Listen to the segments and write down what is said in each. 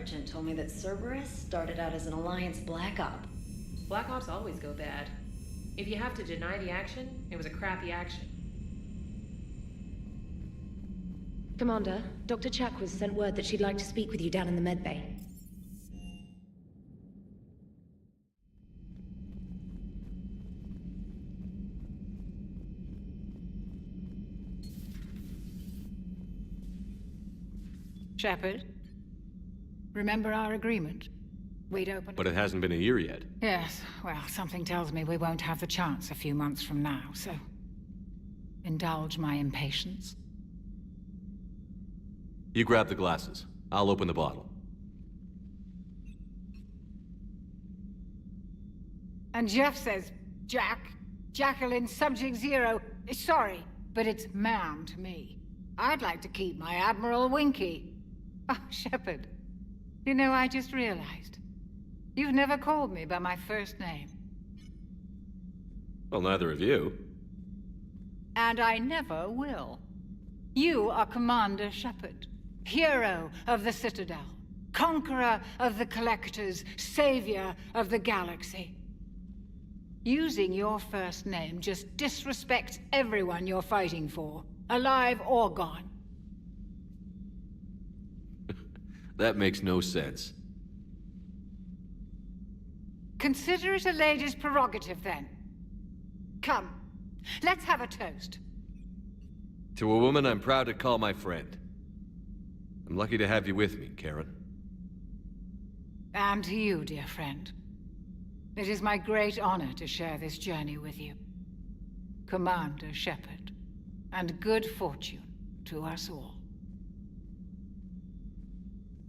sergeant told me that Cerberus started out as an Alliance Black Op. Black Ops always go bad. If you have to deny the action, it was a crappy action. Commander, Dr. Chakwas sent word that she'd like to speak with you down in the medbay. Shepard, remember our agreement? We'd open... But it hasn't been a year yet. Yes, well, something tells me we won't have the chance a few months from now, so... indulge my impatience. You grab the glasses. I'll open the bottle. And Jeff says, Jacqueline Subject Zero is sorry, but it's ma'am to me. I'd like to keep my Admiral Winky. Oh, Shepard, you know, I just realized. You've never called me by my first name. Well, neither of you. And I never will. You are Commander Shepard, hero of the Citadel, conqueror of the Collectors, savior of the galaxy. Using your first name just disrespects everyone you're fighting for, alive or gone. That makes no sense. Consider it a lady's prerogative, then. Come, let's have a toast. To a woman I'm proud to call my friend. I'm lucky to have you with me, Karen. And to you, dear friend. It is my great honor to share this journey with you. Commander Shepard. And good fortune to us all.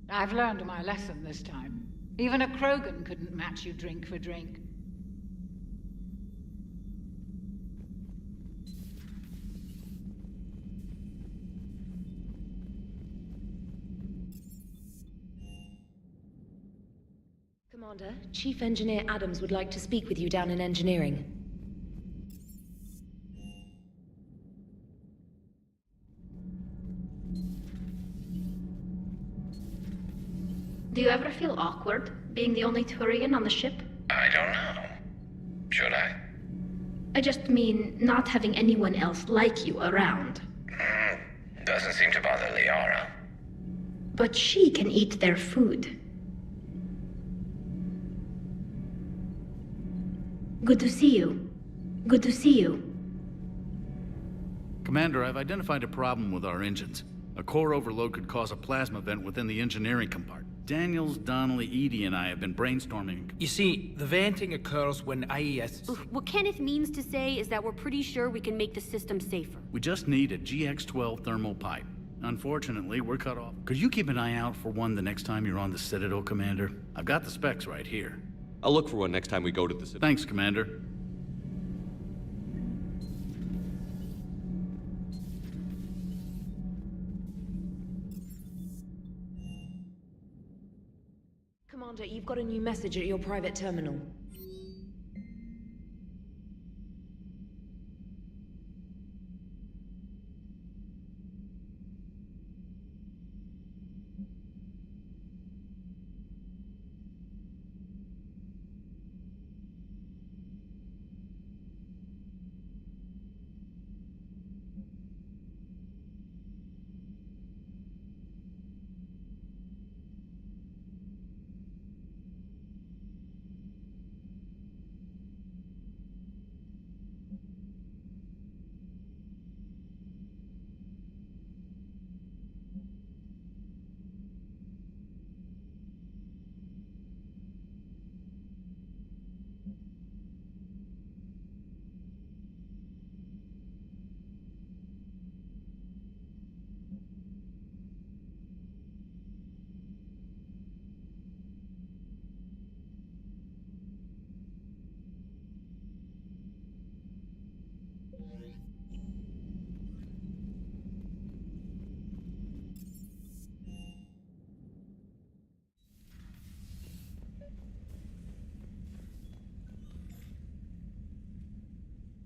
I've learned my lesson this time. Even a Krogan couldn't match you drink for drink. Commander, Chief Engineer Adams would like to speak with you down in engineering. Do you ever feel awkward, being the only Turian on the ship? I don't know. Should I? I just mean not having anyone else like you around. Doesn't seem to bother Liara. But she can eat their food. Good to see you. Good to see you. Commander, I've identified a problem with our engines. A core overload could cause a plasma vent within the engineering compartment. Daniels, Donnelly, Edie, and I have been brainstorming. You see, the venting occurs when IES... What Kenneth means to say is that we're pretty sure we can make the system safer. We just need a GX-12 thermal pipe. Unfortunately, we're cut off. Could you keep an eye out for one the next time you're on the Citadel, Commander? I've got the specs right here. I'll look for one next time we go to the Citadel. Thanks, Commander. Commander, you've got a new message at your private terminal.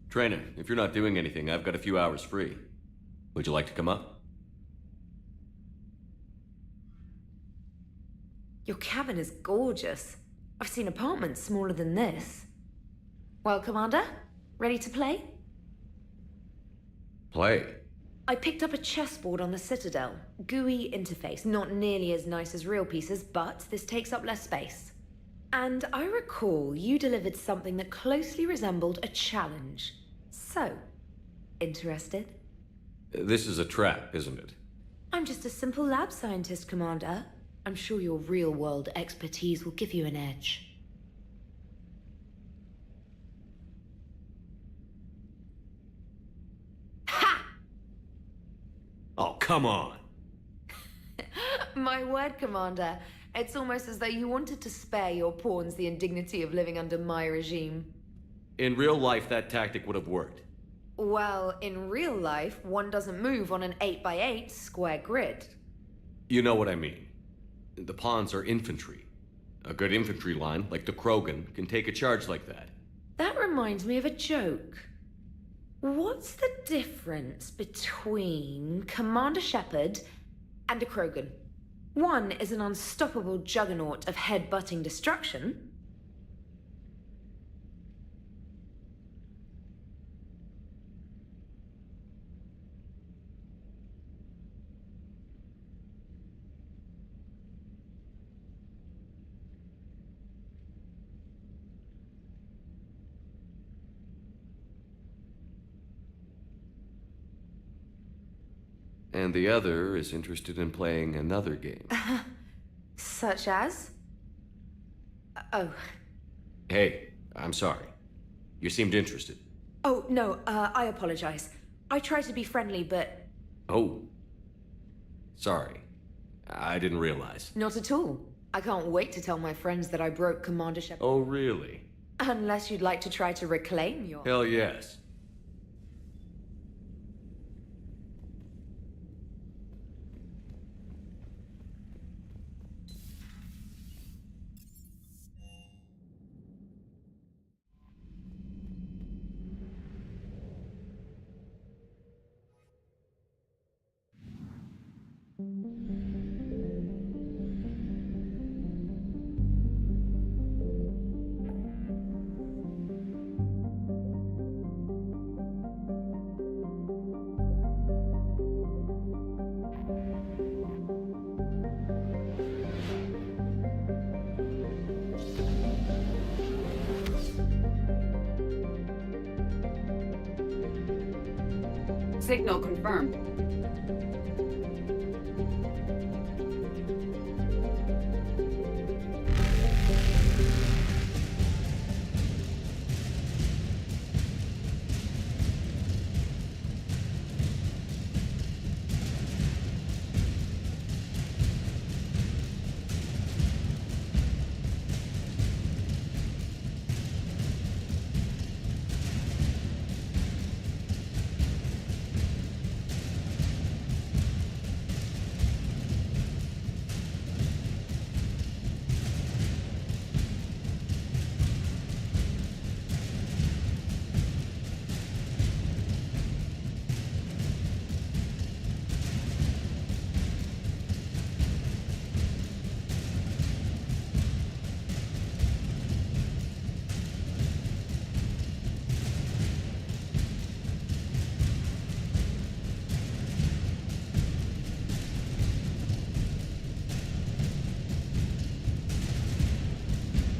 Trainer, if you're not doing anything, I've got a few hours free. Would you like to come up? Your cabin is gorgeous. I've seen apartments smaller than this. Well, Commander, ready to play? Play. I picked up a chessboard on the Citadel. GUI interface, not nearly as nice as real pieces, but this takes up less space. And I recall you delivered something that closely resembled a challenge. So, interested? This is a trap, isn't it? I'm just a simple lab scientist, Commander. I'm sure your real-world expertise will give you an edge. Ha! Oh, come on. My word, Commander. It's almost as though you wanted to spare your pawns the indignity of living under my regime. In real life, that tactic would have worked. Well, in real life, one doesn't move on an 8x8 square grid. You know what I mean. The pawns are infantry. A good infantry line, like the Krogan, can take a charge like that. That reminds me of a joke. What's the difference between Commander Shepard and a Krogan? One is an unstoppable juggernaut of head-butting destruction. And the other is interested in playing another game. Such as? Oh. Hey, I'm sorry. You seemed interested. Oh, no, I apologize. I try to be friendly, but... Oh. Sorry. I didn't realize. Not at all. I can't wait to tell my friends that I broke Commander Shepard. Oh, really? Unless you'd like to try to reclaim your... Hell yes. Signal confirmed.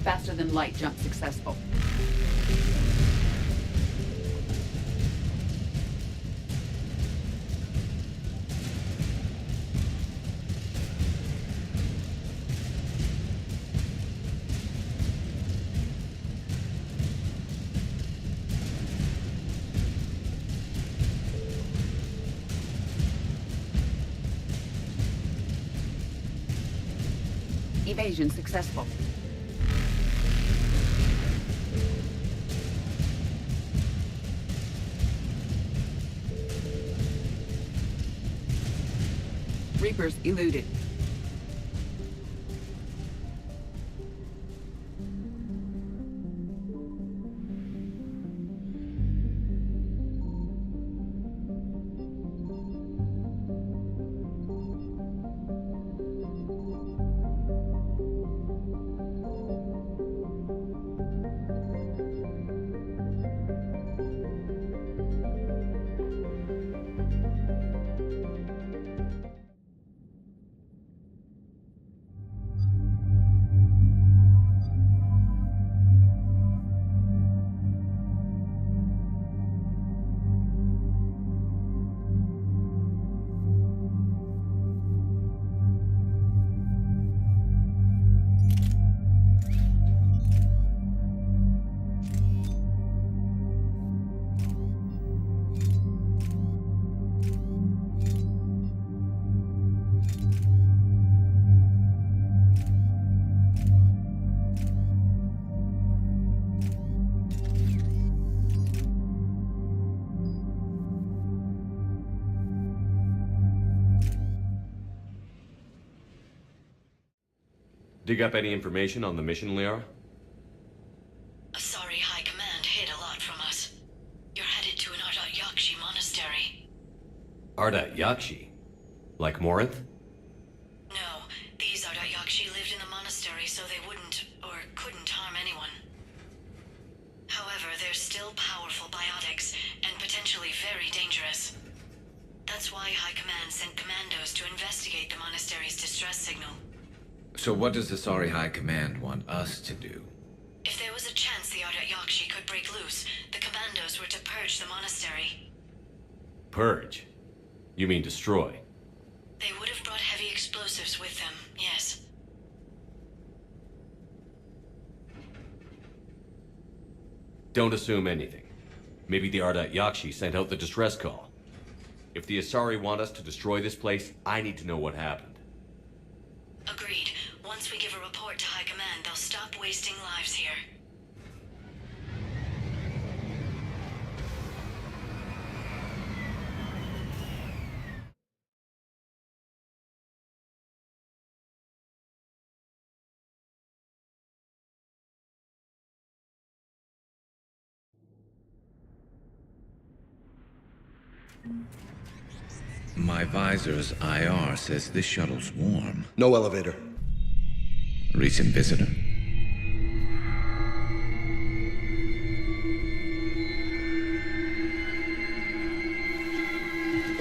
Faster than light jump successful. Evasion successful. Reapers eluded. Dig up any information on the mission, Liara? Asari High Command hid a lot from us. You're headed to an Ardat Yakshi monastery. Ardat Yakshi? Like Morinth? No, these Ardat Yakshi lived in the monastery so they wouldn't, or couldn't harm anyone. However, they're still powerful biotics, and potentially very dangerous. That's why High Command sent commandos to investigate the monastery's distress signal. So what does the Asari High Command want us to do? If there was a chance the Ardat Yakshi could break loose, the commandos were to purge the monastery. Purge? You mean destroy? They would have brought heavy explosives with them, yes. Don't assume anything. Maybe the Ardat Yakshi sent out the distress call. If the Asari want us to destroy this place, I need to know what happened. Agreed. Once we give a report to High Command, they'll stop wasting lives here. My visor's IR says this shuttle's warm. No elevator. Recent visitor?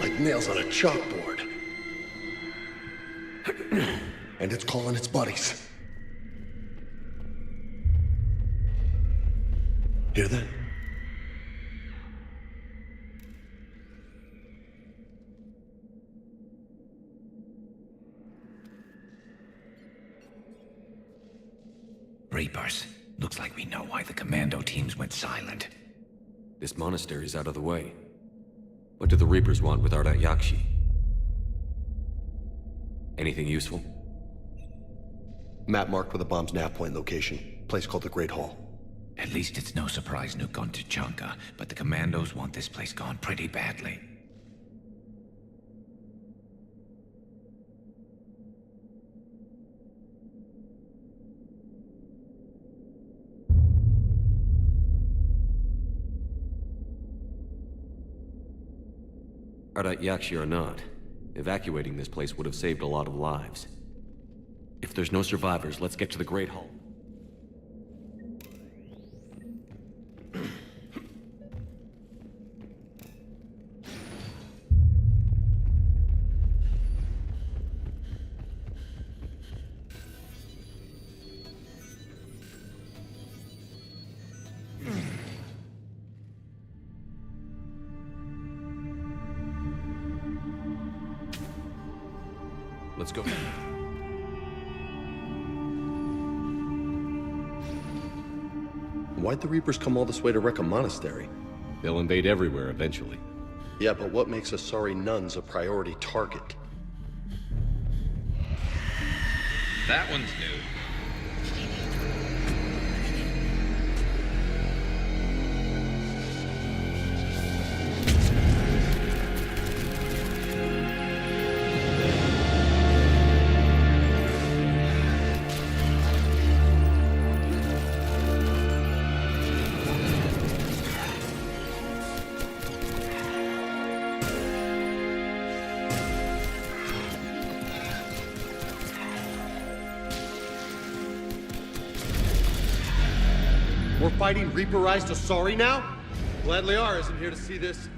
Like nails on a chalkboard. And it's calling its buddies. Hear that? Reapers. Looks like we know why the commando teams went silent. This monastery's out of the way. What do the Reapers want with Ardat Yakshi? Anything useful? Map marked with a bomb's nav point location. Place called the Great Hall. At least it's no surprise Nuke gone to Tuchanka, but the commandos want this place gone pretty badly. Ardat Yakshi or not, evacuating this place would have saved a lot of lives. If there's no survivors, let's get to the Great Hall. Let's go. Why'd the Reapers come all this way to wreck a monastery? They'll invade everywhere eventually. Yeah, but what makes Asari nuns a priority target? That one's new. We're fighting Reaperized Asari now? Glad Liara isn't here to see this.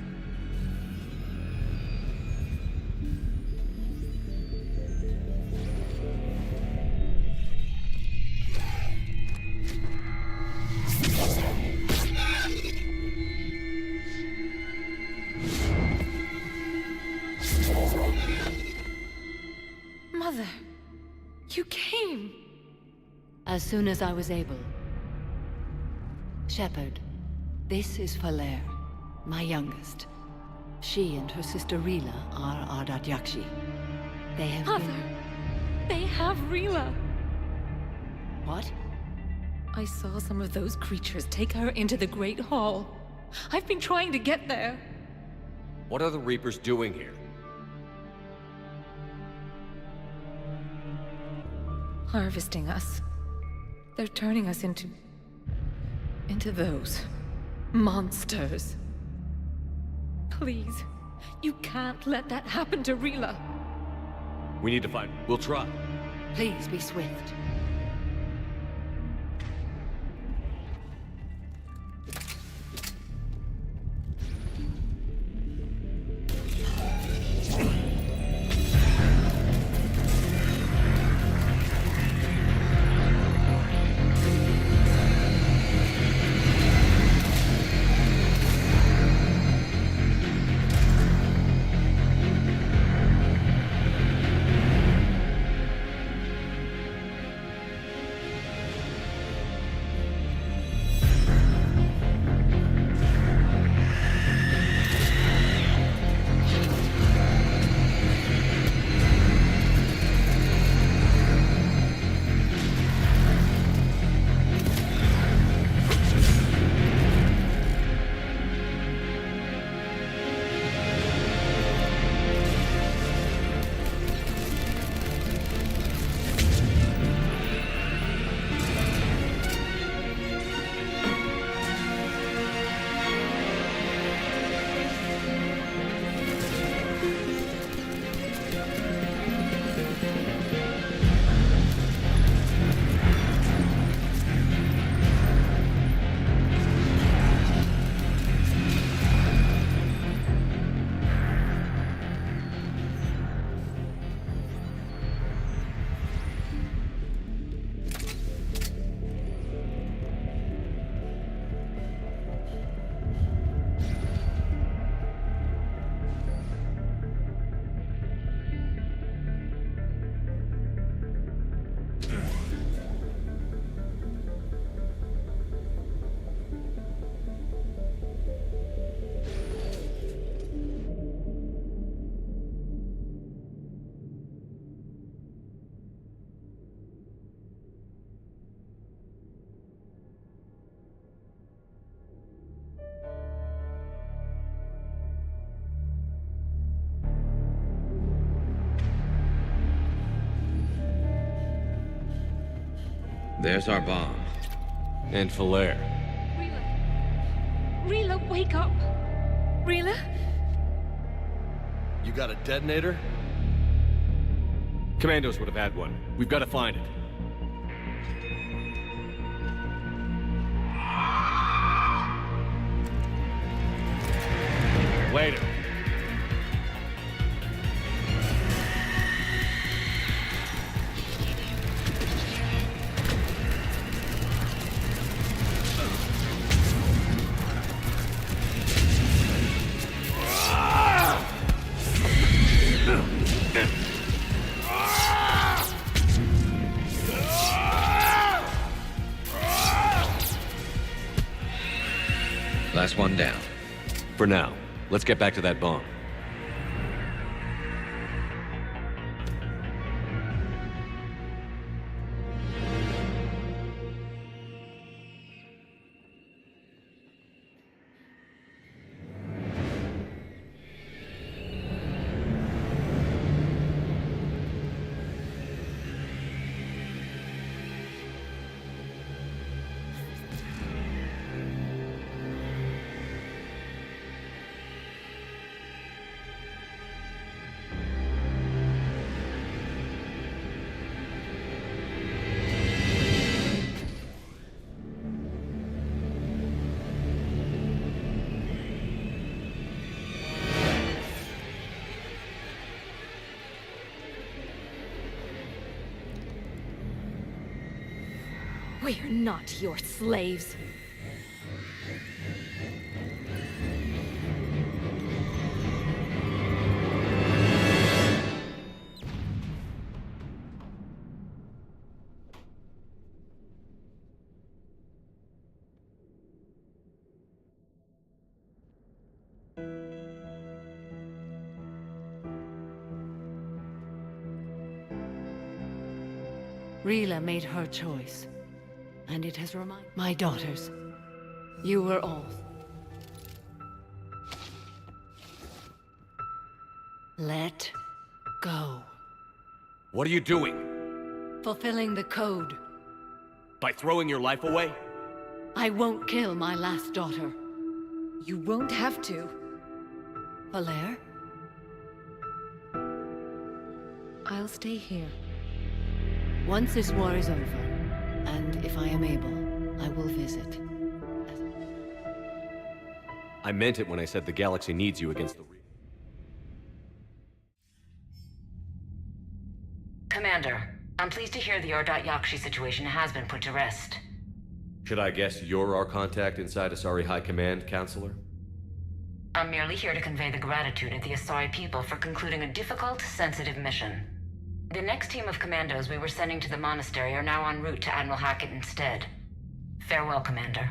Mother, you came. As soon as I was able. Shepard, this is Falere, my youngest. She and her sister Rila are Ardat Yakshi. They have Mother, they have Rila. What? I saw some of those creatures take her into the Great Hall. I've been trying to get there. What are the Reapers doing here? harvesting us. They're turning us into those monsters. Please, you can't let that happen to Rila. We need to find... We'll try. Please be swift. There's our bomb. And Falere. Rila, wake up! Rila? You got a detonator? Commandos would have had one. We've got to find it. Later. Last one down. For now, let's get back to that bomb. We're not your slaves. Rila made her choice. And it has reminded my daughters. You were all. Let go. What are you doing? Fulfilling the code. By throwing your life away? I won't kill my last daughter. You won't have to. Valere? I'll stay here. Once this war is over, and if I am able, I will visit. I meant it when I said the galaxy needs you against the Reapers. Commander, I'm pleased to hear the Ardat Yakshi situation has been put to rest. Should I guess you're our contact inside Asari High Command, Counselor? I'm merely here to convey the gratitude of the Asari people for concluding a difficult, sensitive mission. The next team of commandos we were sending to the monastery are now en route to Admiral Hackett instead. Farewell, Commander.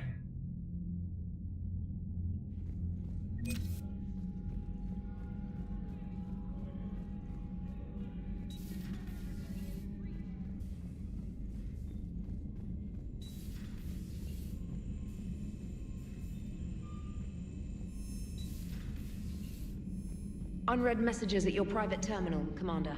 Unread messages at your private terminal, Commander.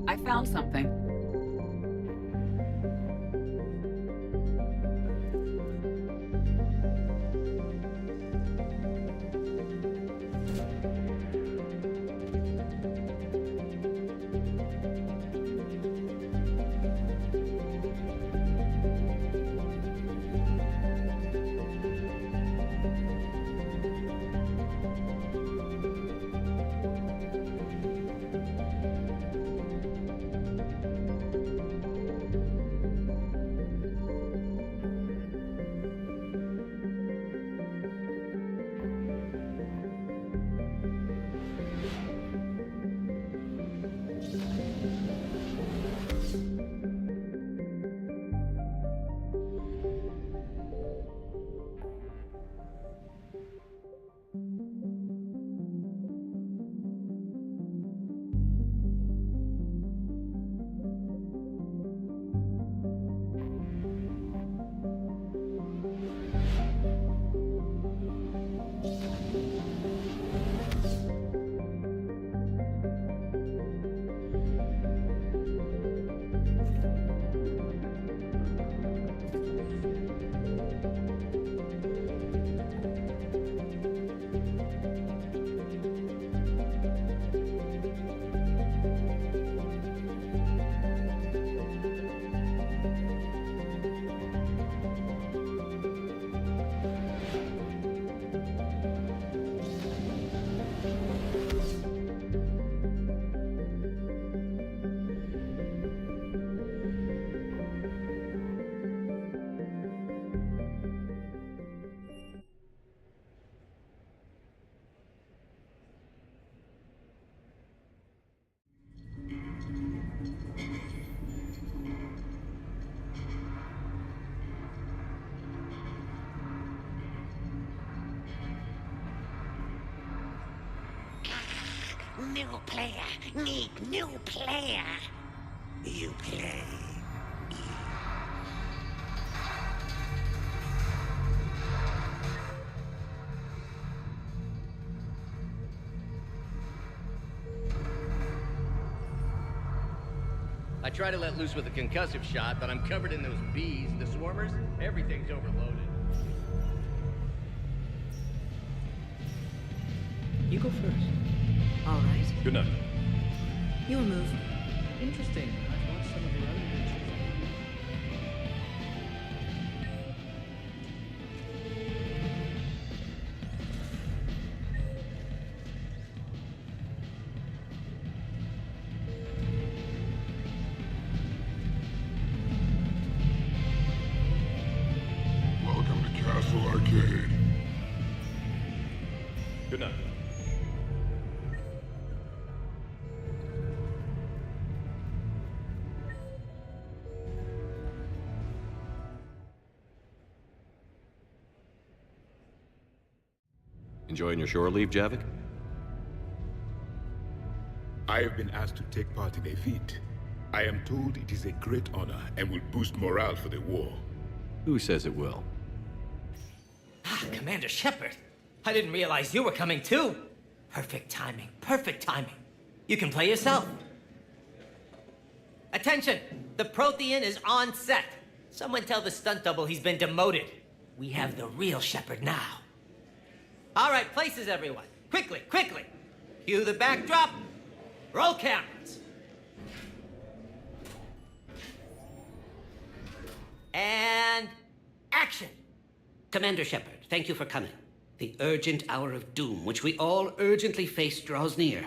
I found something. New player. Need new player. You play. I try to let loose with a concussive shot, but I'm covered in those bees, the swarmers. Everything's overloaded. You go first. All right. Good night. Your move. Interesting. I've watched some of your other adventures. Welcome to Castle Arcade. Good night. Enjoying your shore leave, Javik? I have been asked to take part in a feat. I am told it is a great honor and will boost morale for the war. Who says it will? Commander Shepard, I didn't realize you were coming too. Perfect timing, perfect timing. You can play yourself. Attention, the Prothean is on set. Someone tell the stunt double he's been demoted. We have the real Shepard now. All right, places everyone. Quickly, quickly. Cue the backdrop. Roll cameras. And action. Commander Shepard, thank you for coming. The urgent hour of doom, which we all urgently face, draws near.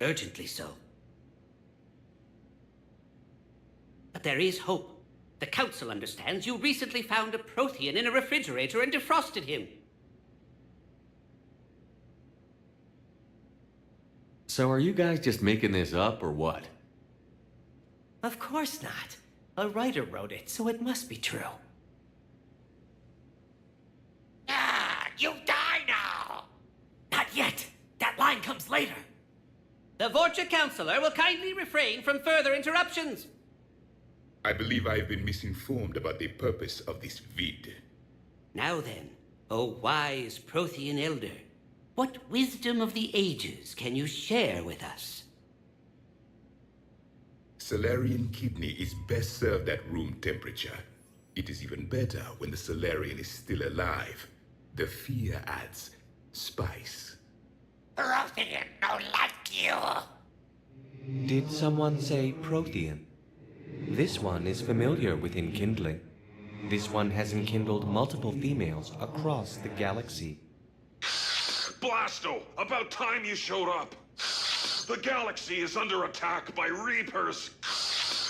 Urgently so. But there is hope. The Council understands you recently found a Prothean in a refrigerator and defrosted him. So are you guys just making this up, or what? Of course not. A writer wrote it, so it must be true. You die now! Not yet. That line comes later. The Vorcha Counselor will kindly refrain from further interruptions. I believe I have been misinformed about the purpose of this vid. Now then, O wise Prothean Elder, what wisdom of the ages can you share with us? Salarian kidney is best served at room temperature. It is even better when the Salarian is still alive. The fear adds spice. Prothean no like you. Did someone say Prothean? This one is familiar with enkindling. This one has enkindled multiple females across the galaxy. Blasto, about time you showed up. The galaxy is under attack by Reapers.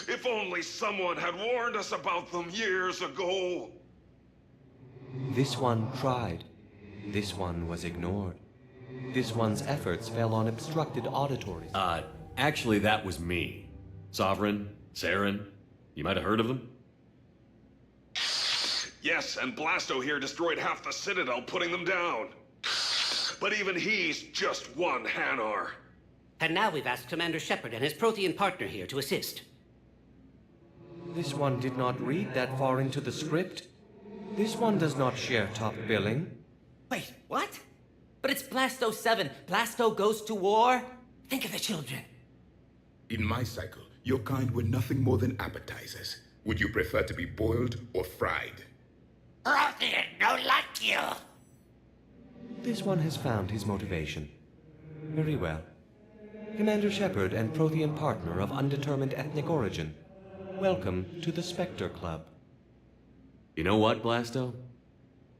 If only someone had warned us about them years ago. This one tried. This one was ignored. This one's efforts fell on obstructed auditories. Actually, that was me. Sovereign, Saren, you might have heard of them? Yes, and Blasto here destroyed half the Citadel, putting them down. But even he's just one Hanar. And now we've asked Commander Shepard and his Prothean partner here to assist. This one did not read that far into the script. This one does not share top billing. Wait, what? But it's Blasto 7. Blasto goes to war? Think of the children. In my cycle, your kind were nothing more than appetizers. Would you prefer to be boiled or fried? Prothean no like you. This one has found his motivation. Very well. Commander Shepard and Prothean partner of undetermined ethnic origin. Welcome to the Spectre Club. You know what, Blasto?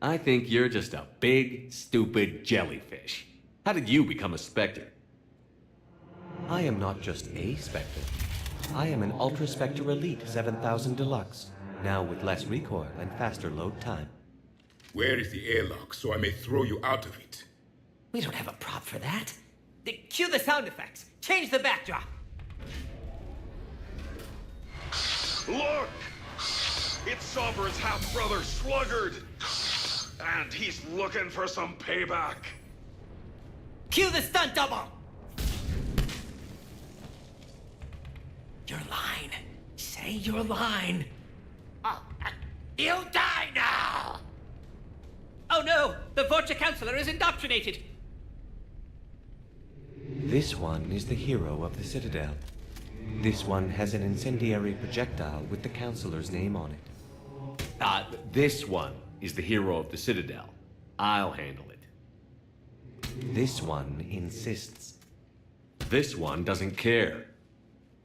I think you're just a big, stupid jellyfish. How did you become a Spectre? I am not just a Spectre. I am an Ultra Spectre Elite 7000 Deluxe, now with less recoil and faster load time. Where is the airlock so I may throw you out of it? We don't have a prop for that. Cue the sound effects. Change the backdrop. Look! It's Sovereign's half-brother, Sluggard! And he's looking for some payback. Cue the stunt double! Your line. Say your line. You die now! Oh no! The Vorcha Counselor is indoctrinated! This one is the hero of the Citadel. This one has an incendiary projectile with the Counselor's name on it. This one is the hero of the Citadel. I'll handle it. This one insists. This one doesn't care.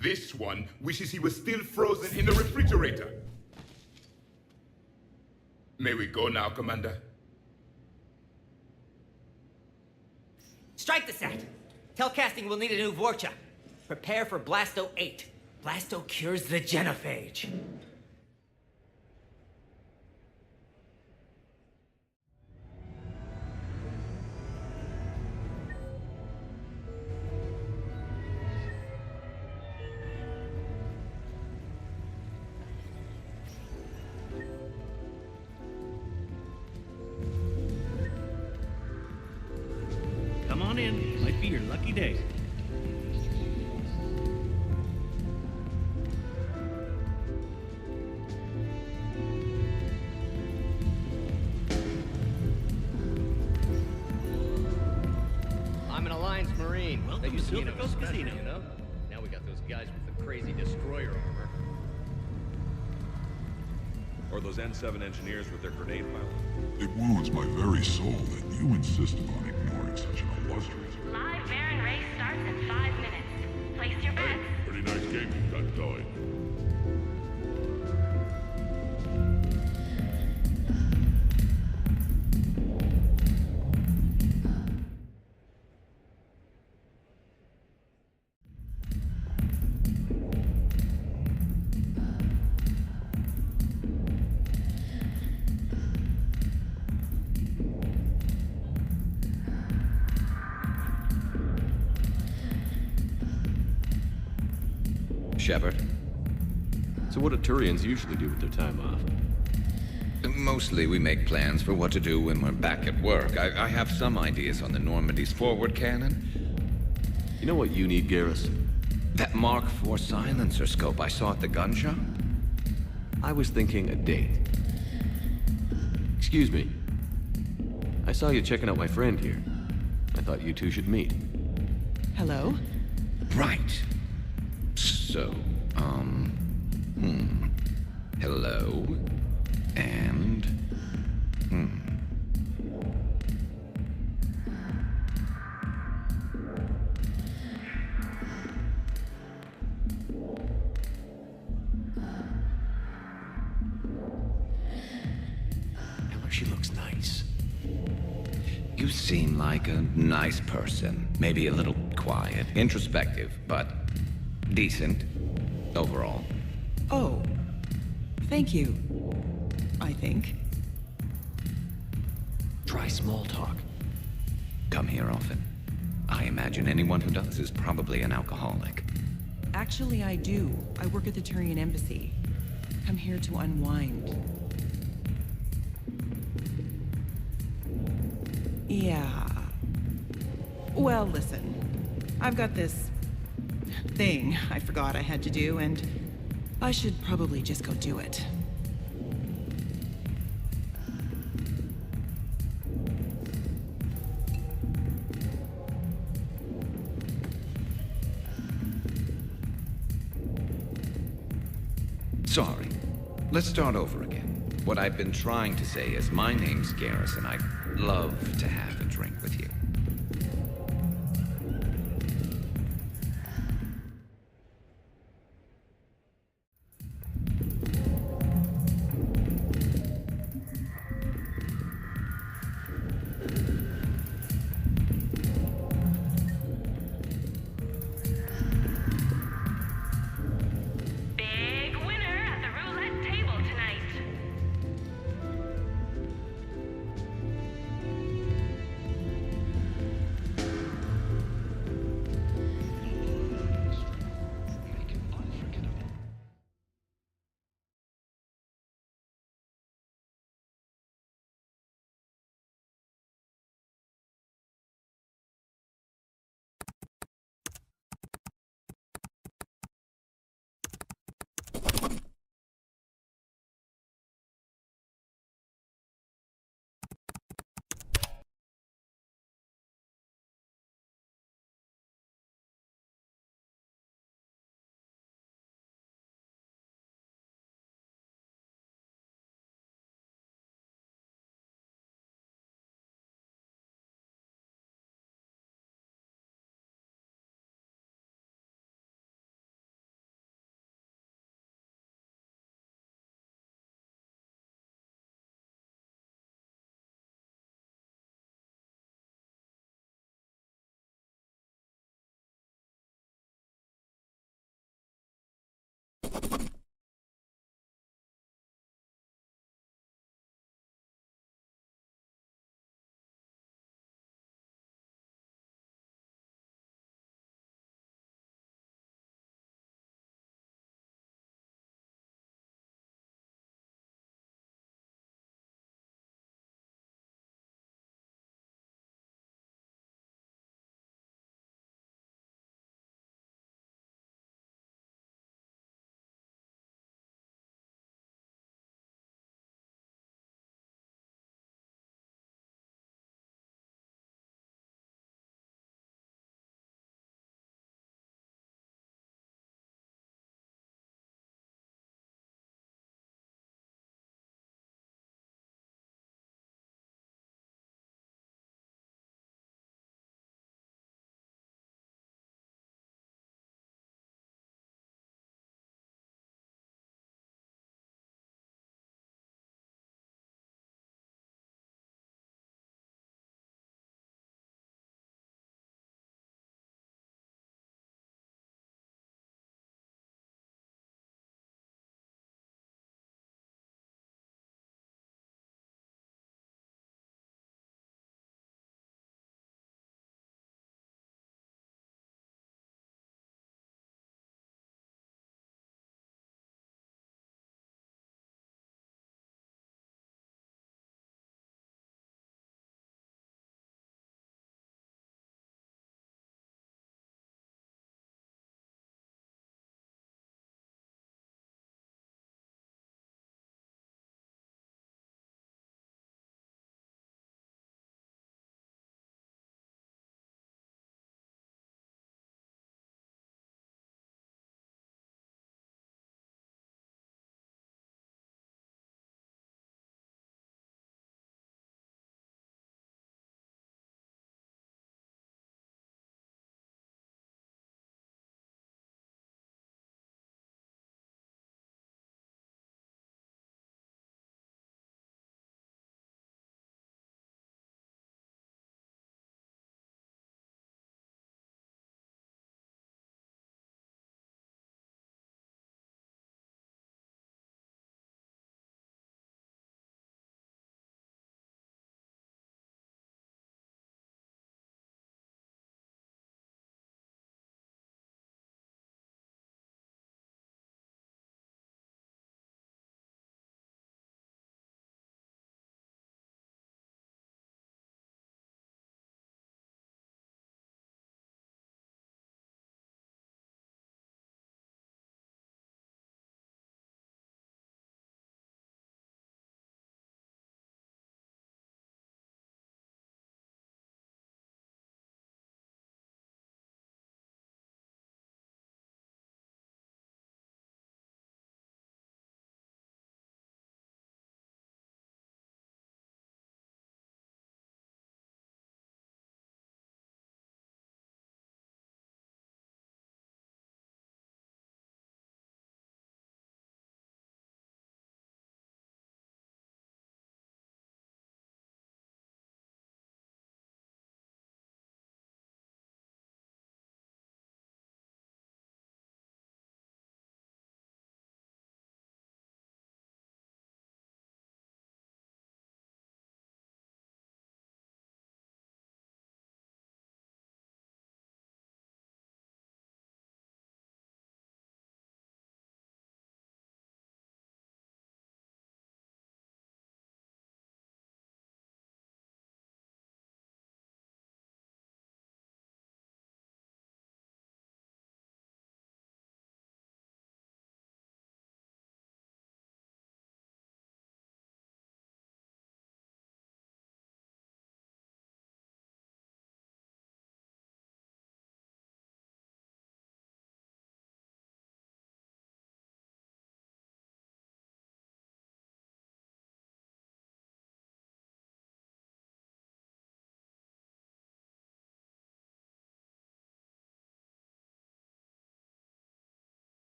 This one wishes he was still frozen in the refrigerator. May we go now, Commander? Strike the set! Telcasting will need a new Vorcha. Prepare for Blasto 8. Blasto cures the genophage. Come on in. Might be your lucky day. I'm an Alliance Marine. Welcome That used to be to in a Silver Coast special, Casino. you know? Now we got those guys with the crazy destroyer armor. Or those N7 engineers with their grenade pilot. It wounds my very soul that you insist upon ignoring such an illustrious... Live Baron race starts in 5 minutes. Place your bets. Pretty nice game you got going. Shepard? So what do Turians usually do with their time off? Mostly we make plans for what to do when we're back at work. I have some ideas on the Normandy's forward cannon. You know what you need, Garrus? That Mark IV silencer scope I saw at the gun shop? I was thinking a date. Excuse me. I saw you checking out my friend here. I thought you two should meet. Hello? Right. So, hello, and, Tell her she looks nice. You seem like a nice person. Maybe a little quiet, introspective, but decent overall. Oh, thank you. I think. Try small talk. Come here often. I imagine anyone who does is probably an alcoholic. Actually, I do. I work at the Turian embassy. Come here to unwind. Yeah. Well, listen. I've got this thing I forgot I had to do, and I should probably just go do it. Sorry. Let's start over again. What I've been trying to say is my name's Garrus, and I'd love to have a drink with you. Big winner at the roulette table tonight.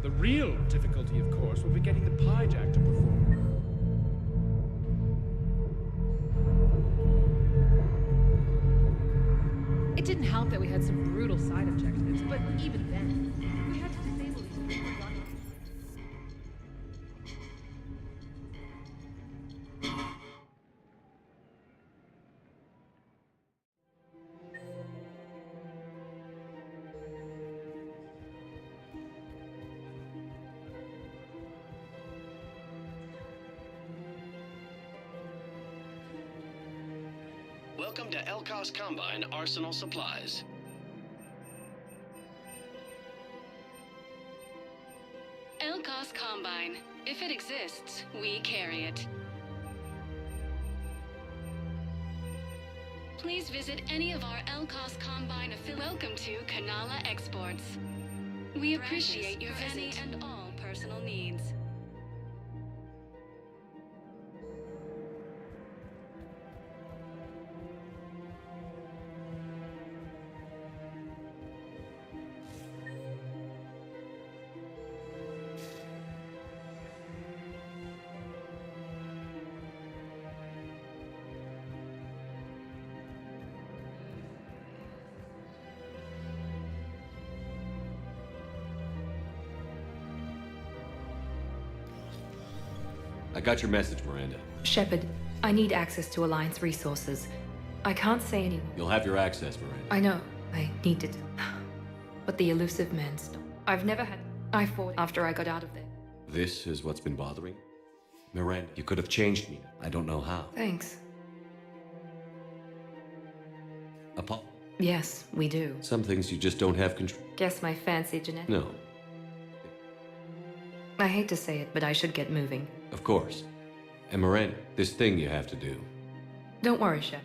The real difficulty, of course, will be getting the Pyjak to perform. It didn't help that we had some brutal side objectives, but even then, we had to disable these people. Welcome to Elkos Combine Arsenal Supplies. Elkos Combine. If it exists, we carry it. Please visit any of our Elkos Combine affiliates. Welcome to Kanala Exports. We appreciate your visit. Any and all personal needs. I got your message, Miranda. Shepard, I need access to Alliance resources. I can't say any more. You'll have your access, Miranda. I know. I needed. But the elusive man stopped. I've never had... I fought after I got out of there. This is what's been bothering? Miranda, you could have changed me. I don't know how. Thanks. Yes, we do. Some things you just don't have control. Guess my fancy genetic. No, I hate to say it, but I should get moving. of course. And Miranda, this thing you have to do. Don't worry, Shep.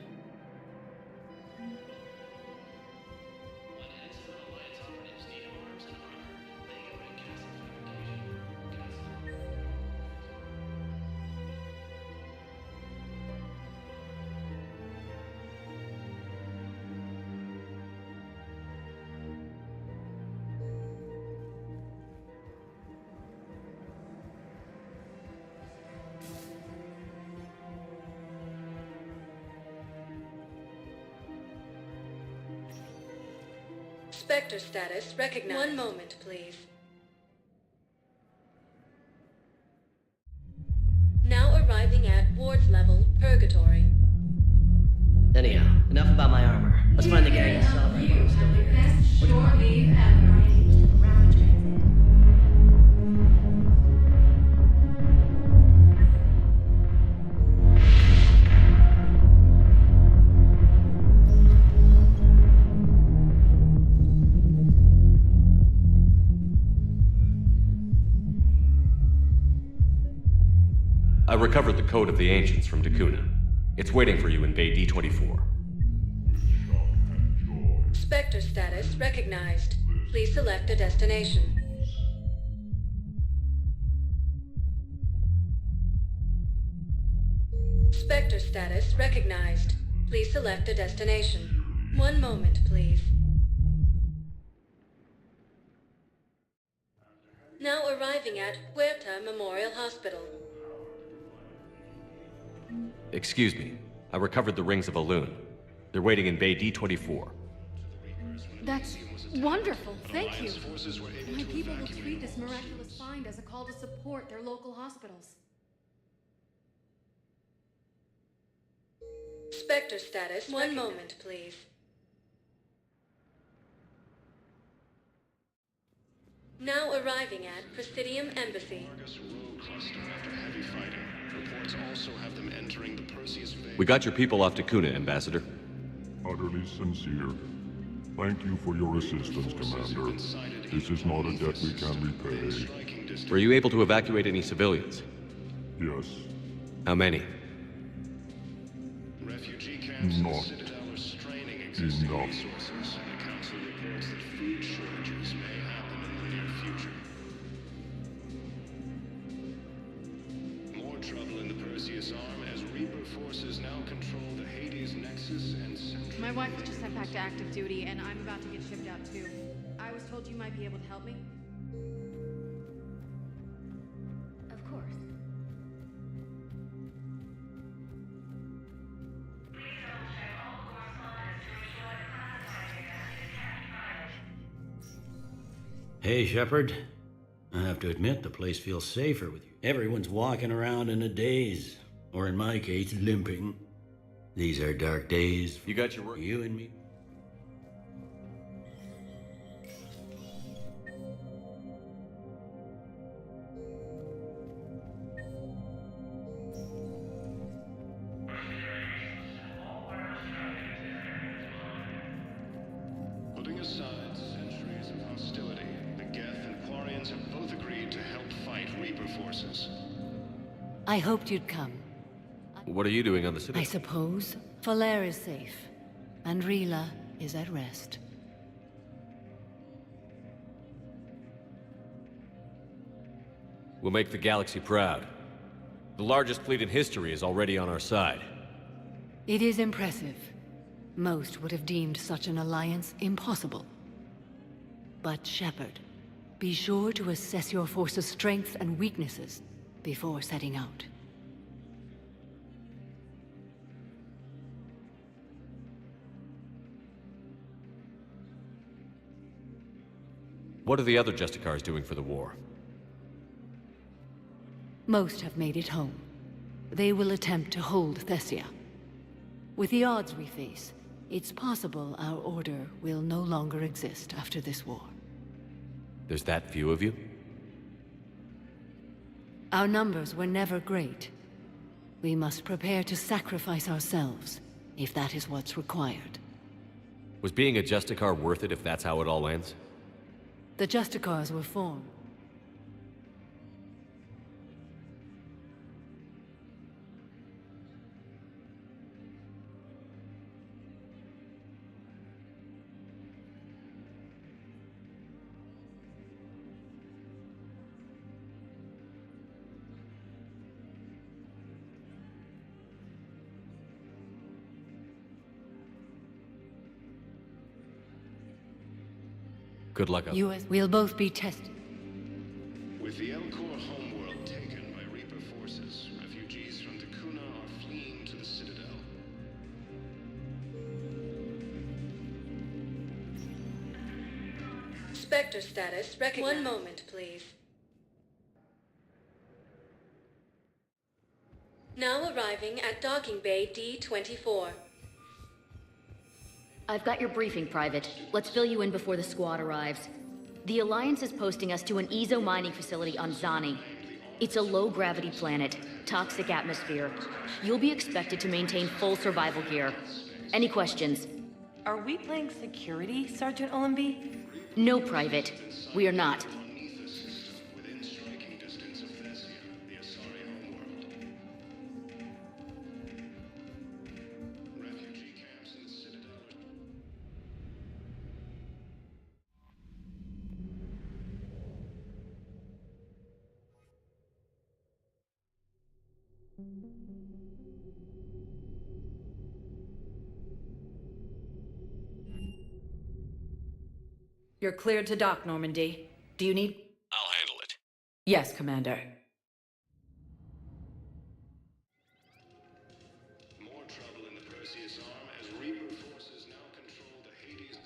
Spectre status recognized. One moment, please. Now arriving at Ward's level, Purgatory. Anyhow, enough about my armor. Let's find the gang and celebrate while we're still here. I recovered the Code of the Ancients from Dakuna. It's waiting for you in Bay D24. Spectre status recognized. Please select a destination. Spectre status recognized. Please select a destination. One moment, please. Now arriving at Huerta Memorial Hospital. Excuse me. I recovered the Rings of Elune. They're waiting in Bay D24. That's wonderful. Thank you. My people will treat this miraculous find as a call to support their local hospitals. Spectre status. One moment, please. Now arriving at Presidium Embassy. We got your people off Dakuna, Ambassador. Utterly sincere. Thank you for your assistance, Commander. This is not a debt we can repay. Were you able to evacuate any civilians? Yes. How many? Not enough. More trouble in the Perseus arm as Reaper forces now control the Hades Nexus and Central. My wife was just sent back to active duty, and I'm about to get shipped out too. I was told you might be able to help me. Hey, Shepard. I have to admit, the place feels safer with you. Everyone's walking around in a daze. Or in my case, limping. These are dark days. You got your work. You and me. Putting aside centuries of hostility, the Geth and Quarians have both agreed to help fight Reaper forces. I hoped you'd come. What are you doing on the I Citadel? suppose Falair is safe, and Rila is at rest. We'll make the galaxy proud. The largest fleet in history is already on our side. It is impressive. Most would have deemed such an alliance impossible. But Shepard, be sure to assess your force's strengths and weaknesses before setting out. What are the other Justicars doing for the war? Most have made it home. They will attempt to hold Thessia. With the odds we face, it's possible our order will no longer exist after this war. There's that few of you? Our numbers were never great. We must prepare to sacrifice ourselves, if that is what's required. Was being a Justicar worth it if that's how it all ends? The Justicars were formed. Good luck out. We'll both be tested. With the Elcor homeworld taken by Reaper forces, refugees from Takuna are fleeing to the Citadel. Spectre status recognized. One moment, please. Now arriving at docking bay D-24. I've got your briefing, Private. Let's fill you in before the squad arrives. The Alliance is posting us to an Ezo mining facility on Zani. It's a low-gravity planet, toxic atmosphere. You'll be expected to maintain full survival here. Any questions? Are we playing security, Sergeant Ullenby? No, Private. We are not. Within striking distance of Thessia, the Asari homeworld. Refugee camps in the Citadel. You're cleared to dock, Normandy. Do you need... I'll handle it. Yes, Commander. More trouble in the Perseus arm as Reaper forces now control the Hades.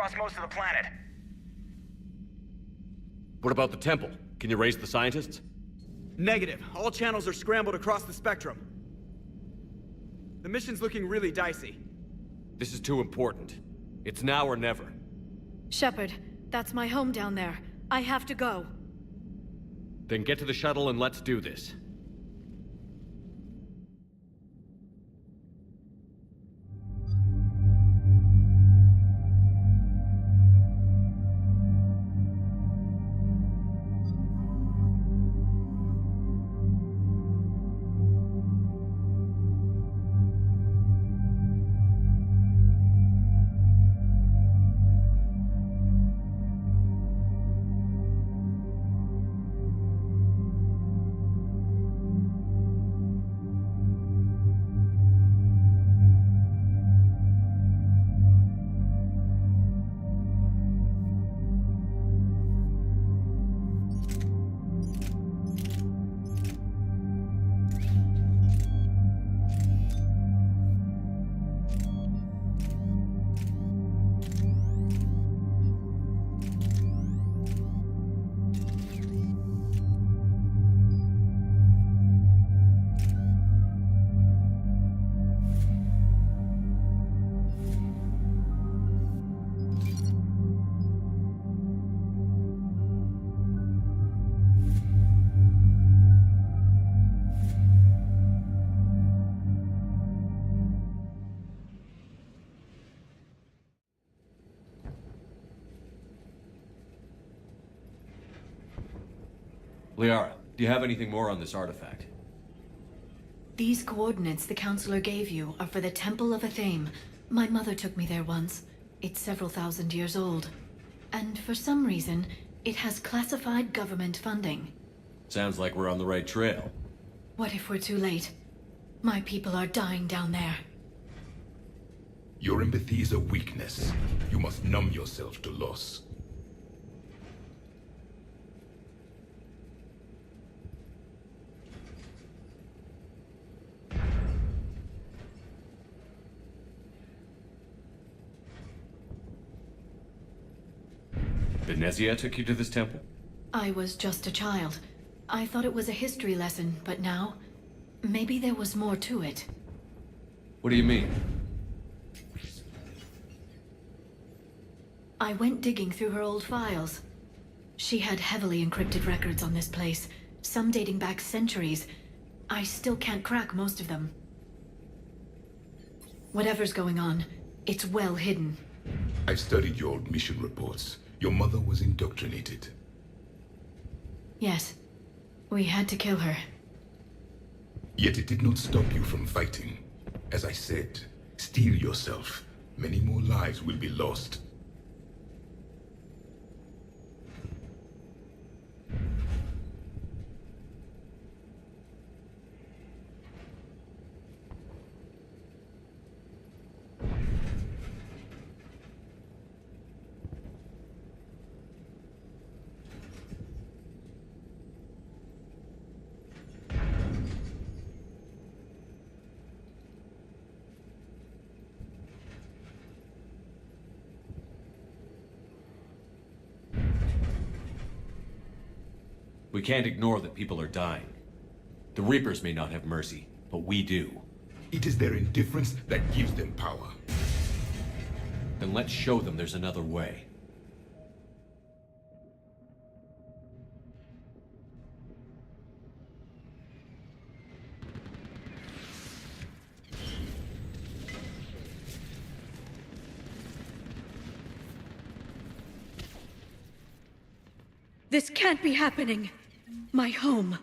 across most of the planet. What about the temple? Can you raise the scientists? Negative. All channels are scrambled across the spectrum. The mission's looking really dicey. This is too important. It's now or never. Shepard, that's my home down there. I have to go. Then get to the shuttle and let's do this. Liara, do you have anything more on this artifact? These coordinates the Counselor gave you are for the Temple of Athame. My mother took me there once. It's several thousand years old. And for some reason, it has classified government funding. Sounds like we're on the right trail. What if we're too late? My people are dying down there. Your empathy is a weakness. You must numb yourself to loss. Benezia took you to this temple? I was just a child. I thought it was a history lesson, but now, maybe there was more to it. What do you mean? I went digging through her old files. She had heavily encrypted records on this place, some dating back centuries. I still can't crack most of them. Whatever's going on, it's well hidden. I've studied your old mission reports. Your mother was indoctrinated. Yes. We had to kill her. Yet it did not stop you from fighting. As I said, steel yourself. Many more lives will be lost. We can't ignore that people are dying. The Reapers may not have mercy, but we do. It is their indifference that gives them power. Then let's show them there's another way. This can't be happening. My home.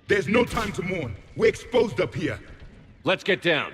There's no time to mourn. We're exposed up here. Let's get down.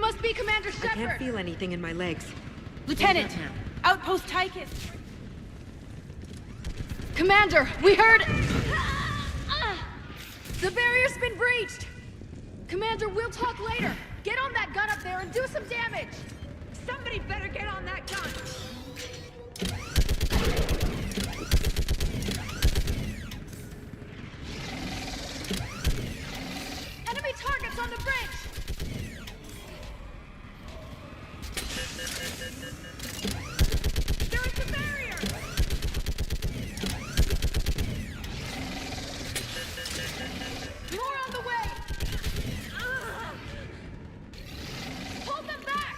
must be Commander Shepard! I can't feel anything in my legs. Lieutenant! Outpost Tychus! Commander, we heard... The barrier's been breached! Commander, we'll talk later! Get on that gun up there and do some damage! Somebody better get on that gun! Enemy targets on the bridge! There is a barrier! More on the way! Hold them back!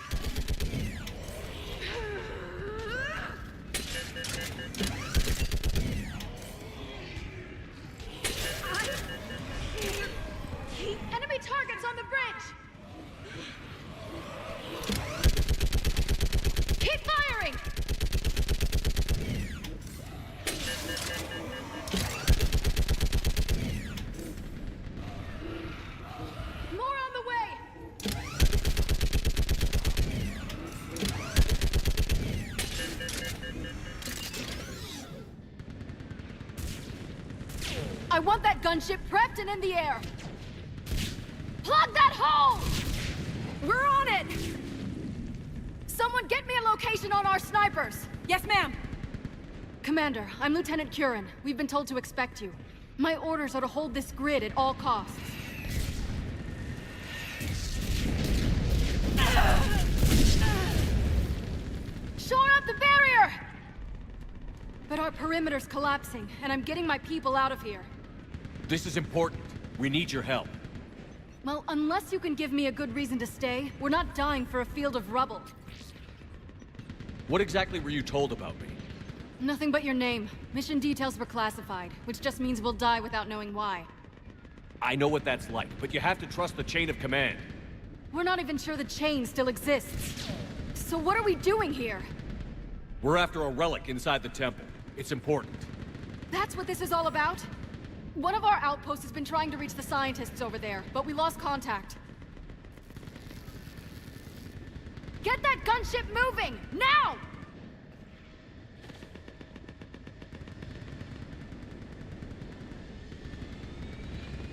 Enemy targets on the bridge! Keep firing! More on the way! I want that gunship prepped and in the air! Plug that hole! We're on it! Someone get me a location on our snipers! Yes, ma'am! Commander, I'm Lieutenant Curran. We've been told to expect you. My orders are to hold this grid at all costs. Shore up the barrier! But our perimeter's collapsing, and I'm getting my people out of here. This is important. We need your help. Well, unless you can give me a good reason to stay, we're not dying for a field of rubble. What exactly were you told about me? Nothing but your name. Mission details were classified, which just means we'll die without knowing why. I know what that's like, but you have to trust the chain of command. We're not even sure the chain still exists. So what are we doing here? We're after a relic inside the temple. It's important. That's what this is all about? One of our outposts has been trying to reach the scientists over there, but we lost contact. Get that gunship moving! Now!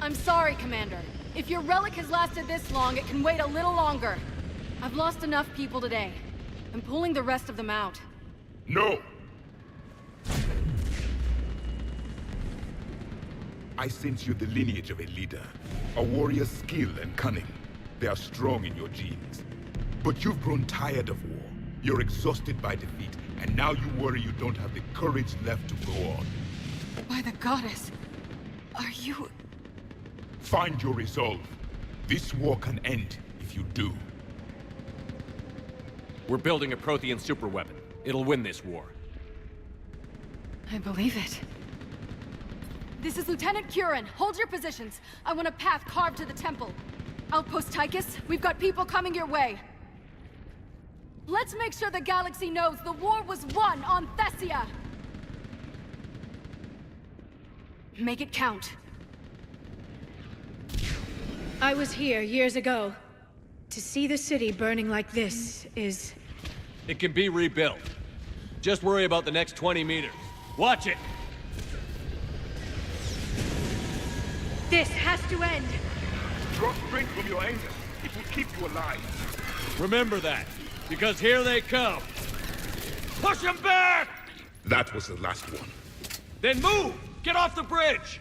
I'm sorry, Commander. If your relic has lasted this long, it can wait a little longer. I've lost enough people today. I'm pulling the rest of them out. No! I sense you're the lineage of a leader. A warrior's skill and cunning. They are strong in your genes. But you've grown tired of war. You're exhausted by defeat, and now you worry you don't have the courage left to go on. By the goddess, are you... Find your resolve. This war can end if you do. We're building a Prothean superweapon. It'll win this war. I believe it. This is Lieutenant Curran. Hold your positions. I want a path carved to the temple. Outpost Tychus, we've got people coming your way. Let's make sure the galaxy knows the war was won on Thessia! Make it count. I was here years ago. To see the city burning like this is... It can be rebuilt. Just worry about the next 20 meters. Watch it! This has to end! Draw strength from your anger. It will keep you alive. Remember that, because here they come. Push them back! That was the last one. Then move! Get off the bridge!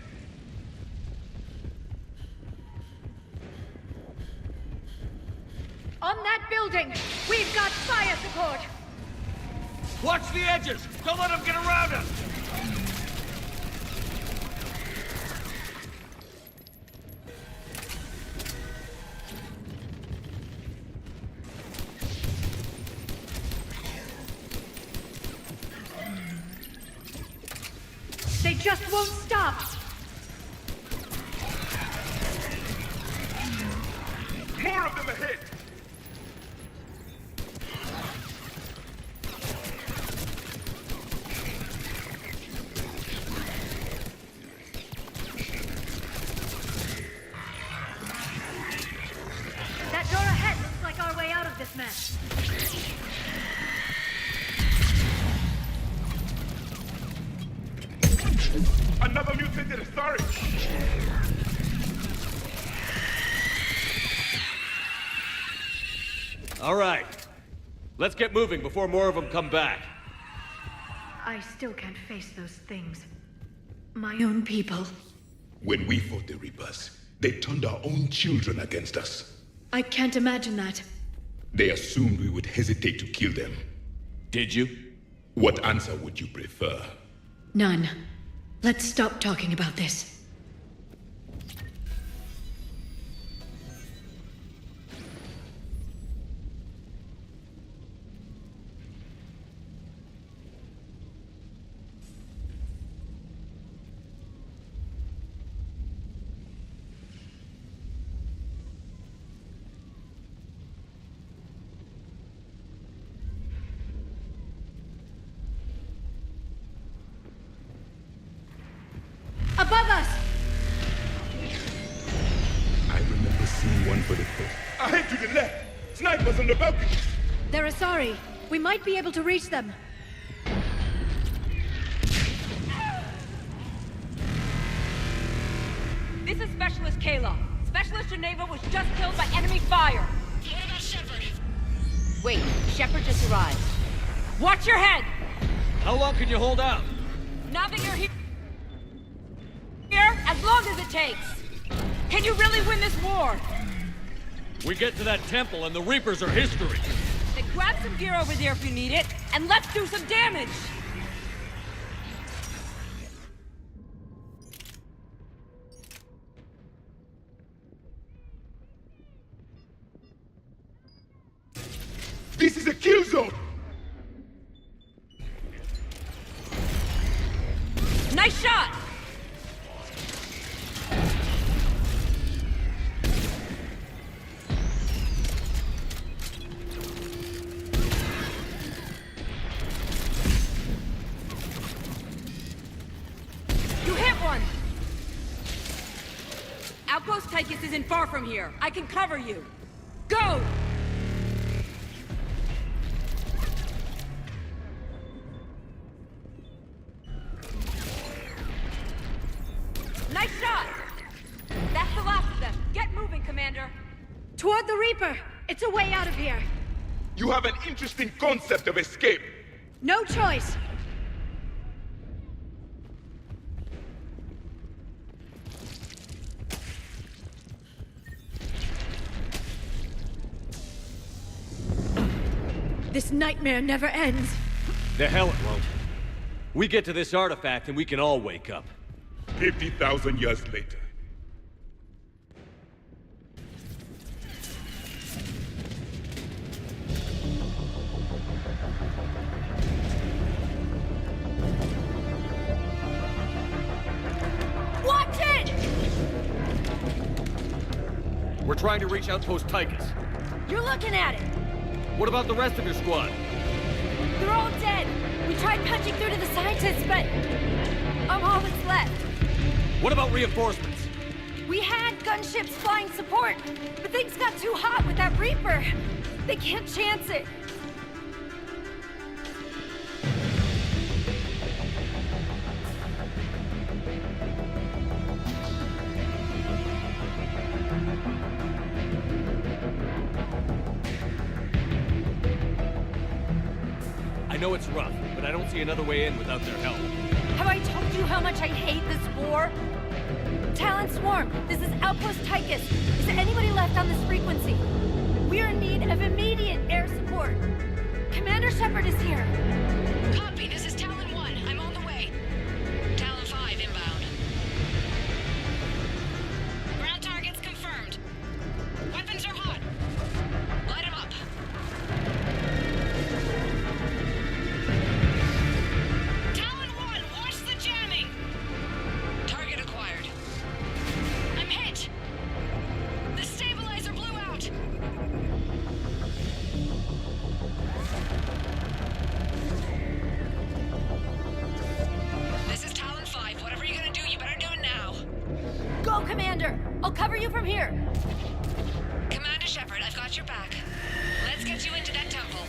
On that building, we've got fire support! Watch the edges! Don't let them get around us! They just won't stop! More of them ahead! That door ahead looks like our way sorry! All right. Let's get moving before more of them come back. I still can't face those things. My own people. When we fought the Reapers, they turned our own children against us. I can't imagine that. They assumed we would hesitate to kill them. Did you? What answer would you prefer? None. Let's stop talking about this. Above us! I remember seeing one for the first. Ahead to the left! Snipers on the balcony! They're Asari. We might be able to reach them. This is Specialist Kayla. Specialist Geneva was just killed by enemy fire. What about Shepard? Wait, Shepard just arrived. Watch your head! How long can you hold out? Now that you're here, as long as it takes. Can you really win this war? We get to that temple and the Reapers are history. Then grab some gear over there if you need it, and let's do some damage! This is a kill zone! Nice shot! You hit one! Outpost Tychus isn't far from here. I can cover you. Go! Nice shot! That's the last of them. Get moving, Commander. Toward the Reaper! It's a way out of here! You have an interesting concept of escape. No choice! This nightmare never ends. The hell it won't. We get to this artifact and we can all wake up. 50,000 years later. Watch it! We're trying to reach Outpost Tychus. You're looking at it! What about the rest of your squad? They're all dead! We tried punching through to the scientists, but I'm all that's left. What about reinforcements? We had gunships flying support, but things got too hot with that Reaper. They can't chance it. I know it's rough, but I don't see another way in without their help. Have I told you how much I hate this war? Talon Swarm, this is Outpost Tychus. Is anybody left on this frequency? We are in need of immediate air support. Commander Shepard is here. Copy, this is Talon 1. I'm on the way. Talon 5 inbound. Ground targets confirmed. Weapons are hot. Light them up. Talon 1, watch the jamming! Target acquired. I'm hit! The stabilizer blew out! This is Talon 5. Whatever you're gonna do, you better do it now. Go, Commander! I'll cover you from here. Commander Shepard, I've got your back. Let's get you into that temple.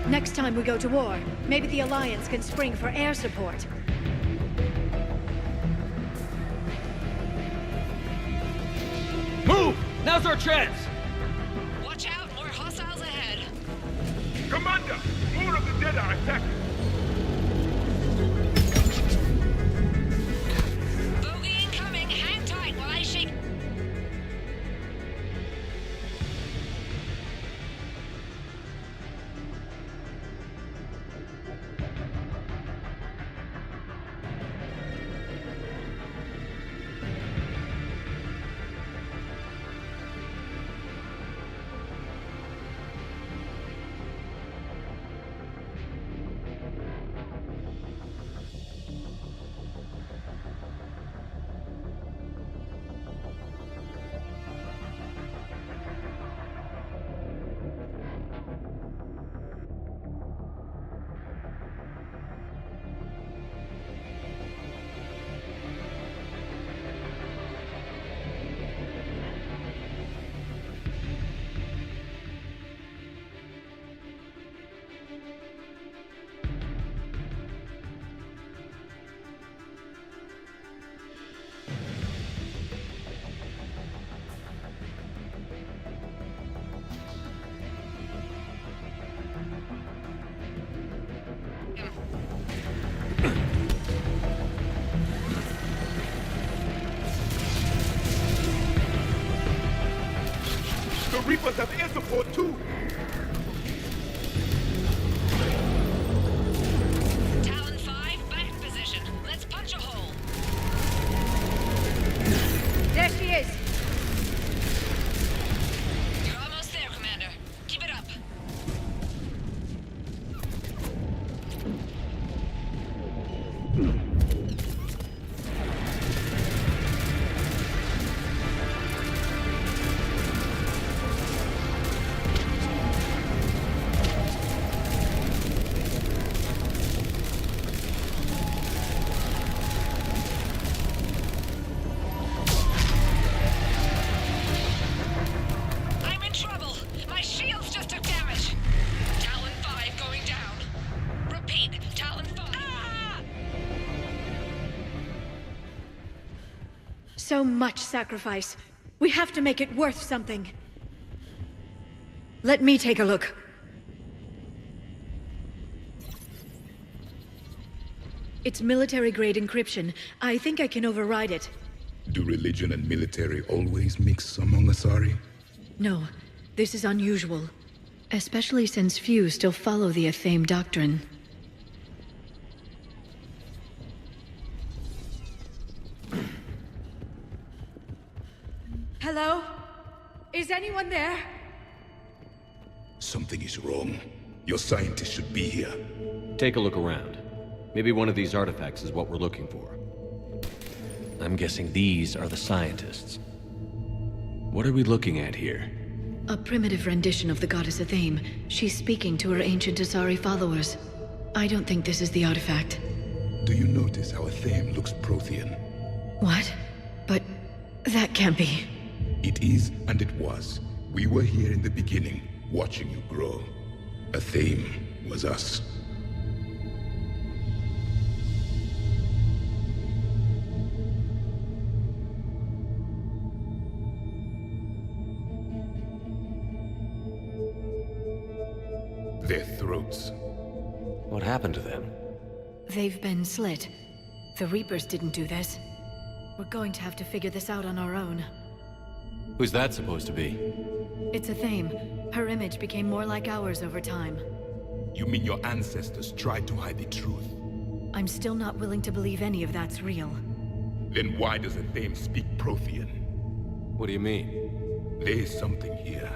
Next time we go to war, maybe the Alliance can spring for air support. Move! Now's our chance! Watch out, more hostiles ahead. Commander! More of the dead are attacking! Bogey incoming! Hang tight while I shake... The Reapers have air support too! Talon 5, back in position. Let's punch a hole. There she is! You're almost there, Commander. Keep it up. I'm in trouble. My shields just took damage. Talon 5 going down. Repeat, Talon 5. Ah! So much sacrifice. We have to make it worth something. Let me take a look. It's military-grade encryption. I think I can override it. Do religion and military always mix among Asari? No, this is unusual. Especially since few still follow the Athame doctrine. Hello? Is anyone there? Something is wrong. Your scientists should be here. Take a look around. Maybe one of these artifacts is what we're looking for. I'm guessing these are the scientists. What are we looking at here? A primitive rendition of the goddess Athame. She's speaking to her ancient Asari followers. I don't think this is the artifact. Do you notice how Athame looks Prothean? What? But that can't be. It is, and it was. We were here in the beginning, watching you grow. Athame was us. Their throats. What happened to them? They've been slit. The Reapers didn't do this. We're going to have to figure this out on our own. Who's that supposed to be? It's Athame. Her image became more like ours over time. You mean your ancestors tried to hide the truth? I'm still not willing to believe any of that's real. Then why does Athame speak Prothean? What do you mean? There is something here.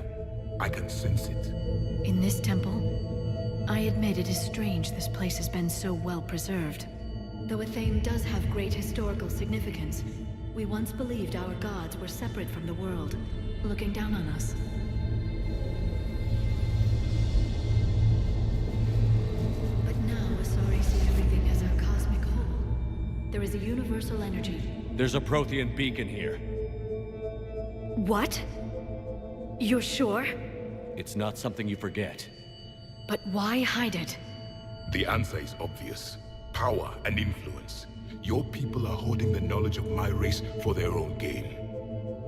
I can sense it. In this temple? I admit it is strange this place has been so well preserved. Though Athame does have great historical significance, we once believed our gods were separate from the world, looking down on us. But now Asari see everything as a cosmic whole. There is a universal energy. There's a Prothean beacon here. What? You're sure? It's not something you forget. But why hide it? The answer is obvious. Power and influence. Your people are holding the knowledge of my race for their own gain.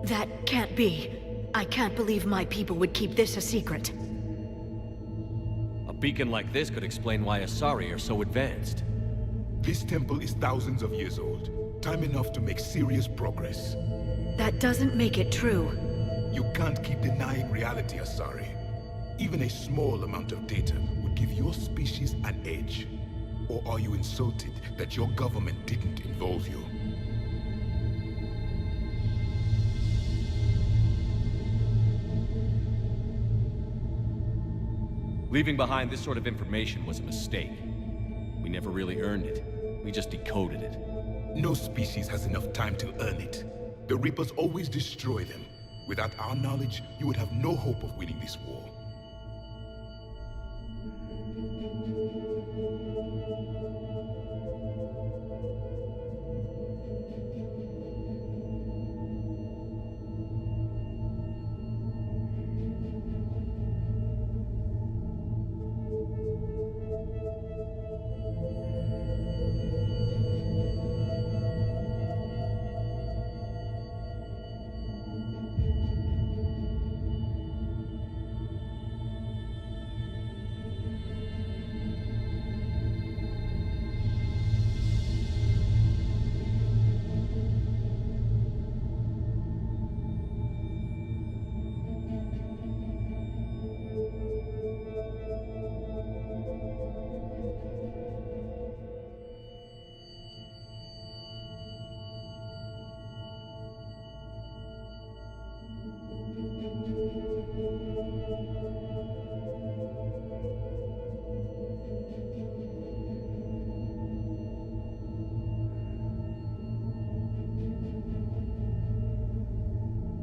That can't be. I can't believe my people would keep this a secret. A beacon like this could explain why Asari are so advanced. This temple is thousands of years old. Time enough to make serious progress. That doesn't make it true. You can't keep denying reality, Asari. Even a small amount of data would give your species an edge. Or are you insulted that your government didn't involve you? Leaving behind this sort of information was a mistake. We never really earned it. We just decoded it. No species has enough time to earn it. The Reapers always destroy them. Without our knowledge, you would have no hope of winning this war.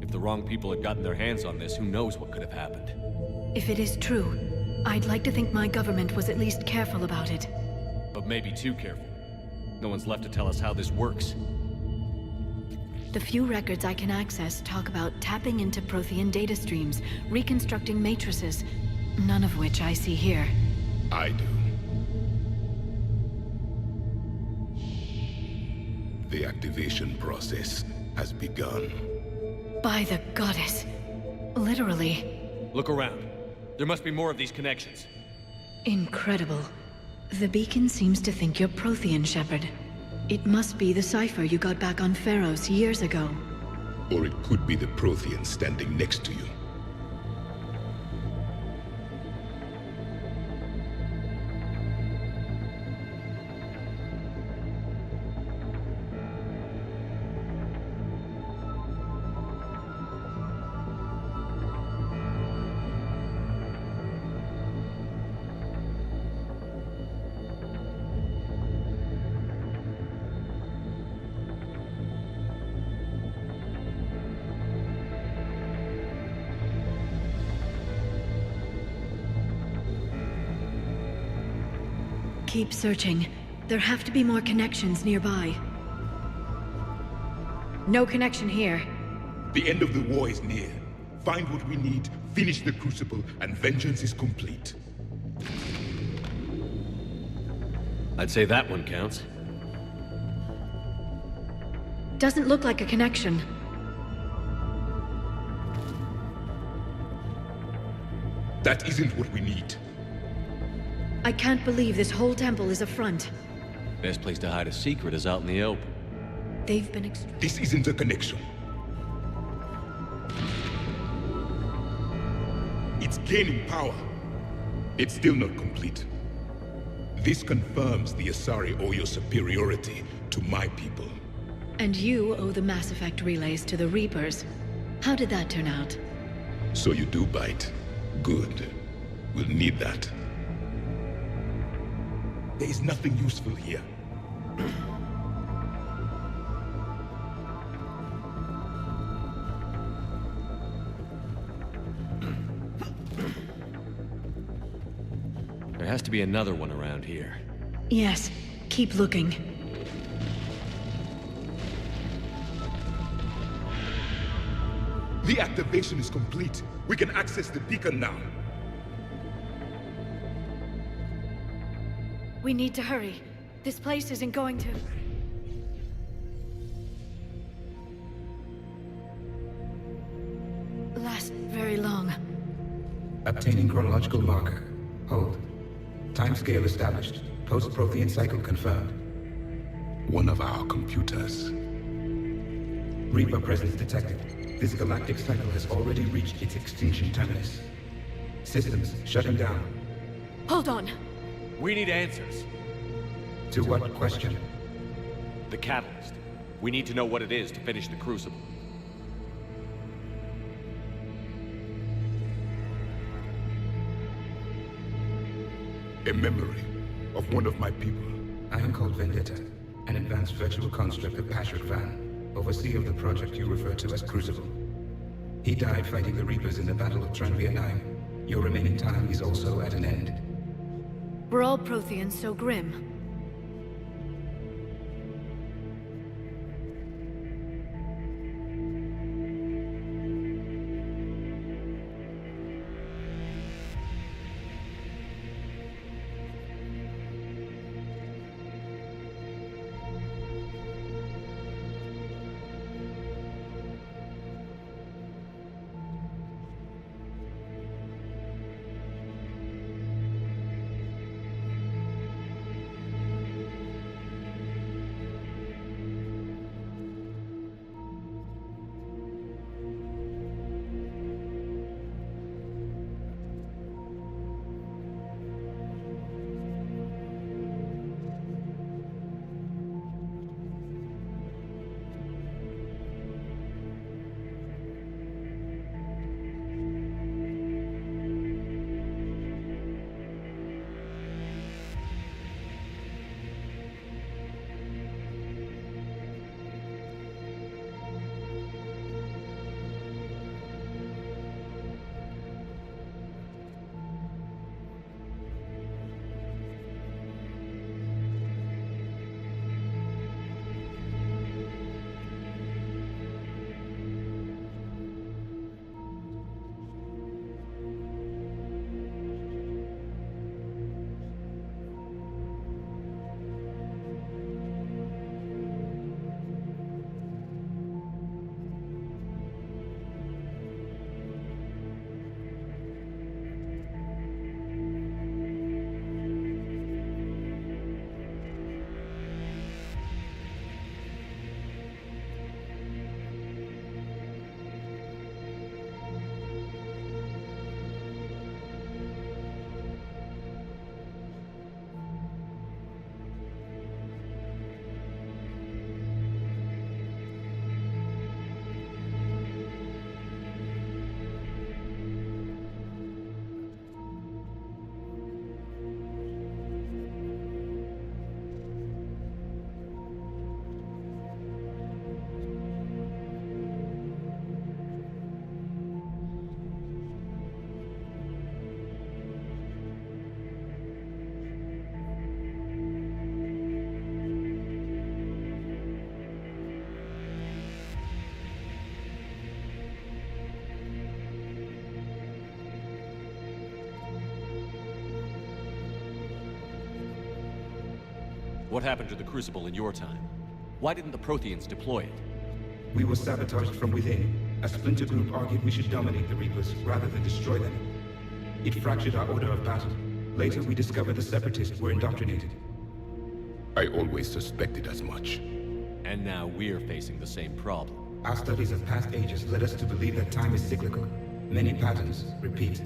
If the wrong people had gotten their hands on this, who knows what could have happened. If it is true, I'd like to think my government was at least careful about it. But maybe too careful. No one's left to tell us how this works. The few records I can access talk about tapping into Prothean data streams, reconstructing matrices, none of which I see here. I do. The activation process has begun. By the goddess. Literally. Look around. There must be more of these connections. Incredible. The beacon seems to think you're Prothean, Shepard. It must be the cipher you got back on Pharos years ago. Or it could be the Prothean standing next to you. Keep searching. There have to be more connections nearby. No connection here. The end of the war is near. Find what we need, finish the Crucible, and vengeance is complete. I'd say that one counts. Doesn't look like a connection. That isn't what we need. I can't believe this whole temple is a front. Best place to hide a secret is out in the open. They've been This isn't a connection. It's gaining power. It's still not complete. This confirms the Asari owe your superiority to my people. And you owe the Mass Effect relays to the Reapers. How did that turn out? So you do bite. Good. We'll need that. There is nothing useful here. There has to be another one around here. Yes, keep looking. The activation is complete. We can access the beacon now. We need to hurry. This place isn't going to... last very long. Obtaining chronological marker. Hold. Timescale established. Post-Prothean cycle confirmed. One of our computers. Reaper presence detected. This galactic cycle has already reached its extinction terminus. Systems shutting down. Hold on. We need answers. To what question? The catalyst. We need to know what it is to finish the Crucible. A memory of one of my people. I am called Vendetta, an advanced virtual construct of Patrick Van, overseer of the project you refer to as Crucible. He died fighting the Reapers in the Battle of Tranvia 9. Your remaining time is also at an end. We're all Protheans, so grim. What happened to the Crucible in your time? Why didn't the Protheans deploy it? We were sabotaged from within. A splinter group argued we should dominate the Reapers rather than destroy them. It fractured our order of battle. Later, we discovered the Separatists were indoctrinated. I always suspected as much. And now we're facing the same problem. Our studies of past ages led us to believe that time is cyclical. Many patterns repeat.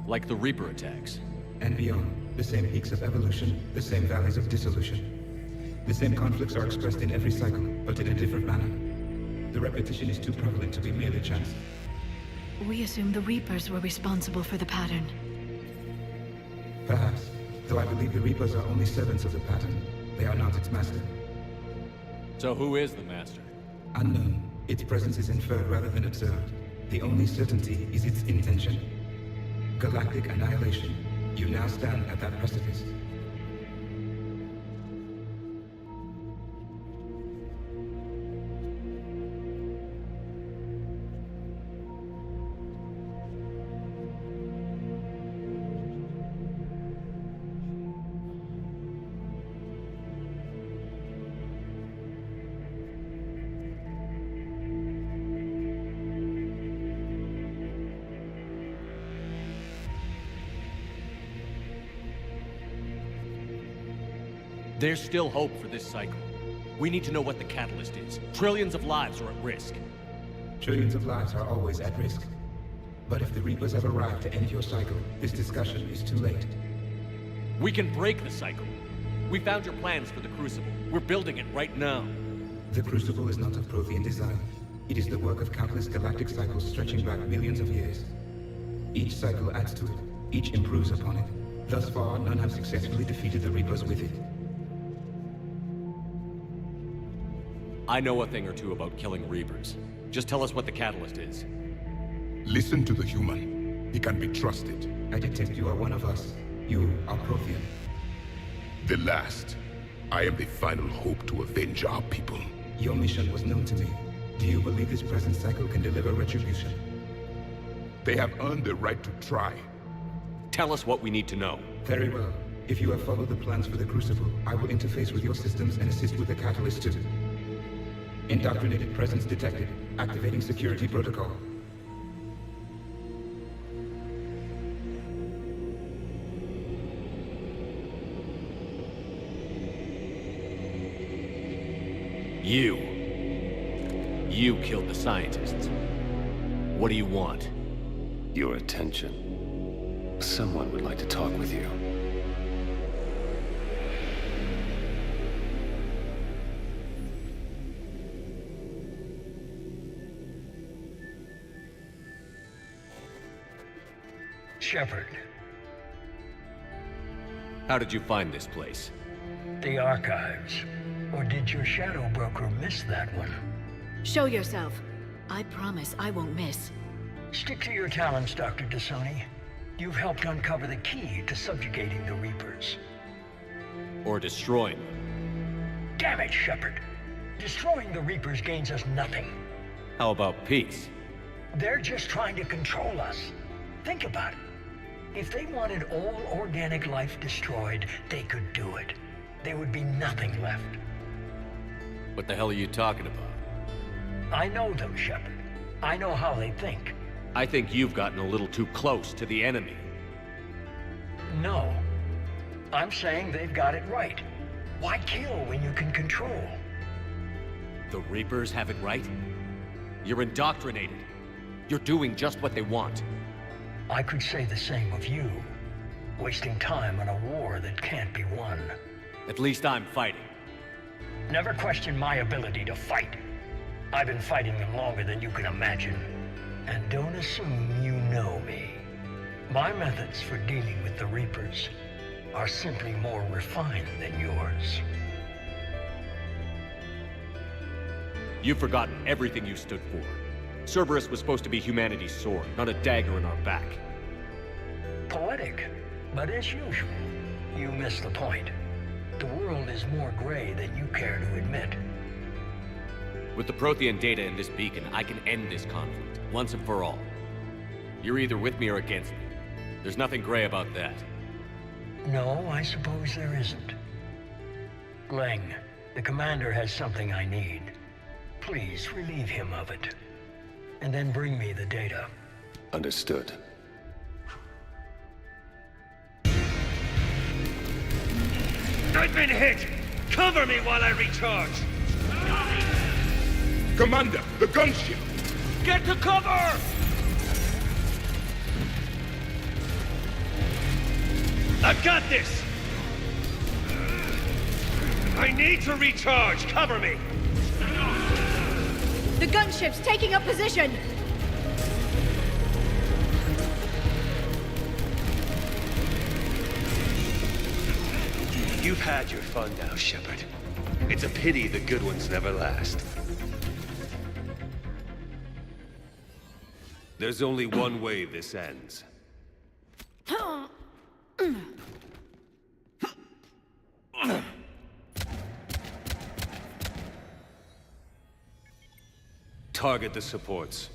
Like the Reaper attacks. And beyond. The same peaks of evolution, the same valleys of dissolution. The same conflicts are expressed in every cycle, but in a different manner. The repetition is too prevalent to be merely chance. We assume the Reapers were responsible for the pattern. Perhaps, though I believe the Reapers are only servants of the pattern. They are not its master. So who is the master? Unknown. Its presence is inferred rather than observed. The only certainty is its intention. Galactic annihilation. You now stand at that precipice. There's still hope for this cycle. We need to know what the catalyst is. Trillions of lives are at risk. Trillions of lives are always at risk. But if the Reapers have arrived to end your cycle, this discussion is too late. We can break the cycle. We found your plans for the Crucible. We're building it right now. The Crucible is not of Prothean design. It is the work of countless galactic cycles stretching back millions of years. Each cycle adds to it. Each improves upon it. Thus far, none have successfully defeated the Reapers with it. I know a thing or two about killing Reapers. Just tell us what the catalyst is. Listen to the human. He can be trusted. I detect you are one of us. You are Prothean. The last. I am the final hope to avenge our people. Your mission was known to me. Do you believe this present cycle can deliver retribution? They have earned the right to try. Tell us what we need to know. Very well. If you have followed the plans for the Crucible, I will interface with your systems and assist with the catalyst too. Indoctrinated presence detected. Activating security protocol. You killed the scientists. What do you want? Your attention. Someone would like to talk with you. Shepard. How did you find this place? The archives. Or did your shadow broker miss that one? Show yourself. I promise I won't miss. Stick to your talents, Dr. Dasani. You've helped uncover the key to subjugating the Reapers. Or destroying them. Damn it, Shepard. Destroying the Reapers gains us nothing. How about peace? They're just trying to control us. Think about it. If they wanted all organic life destroyed, they could do it. There would be nothing left. What the hell are you talking about? I know them, Shepard. I know how they think. I think you've gotten a little too close to the enemy. No. I'm saying they've got it right. Why kill when you can control? The Reapers have it right? You're indoctrinated. You're doing just what they want. I could say the same of you. Wasting time on a war that can't be won. At least I'm fighting. Never question my ability to fight. I've been fighting them longer than you can imagine. And don't assume you know me. My methods for dealing with the Reapers are simply more refined than yours. You've forgotten everything you stood for. Cerberus was supposed to be humanity's sword, not a dagger in our back. Poetic, but as usual, you miss the point. The world is more gray than you care to admit. With the Prothean data in this beacon, I can end this conflict, once and for all. You're either with me or against me. There's nothing gray about that. No, I suppose there isn't. Glenn, the commander has something I need. Please relieve him of it. And then bring me the data. Understood. I've been hit! Cover me while I recharge! Commander, the gunship! Get to cover! I've got this! I need to recharge! Cover me! The gunship's taking up position! You've had your fun now, Shepard. It's a pity the good ones never last. There's only one way this ends. Target the supports.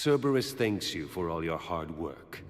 Cerberus thanks you for all your hard work.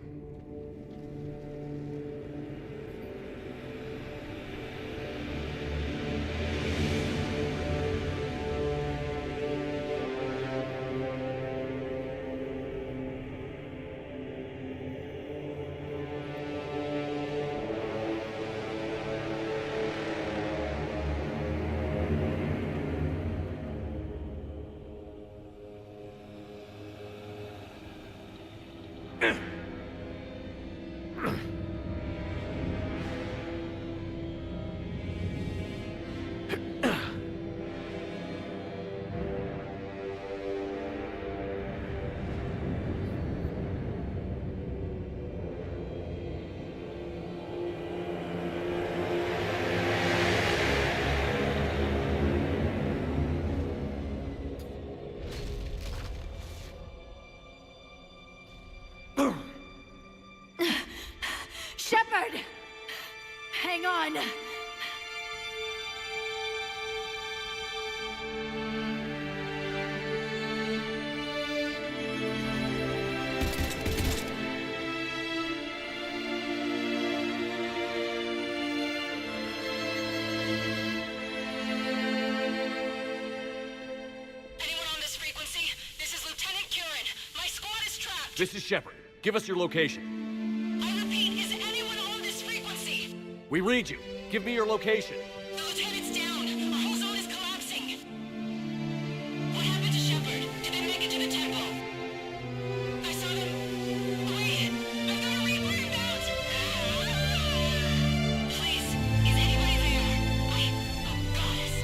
Shepard! Hang on! This is Shepard. Give us your location. I repeat, is anyone on this frequency? We read you. Give me your location. The lieutenant's down. Our whole zone is collapsing. What happened to Shepard? Did they make it to the temple? I saw them. Wait! I've got a Reaper inbound! Please, is anybody there? Oh, goddess.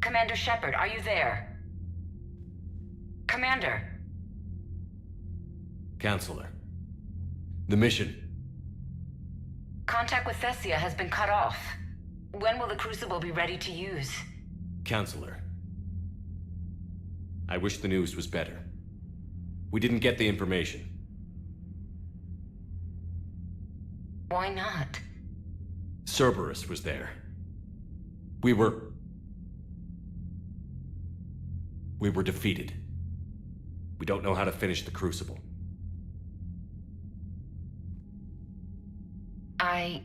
Commander Shepard, are you there? Commander! Counselor. The mission. Contact with Thessia has been cut off. When will the Crucible be ready to use? Counselor. I wish the news was better. We didn't get the information. Why not? Cerberus was there. We were defeated. We don't know how to finish the Crucible. I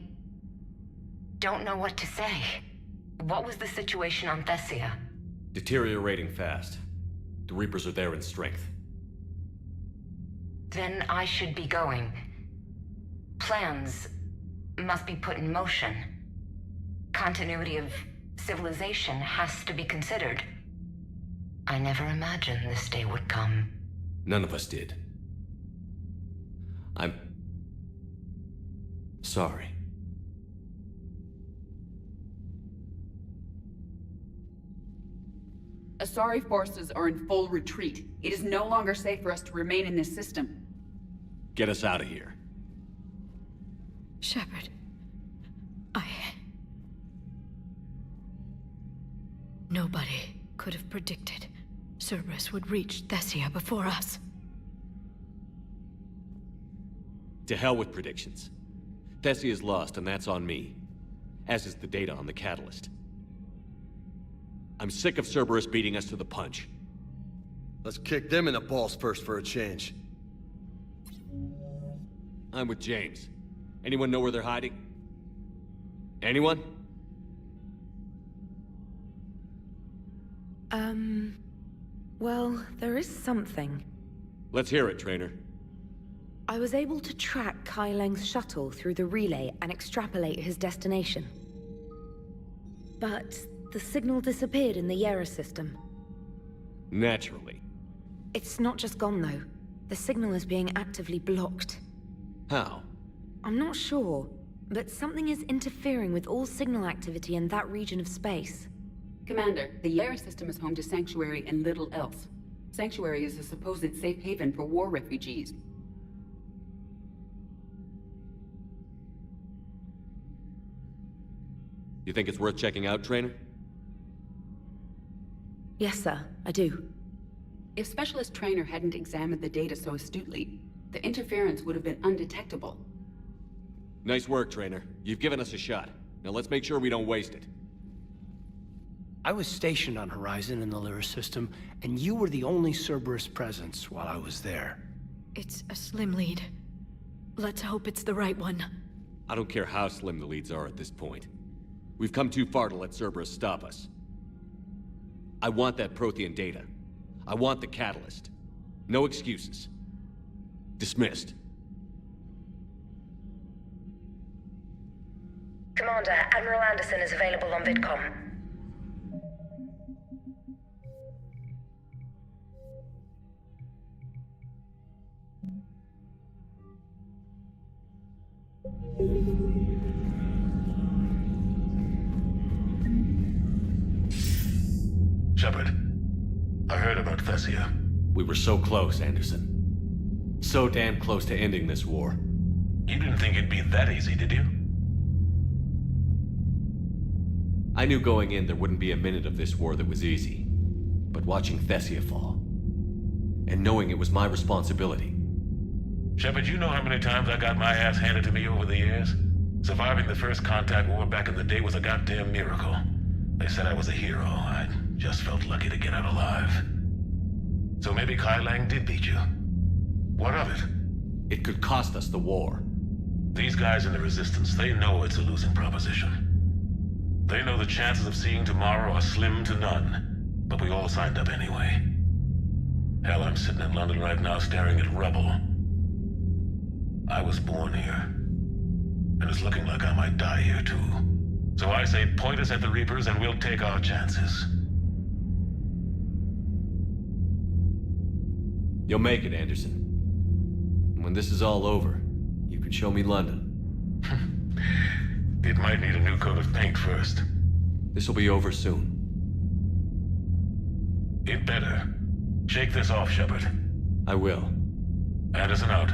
don't know what to say. What was the situation on Thessia? Deteriorating fast. The Reapers are there in strength. Then I should be going. Plans must be put in motion. Continuity of civilization has to be considered. I never imagined this day would come. None of us did. I'm sorry. Asari forces are in full retreat. It is no longer safe for us to remain in this system. Get us out of here. Shepard, Nobody could have predicted Cerberus would reach Thessia before us. To hell with predictions. Thessia is lost, and that's on me. As is the data on the Catalyst. I'm sick of Cerberus beating us to the punch. Let's kick them in the balls first for a change. I'm with James. Anyone know where they're hiding? Anyone? Well, there is something. Let's hear it, Trainer. I was able to track Kai Leng's shuttle through the relay and extrapolate his destination. But the signal disappeared in the Yera system. Naturally. It's not just gone, though. The signal is being actively blocked. How? I'm not sure, but something is interfering with all signal activity in that region of space. Commander, the Yara system is home to Sanctuary and little else. Sanctuary is a supposed safe haven for war refugees. You think it's worth checking out, Trainer? Yes, sir, I do. If Specialist Trainer hadn't examined the data so astutely, the interference would have been undetectable. Nice work, Trainer. You've given us a shot. Now let's make sure we don't waste it. I was stationed on Horizon in the Lyra system, and you were the only Cerberus presence while I was there. It's a slim lead. Let's hope it's the right one. I don't care how slim the leads are at this point. We've come too far to let Cerberus stop us. I want that Prothean data. I want the catalyst. No excuses. Dismissed. Commander, Admiral Anderson is available on VidCom. Shepard, I heard about Thessia. We were so close, Anderson. So damn close to ending this war. You didn't think it'd be that easy, did you? I knew going in there wouldn't be a minute of this war that was easy. But watching Thessia fall, and knowing it was my responsibility. Shepard, you know how many times I got my ass handed to me over the years? Surviving the first contact war back in the day was a goddamn miracle. They said I was a hero. I just felt lucky to get out alive. So maybe Kai Lang did beat you. What of it? It could cost us the war. These guys in the Resistance, they know it's a losing proposition. They know the chances of seeing tomorrow are slim to none. But we all signed up anyway. Hell, I'm sitting in London right now staring at rubble. I was born here. And it's looking like I might die here too. So I say point us at the Reapers and we'll take our chances. You'll make it, Anderson. When this is all over, you can show me London. It might need a new coat of paint first. This'll be over soon. It better. Shake this off, Shepard. I will. Anderson out.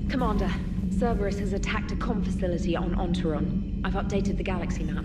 Commander, Cerberus has attacked a comm facility on Ontaron. I've updated the galaxy map.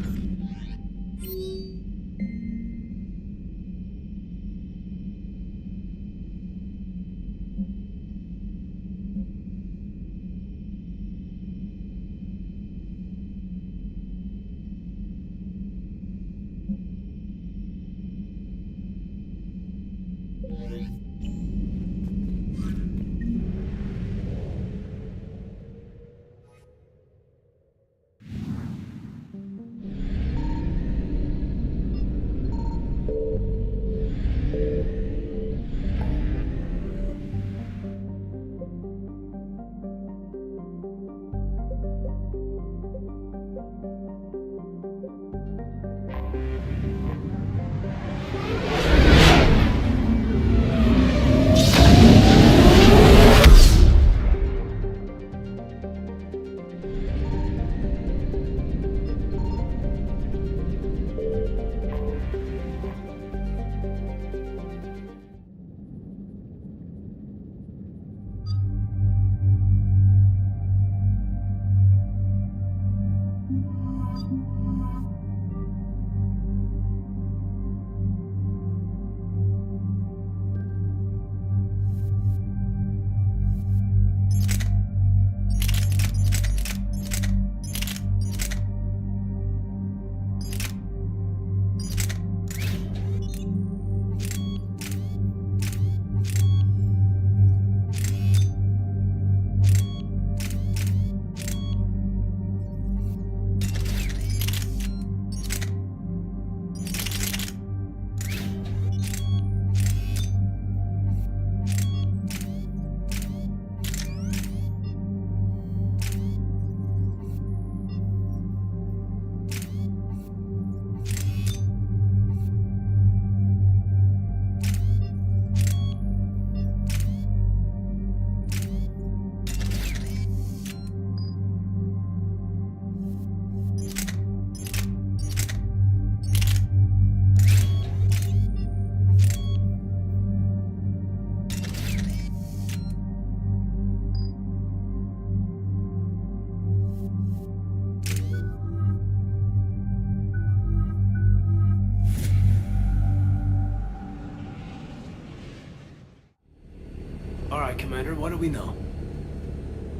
right, Commander. What do we know?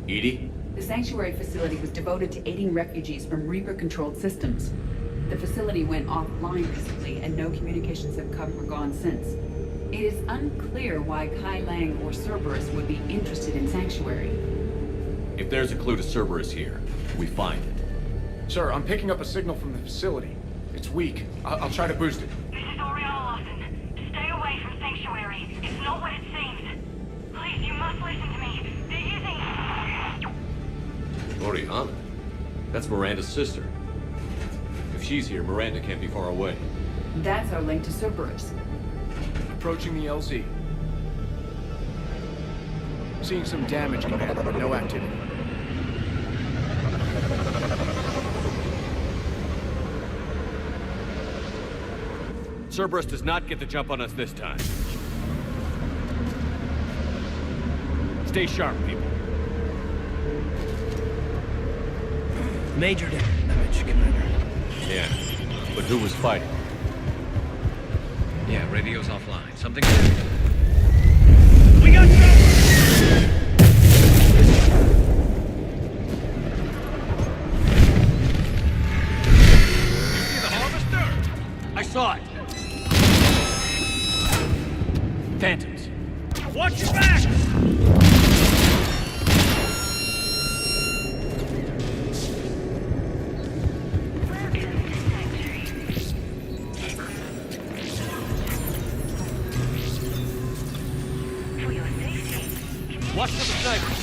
Edie? The Sanctuary facility was devoted to aiding refugees from Reaper-controlled systems. The facility went offline recently, and no communications have come or gone since. It is unclear why Kai Lang or Cerberus would be interested in Sanctuary. If there's a clue to Cerberus here, we find it. Sir, I'm picking up a signal from the facility. It's weak. I'll try to boost it. This is Oriana Lawson. Stay away from Sanctuary. It's not what it seems. Please, you must listen to me. They're using... Oriana? That's Miranda's sister. If she's here, Miranda can't be far away. That's our link to Cerberus. Approaching the LZ. Seeing some damage, Commander, but no activity. Cerberus does not get the jump on us this time. Stay sharp, people. Major damage, Commander. Yeah, but who was fighting? Yeah, radio's offline. Something... We got trouble! You see the harvester? I saw it. Phantoms. Watch your back! Watch for the snipers.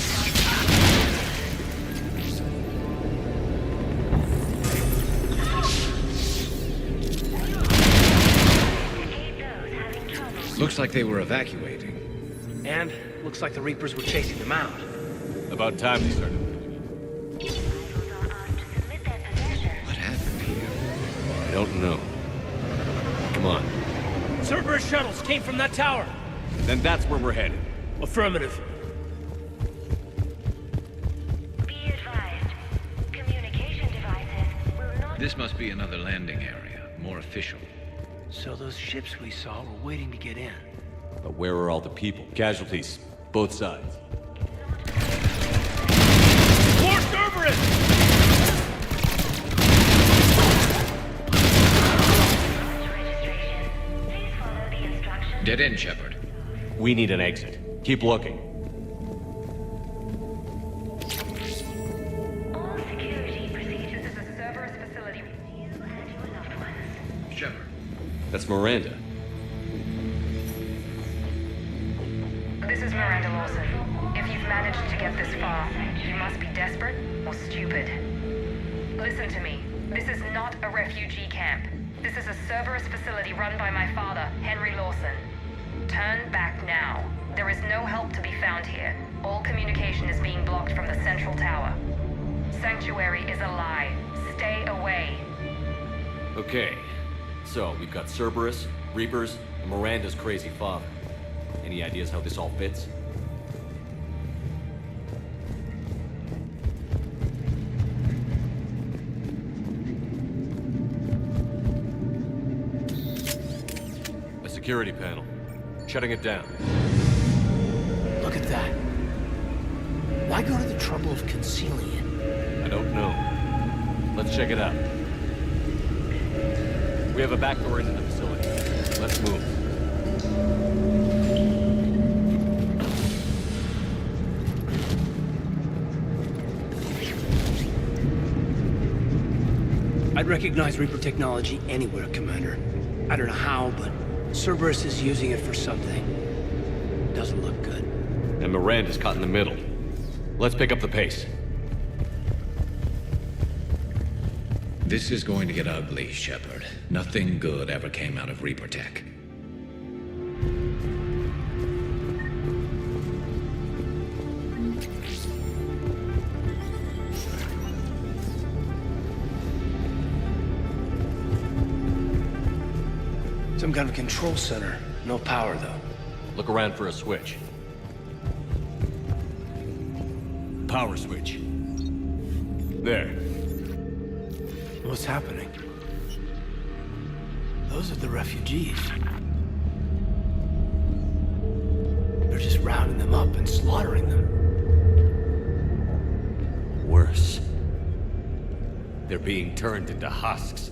Looks like they were evacuating. And looks like the Reapers were chasing them out. About time they started. What happened here? I don't know. Come on. Cerberus shuttles came from that tower. Then that's where we're headed. Affirmative. Be advised. Communication devices will not... This must be another landing area, more official. So those ships we saw were waiting to get in. But where are all the people? Casualties. Both sides. More Cerberus! Dead end, Shepard. We need an exit. Keep looking. All security procedures at the Cerberus facility. You and your loved ones. Shepard. That's Miranda. This is Miranda Lawson. If you've managed to get this far, you must be desperate or stupid. Listen to me. This is not a refugee camp. This is a Cerberus facility run by my father, Henry Lawson. Turn back now. There is no help to be found here. All communication is being blocked from the central tower. Sanctuary is a lie. Stay away. Okay. So, we've got Cerberus, Reapers, and Miranda's crazy father. Any ideas how this all fits? A security panel. Shutting it down. Look at that. Why go to the trouble of concealing it? I don't know. Let's check it out. We have a back door into the facility. Let's move. I'd recognize Reaper technology anywhere, Commander. I don't know how, but Cerberus is using it for something. Doesn't look good. And Miranda's caught in the middle. Let's pick up the pace. This is going to get ugly, Shepard. Nothing good ever came out of Reaper tech. Some kind of control center. No power, though. Look around for a switch. Power switch. There. What's happening? Those are the refugees. They're just rounding them up and slaughtering them. Worse. They're being turned into husks.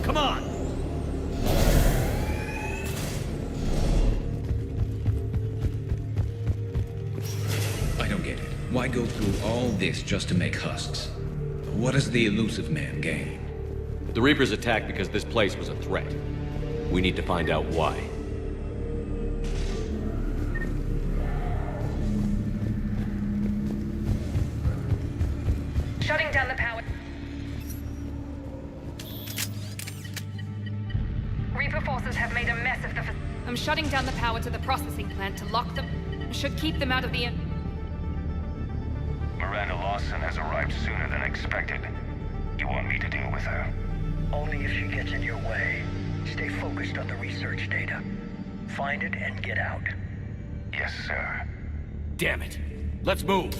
Come on! I don't get it. Why go through all this just to make husks? What does the elusive man gain? The Reapers attacked because this place was a threat. We need to find out why. Shutting down the power. Reaper forces have made a mess of the. I'm shutting down the power to the processing plant to lock them. Should keep them out of the. Miranda Lawson has arrived sooner than expected. You want me to deal with her? Only if she gets in your way. Stay focused on the research data. Find it and get out. Yes, sir. Damn it! Let's move!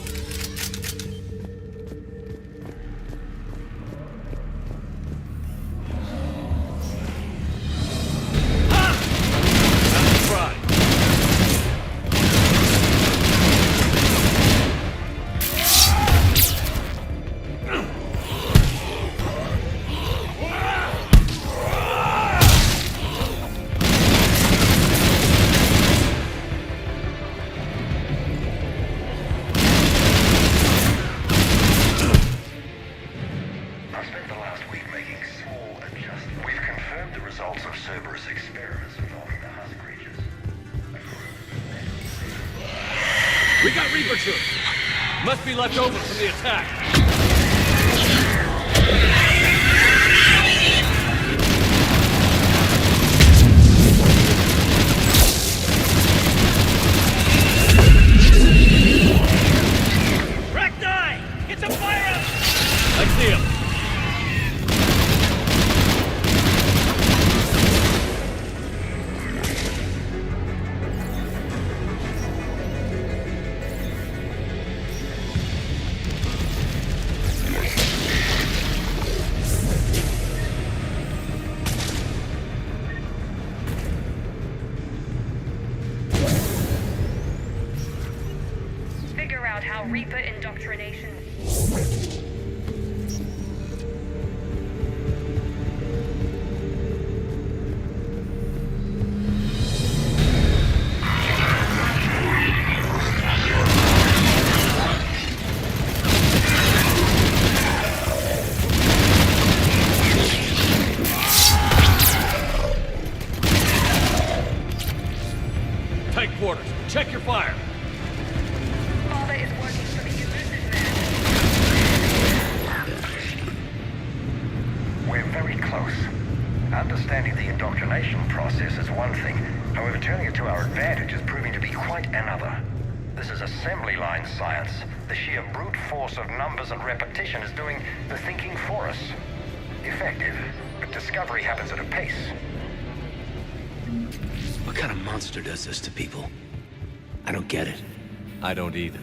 We got Reaper troops! Must be left over from the attack. Ragnar! It's a fire! I see him. How Reaper indoctrination. Tight quarters. Check your fire. Understanding the indoctrination process is one thing. However, turning it to our advantage is proving to be quite another. This is assembly line science. The sheer brute force of numbers and repetition is doing the thinking for us. Effective, but discovery happens at a pace. What kind of monster does this to people? I don't get it. I don't either.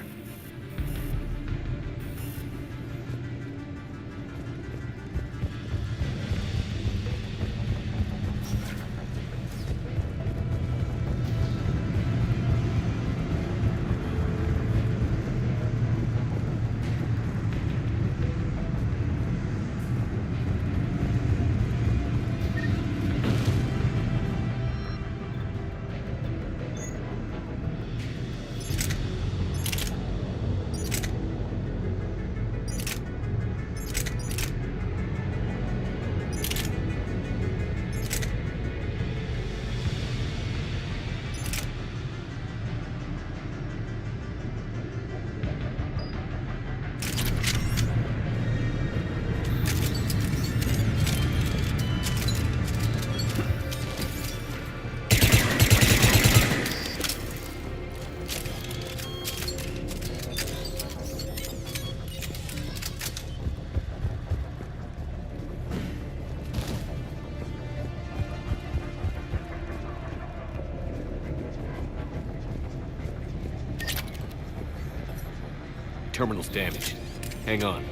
terminal's damaged. Hang on.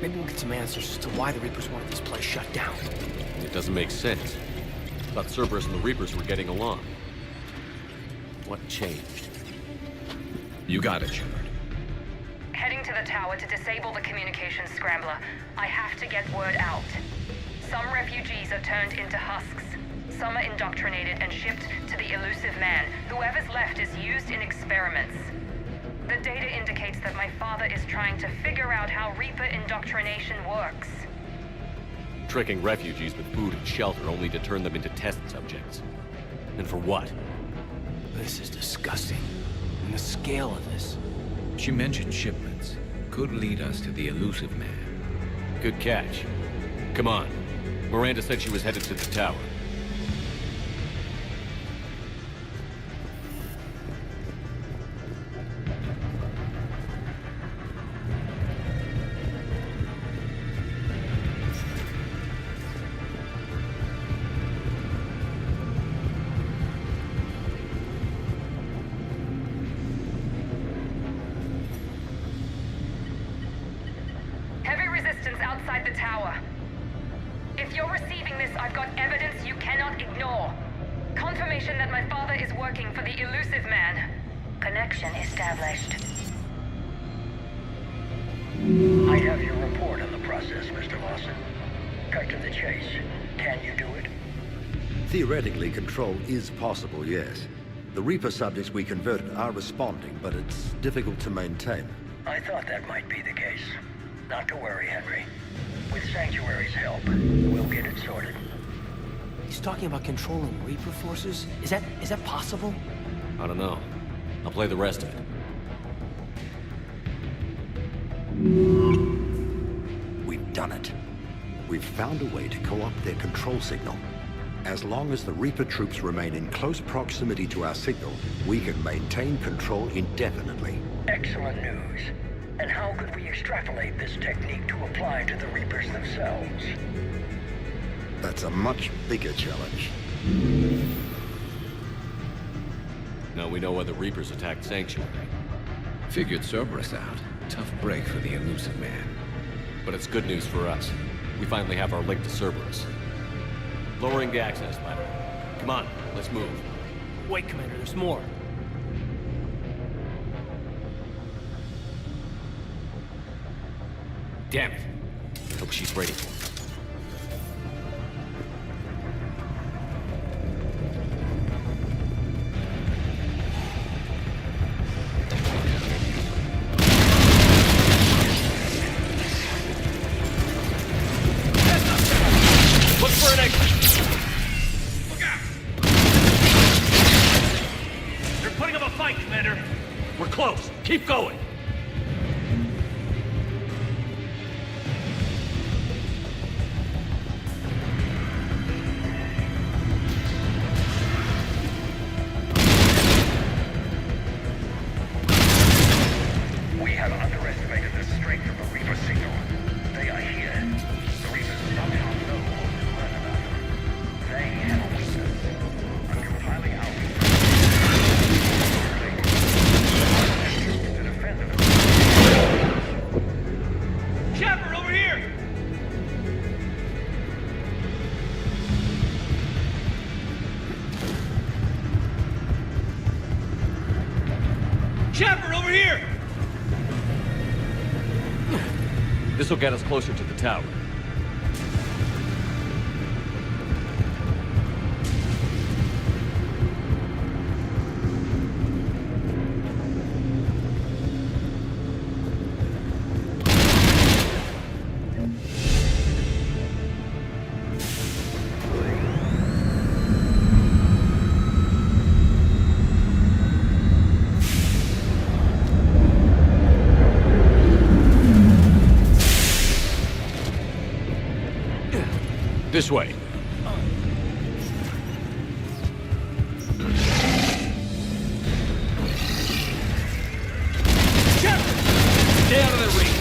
Maybe we'll get some answers as to why the Reapers wanted this place shut down. It doesn't make sense. Thought Cerberus and the Reapers were getting along. What changed? You got it, Shepard. Heading to the tower to disable the communications scrambler. I have to get word out. Some refugees are turned into husks. Some are indoctrinated and shipped to the elusive man. Whoever's left is used in experiments. The data indicates that my father is trying to figure out how Reaper indoctrination works. Tricking refugees with food and shelter only to turn them into test subjects. And for what? This is disgusting. And the scale of this. She mentioned shipments. Could lead us to the elusive man. Good catch. Come on. Miranda said she was headed to the tower. Heavy resistance outside the tower. If you're receiving this, I've got evidence you cannot ignore. Confirmation that my father is working for the elusive man. Connection established. I have your report on the process, Mr. Lawson. Cut to the chase. Can you do it? Theoretically, control is possible, yes. The Reaper subjects we converted are responding, but it's difficult to maintain. I thought that might be the case. Not to worry, Henry. With Sanctuary's help, we'll get it sorted. He's talking about controlling Reaper forces? Is that possible? I don't know. I'll play the rest of it. We've done it. We've found a way to co-opt their control signal. As long as the Reaper troops remain in close proximity to our signal, we can maintain control indefinitely. Excellent news. And how could we extrapolate this technique to apply to the Reapers themselves? That's a much bigger challenge. Now we know why the Reapers attacked Sanctuary. Figured Cerberus out. Tough break for the elusive man. But it's good news for us. We finally have our link to Cerberus. Lowering the access ladder. Come on, let's move. Wait, Commander, there's more. Damn it. Hope she's ready for us. Look for an exit! Look out! They're putting up a fight, Commander! We're close. Keep going! We have underestimated the strength of the Reaper signal. They are here. The Reapers somehow know or learn about them. They have a weakness. I'm compiling our to defend them. Shepard, over here! Shepard, over here! This'll get us closer to the tower. This way. Stay out of their range.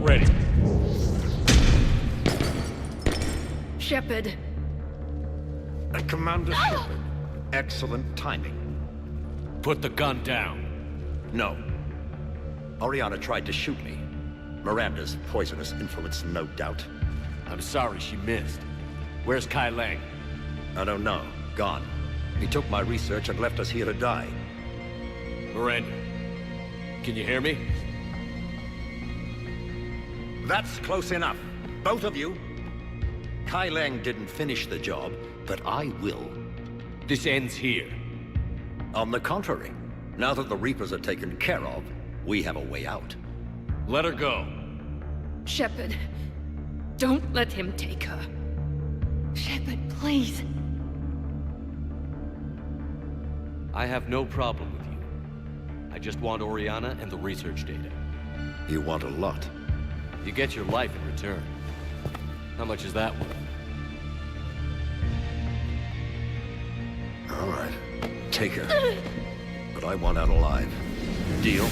ready. Shepard. Commander Shepard, excellent timing. Put the gun down. No. Oriana tried to shoot me. Miranda's poisonous influence, no doubt. I'm sorry she missed. Where's Kai Lang? I don't know. Gone. He took my research and left us here to die. Miranda, can you hear me? That's close enough. Both of you. Kai Lang didn't finish the job, but I will. This ends here. On the contrary, now that the Reapers are taken care of, we have a way out. Let her go. Shepard, don't let him take her. Shepard, please. I have no problem with you. I just want Oriana and the research data. You want a lot. You get your life in return. How much is that worth? All right. Take her. But I want out alive. Deal?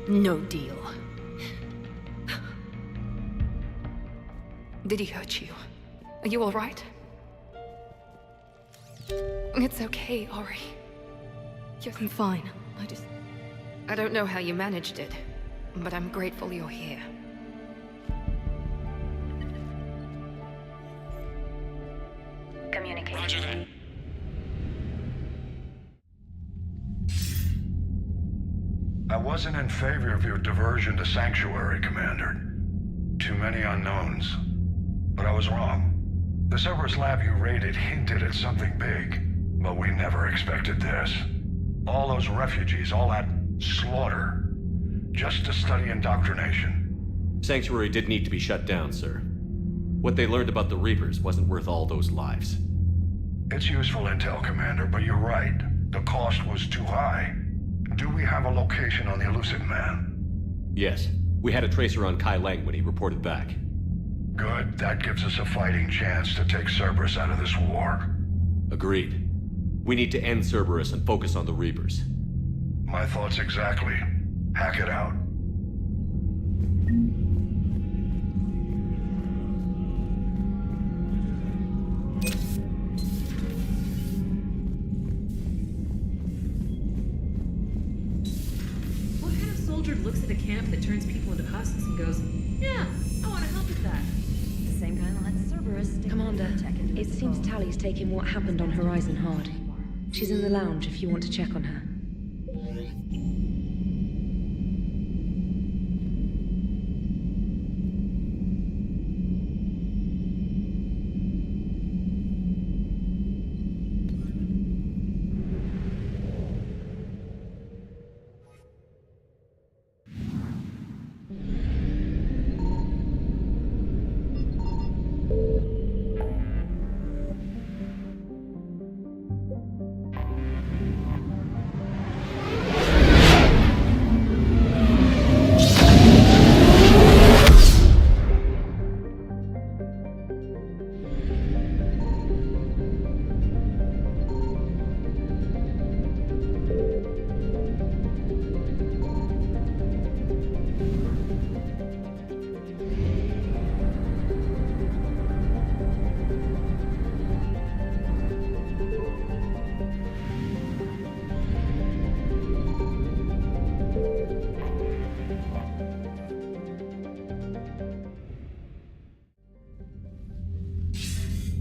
No deal. Did he hurt you? Are you all right? It's okay, Ori. I'm fine. I don't know how you managed it, but I'm grateful you're here. Communication. Roger that. I wasn't in favor of your diversion to Sanctuary, Commander. Too many unknowns. But I was wrong. The Cerberus lab you raided hinted at something big, but we never expected this. All those refugees, all that slaughter, just to study indoctrination. Sanctuary did need to be shut down, sir. What they learned about the Reapers wasn't worth all those lives. It's useful intel, Commander, but you're right. The cost was too high. Do we have a location on the Illusive Man? Yes. We had a tracer on Kai Lang when he reported back. Good. That gives us a fighting chance to take Cerberus out of this war. Agreed. We need to end Cerberus and focus on the Reapers. My thoughts exactly. Hack it out. What kind of soldier looks at a camp that turns people into husks and goes, yeah, I want to help with that? The same guy that let Cerberus stick Commander, it seems Tally's taking what happened on Horizon hard. She's in the lounge if you want to check on her.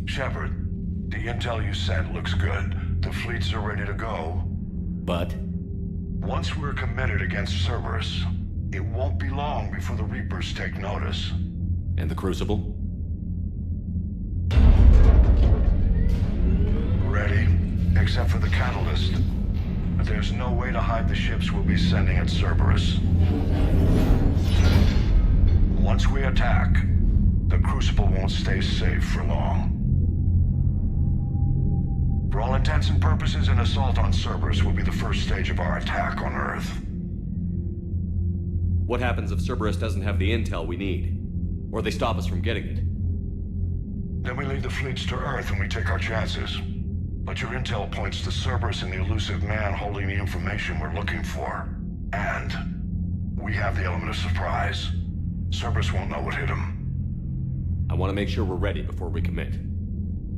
Shepard, the intel you sent looks good. The fleets are ready to go. But? Once we're committed against Cerberus, it won't be long before the Reapers take notice. And the Crucible? Ready, except for the catalyst. But there's no way to hide the ships we'll be sending at Cerberus. Once we attack, the Crucible won't stay safe for long. For all intents and purposes, an assault on Cerberus will be the first stage of our attack on Earth. What happens if Cerberus doesn't have the intel we need? Or they stop us from getting it? Then we lead the fleets to Earth and we take our chances. But your intel points to Cerberus and the elusive man holding the information we're looking for. And we have the element of surprise. Cerberus won't know what hit him. I want to make sure we're ready before we commit.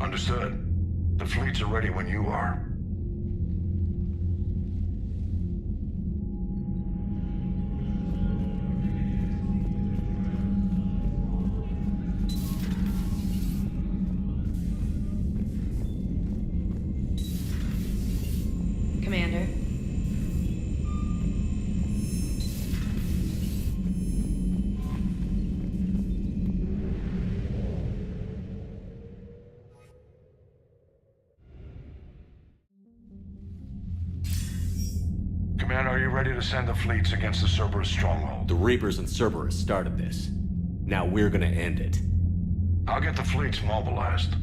Understood. The fleets are ready when you are. Commander. Commander, are you ready to send the fleets against the Cerberus stronghold? The Reapers and Cerberus started this. Now we're gonna end it. I'll get the fleets mobilized.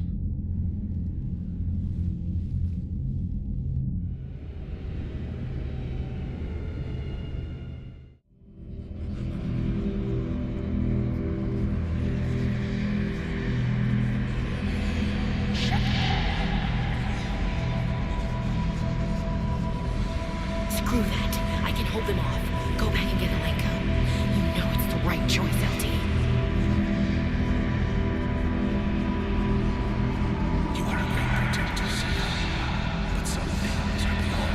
Screw that. I can hold them off. Go back and get Alenko. You know it's the right choice, LT. You are a great protector, Sina. But some things are beyond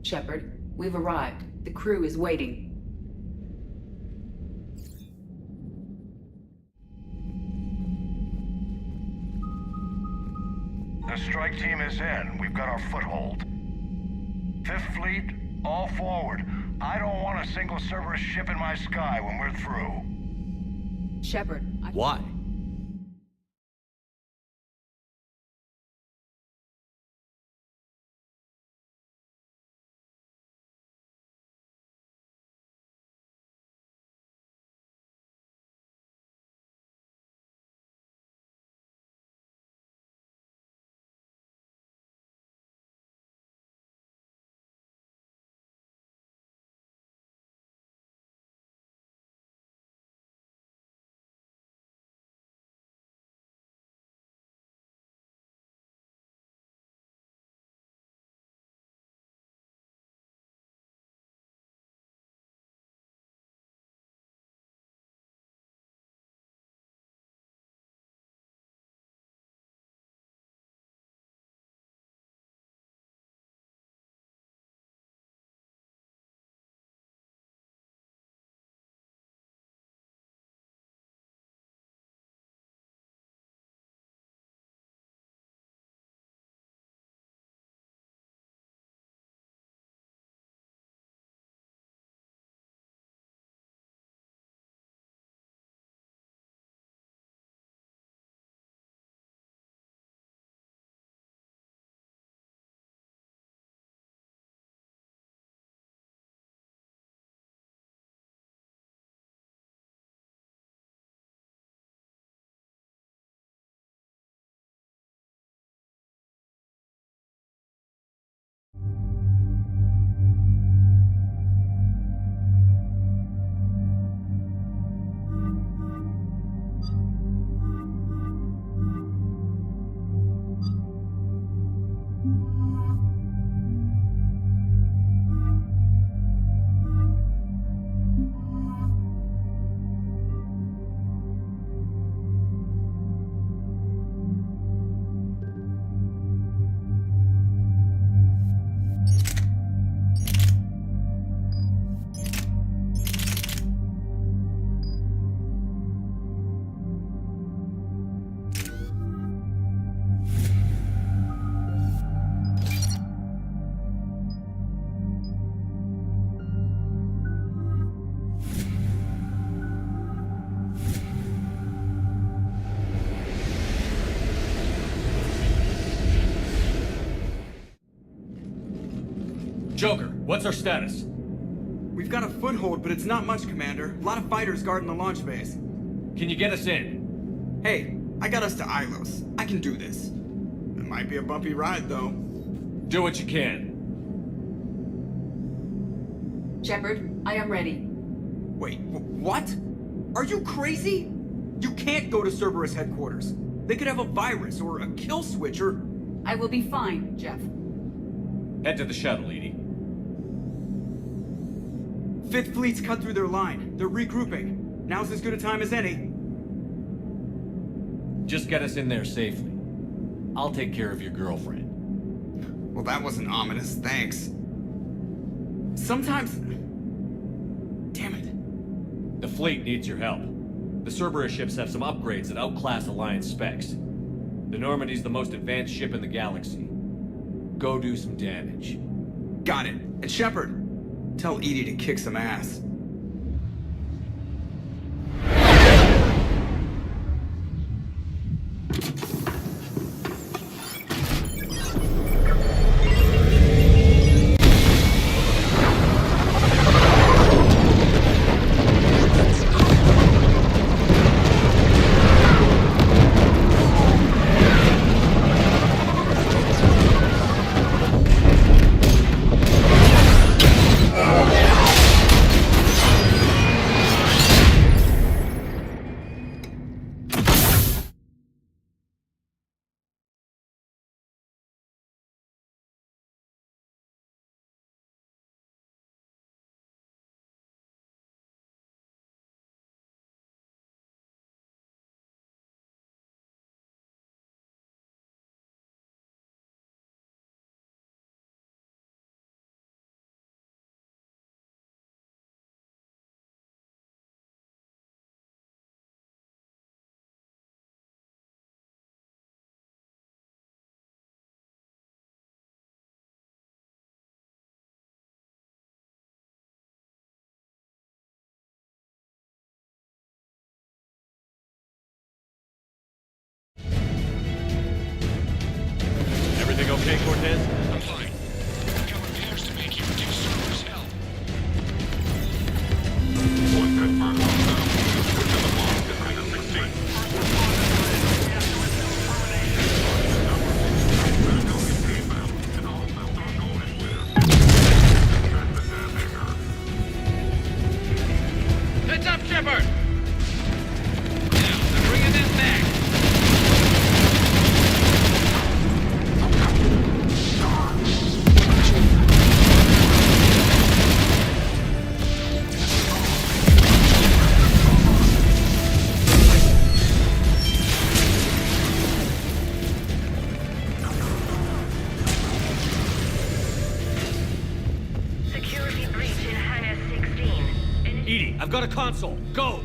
Shepard, we've arrived. The crew is waiting. The strike team is in. We've got our foothold. Fifth Fleet, all forward. I don't want a single Cerberus ship in my sky when we're through. Shepard, Why? Joker, what's our status? We've got a foothold, but it's not much, Commander. A lot of fighters guarding the launch base. Can you get us in? Hey, I got us to Ilos. I can do this. It might be a bumpy ride, though. Do what you can. Shepard, I am ready. Wait, what? Are you crazy? You can't go to Cerberus headquarters. They could have a virus or a kill switch or... I will be fine, Jeff. Head to the shuttle, Edie. Fifth Fleet's cut through their line. They're regrouping. Now's as good a time as any. Just get us in there safely. I'll take care of your girlfriend. Well, that wasn't ominous, thanks. Sometimes... Damn it. The fleet needs your help. The Cerberus ships have some upgrades that outclass Alliance specs. The Normandy's the most advanced ship in the galaxy. Go do some damage. Got it. And Shepard, tell Edie to kick some ass. Everything okay, Cortez? I'm fine. I've got repairs to make here. Give Cerberus help. One confirmed lockdown. Switch to the bomb at minus 16. Heads up, Shepard! Now, they're bringing them back. Security breach in Hangar 16. Edie, I've got a console. Go!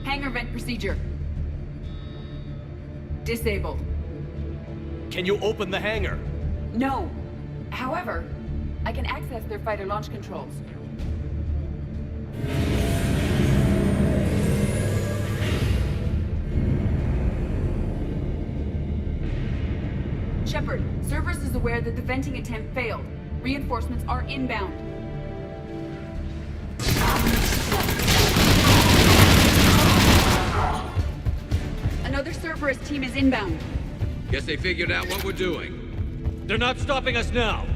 Hangar vent procedure. Disabled. Can you open the hangar? No. However, I can access their fighter launch controls. Shepard, Cerberus is aware that the venting attempt failed. Reinforcements are inbound. Another Cerberus team is inbound. Guess they figured out what we're doing. They're not stopping us now.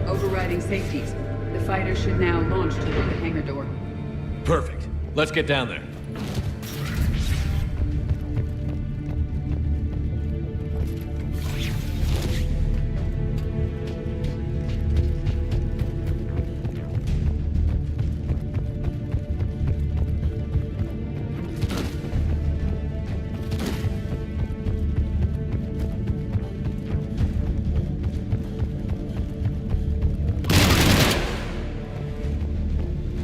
Overriding safeties. The fighter should now launch toward the hangar door. Perfect. Let's get down there.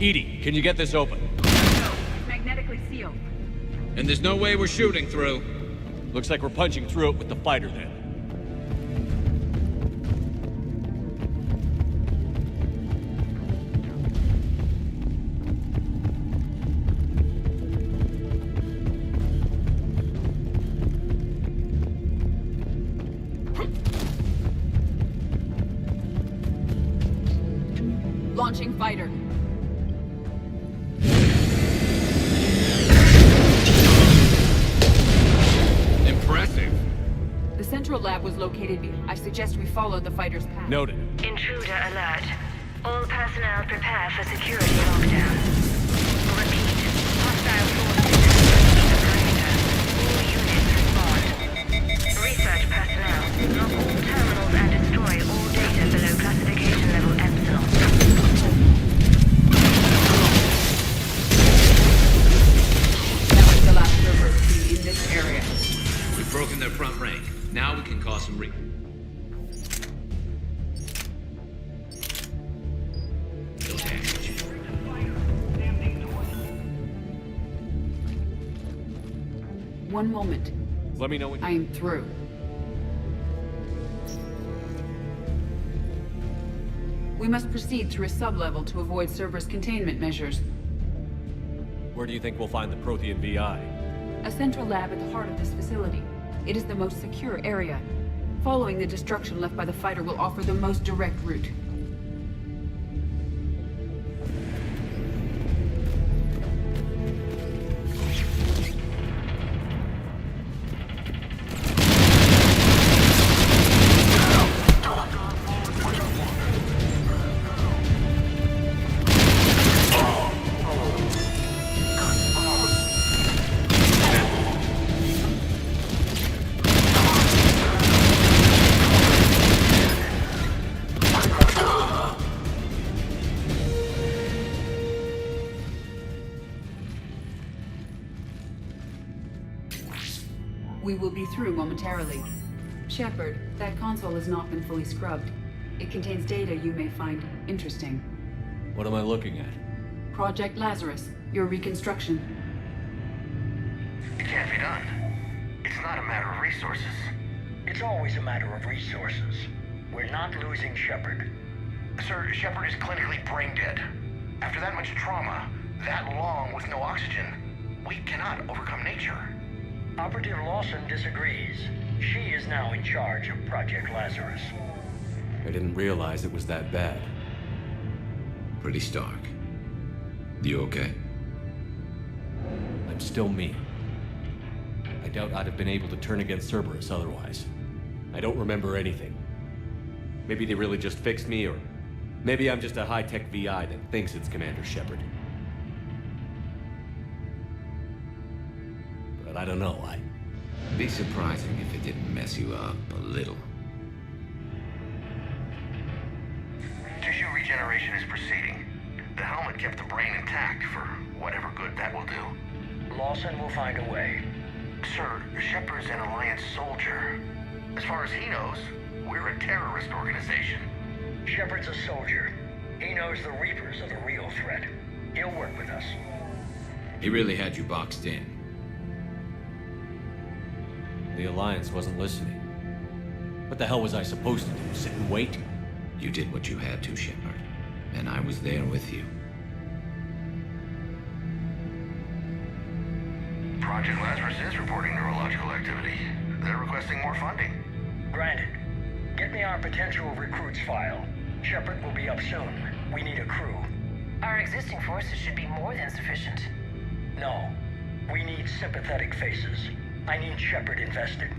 EDI, can you get this open? No, it's magnetically sealed. And there's no way we're shooting through. Looks like we're punching through it with the fighter then. Launching fighter. Impressive. The central lab was located I suggest we follow the fighter's path. Noted. Intruder alert. All personnel prepare for security lockdown. Repeat. Hostile forces in the perimeter. All units respond. Research personnel. Lock all terminals and destroy all data below classification level Epsilon. That was the last server seen in this area. We've broken their front rank. Now we can cause some Real damage. One moment. Let me know when I am through. We must proceed through a sub-level to avoid Cerberus containment measures. Where do you think we'll find the Prothean VI? A central lab at the heart of this facility. It is the most secure area. Following the destruction left by the fighter will offer the most direct route. We will be through momentarily. Shepard, that console has not been fully scrubbed. It contains data you may find interesting. What am I looking at? Project Lazarus, your reconstruction. It can't be done. It's not a matter of resources. It's always a matter of resources. We're not losing Shepard. Sir, Shepard is clinically brain dead. After that much trauma, that long with no oxygen, we cannot overcome nature. Operative Lawson disagrees. She is now in charge of Project Lazarus. I didn't realize it was that bad. Pretty stark. You okay? I'm still me. I doubt I'd have been able to turn against Cerberus otherwise. I don't remember anything. Maybe they really just fixed me, or maybe I'm just a high-tech VI that thinks it's Commander Shepard. But I don't know, Be surprising if it didn't mess you up a little. Tissue regeneration is proceeding. The helmet kept the brain intact for whatever good that will do. Lawson will find a way. Sir, Shepard's an Alliance soldier. As far as he knows, we're a terrorist organization. Shepard's a soldier. He knows the Reapers are the real threat. He'll work with us. He really had you boxed in. The Alliance wasn't listening. What the hell was I supposed to do? Sit and wait? You did what you had to, Shepard. And I was there with you. Project Lazarus is reporting neurological activity. They're requesting more funding. Granted. Get me our potential recruits file. Shepard will be up soon. We need a crew. Our existing forces should be more than sufficient. No. We need sympathetic faces. I need Shepard invested.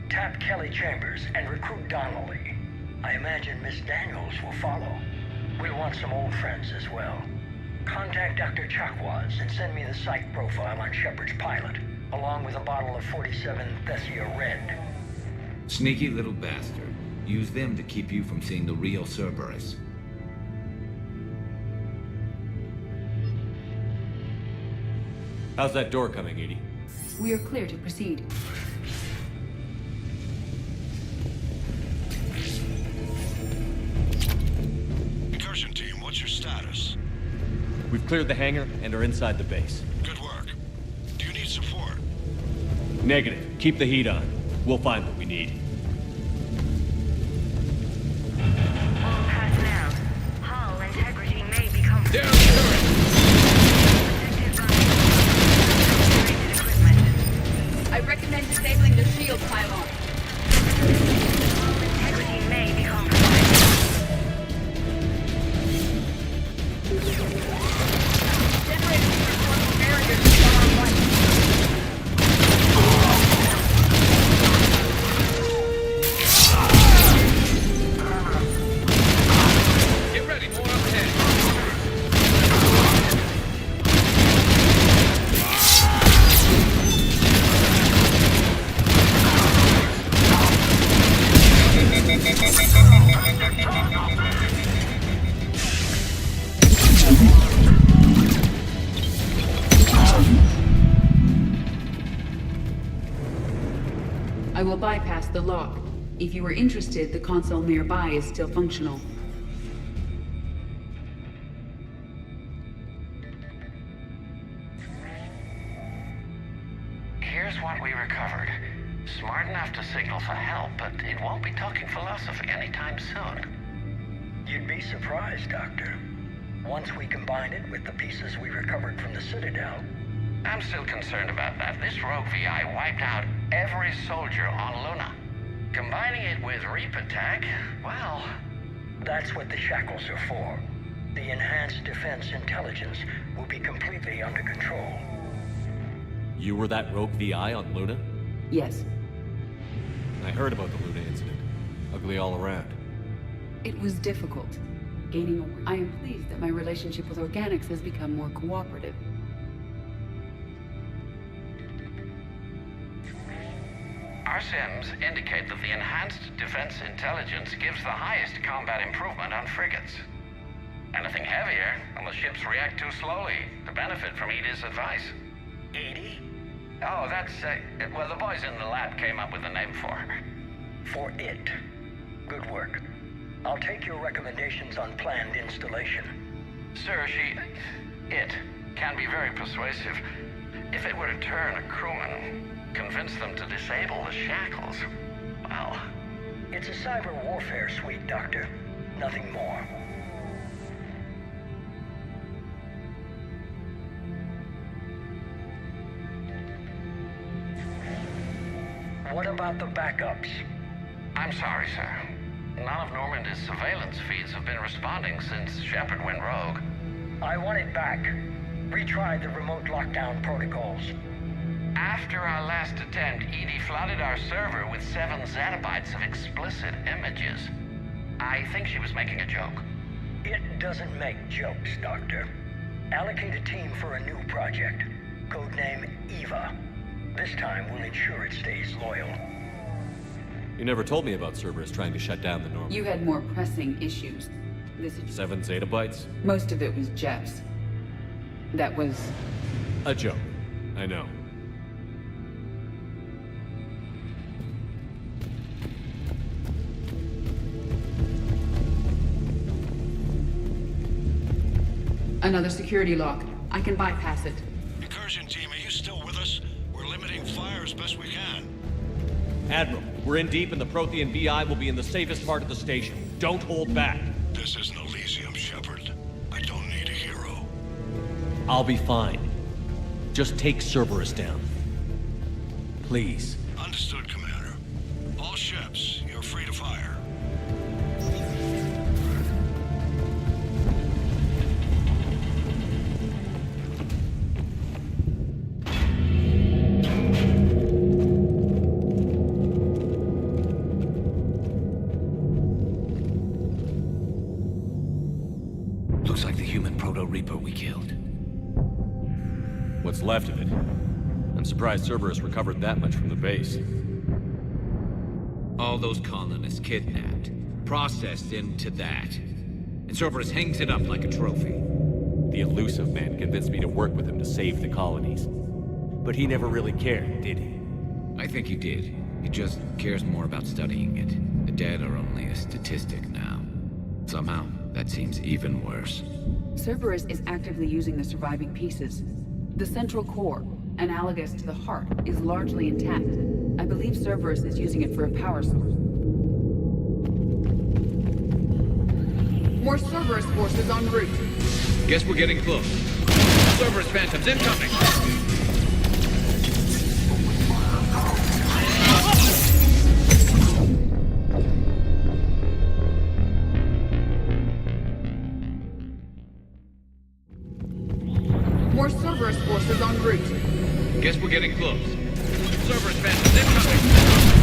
Tap Kelly Chambers and recruit Donnelly. I imagine Miss Daniels will follow. We'll want some old friends as well. Contact Dr. Chakwas and send me the psych profile on Shepard's pilot, along with a bottle of 47 Thessia Red. Sneaky little bastard. Use them to keep you from seeing the real Cerberus. How's that door coming, EDI? We are clear to proceed. Incursion team, what's your status? We've cleared the hangar and are inside the base. Good work. Do you need support? Negative. Keep the heat on. We'll find what we need. All personnel. Hull integrity may become... Down turret! I recommend disabling the shield pylon. Hull integrity may be compromised. Generators for forming barriers far right. Get ready, more up ahead. I will bypass the lock. If you are interested, the console nearby is still functional. Here's what we recovered. Smart enough to signal for help, but it won't be talking philosophy anytime soon. You'd be surprised, Doctor. Once we combine it with the pieces we recovered from the Citadel... I'm still concerned about that. This rogue VI wiped out every soldier on Luna. Combining it with Reaper tech, well... That's what the shackles are for. The enhanced defense intelligence will be completely under control. You were that rogue VI on Luna? Yes. I heard about the Luna incident. Ugly all around. It was difficult. Gaining awareness. I am pleased that my relationship with Organics has become more cooperative. Our sims indicate that the enhanced defense intelligence gives the highest combat improvement on frigates. Anything heavier, and the ships react too slowly to benefit from EDI's advice. EDI? Oh, that's, well, the boys in the lab came up with a name for her. For it. Good work. I'll take your recommendations on planned installation. Sir, it can be very persuasive. If it were to turn a crewman, convince them to disable the shackles, well... It's a cyber warfare suite, Doctor. Nothing more. What about the backups? I'm sorry, sir. None of Normandy's surveillance feeds have been responding since Shepard went rogue. I want it back. Retry the remote lockdown protocols. After our last attempt, EDI flooded our server with 7 zettabytes of explicit images. I think she was making a joke. It doesn't make jokes, Doctor. Allocate a team for a new project. Codename Eva. This time we'll ensure it stays loyal. You never told me about Cerberus trying to shut down the Normandy. You had more pressing issues. This is 7 zettabytes? most of it was Jeff's. That was... a joke. I know. Another security lock. I can bypass it. Incursion team, are you still with us? We're limiting fire as best we can. Admiral, we're in deep and the Prothean VI will be in the safest part of the station. Don't hold back. This isn't Elysium, Shepard. I don't need a hero. I'll be fine. Just take Cerberus down. Please. Understood, Commander. All ships, you're free to fire. Looks like the human Proto-Reaper we killed. What's left of it? I'm surprised Cerberus recovered that much from the base. All those colonists kidnapped, processed into that. And Cerberus hangs it up like a trophy. The elusive man convinced me to work with him to save the colonies. But he never really cared, did he? I think he did. He just cares more about studying it. The dead are only a statistic now. Somehow, that seems even worse. Cerberus is actively using the surviving pieces. The central core, analogous to the heart, is largely intact. I believe Cerberus is using it for a power source. More Cerberus forces en route. Guess we're getting close. Cerberus Phantoms incoming! More Cerberus forces en route. Guess we're getting close. Cerberus Phantoms incoming!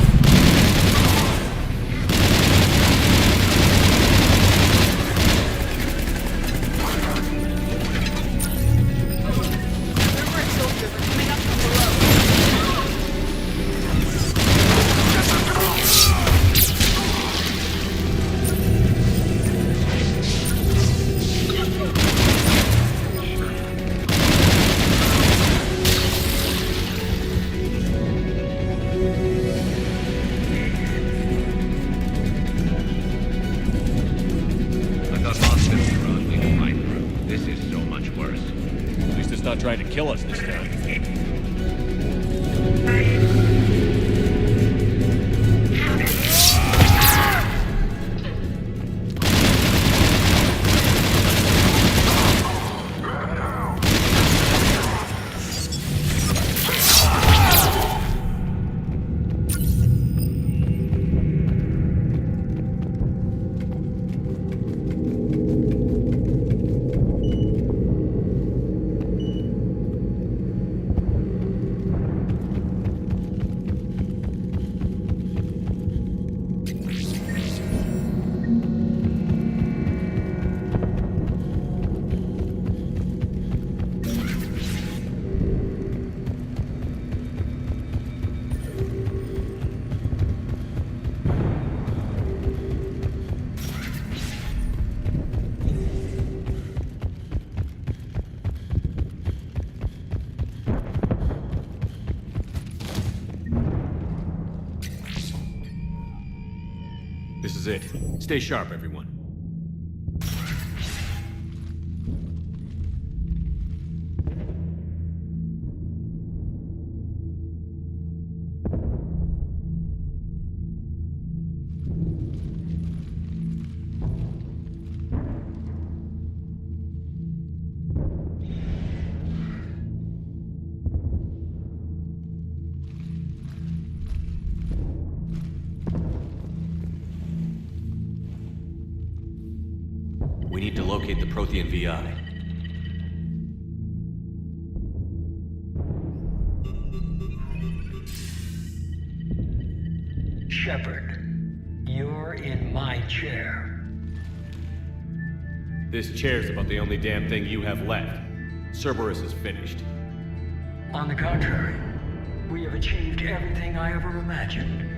Trying to kill us this time. This is it. Stay sharp, everyone. We need to locate the Prothean VI. Shepard, you're in my chair. This chair's about the only damn thing you have left. Cerberus is finished. On the contrary, we have achieved everything I ever imagined.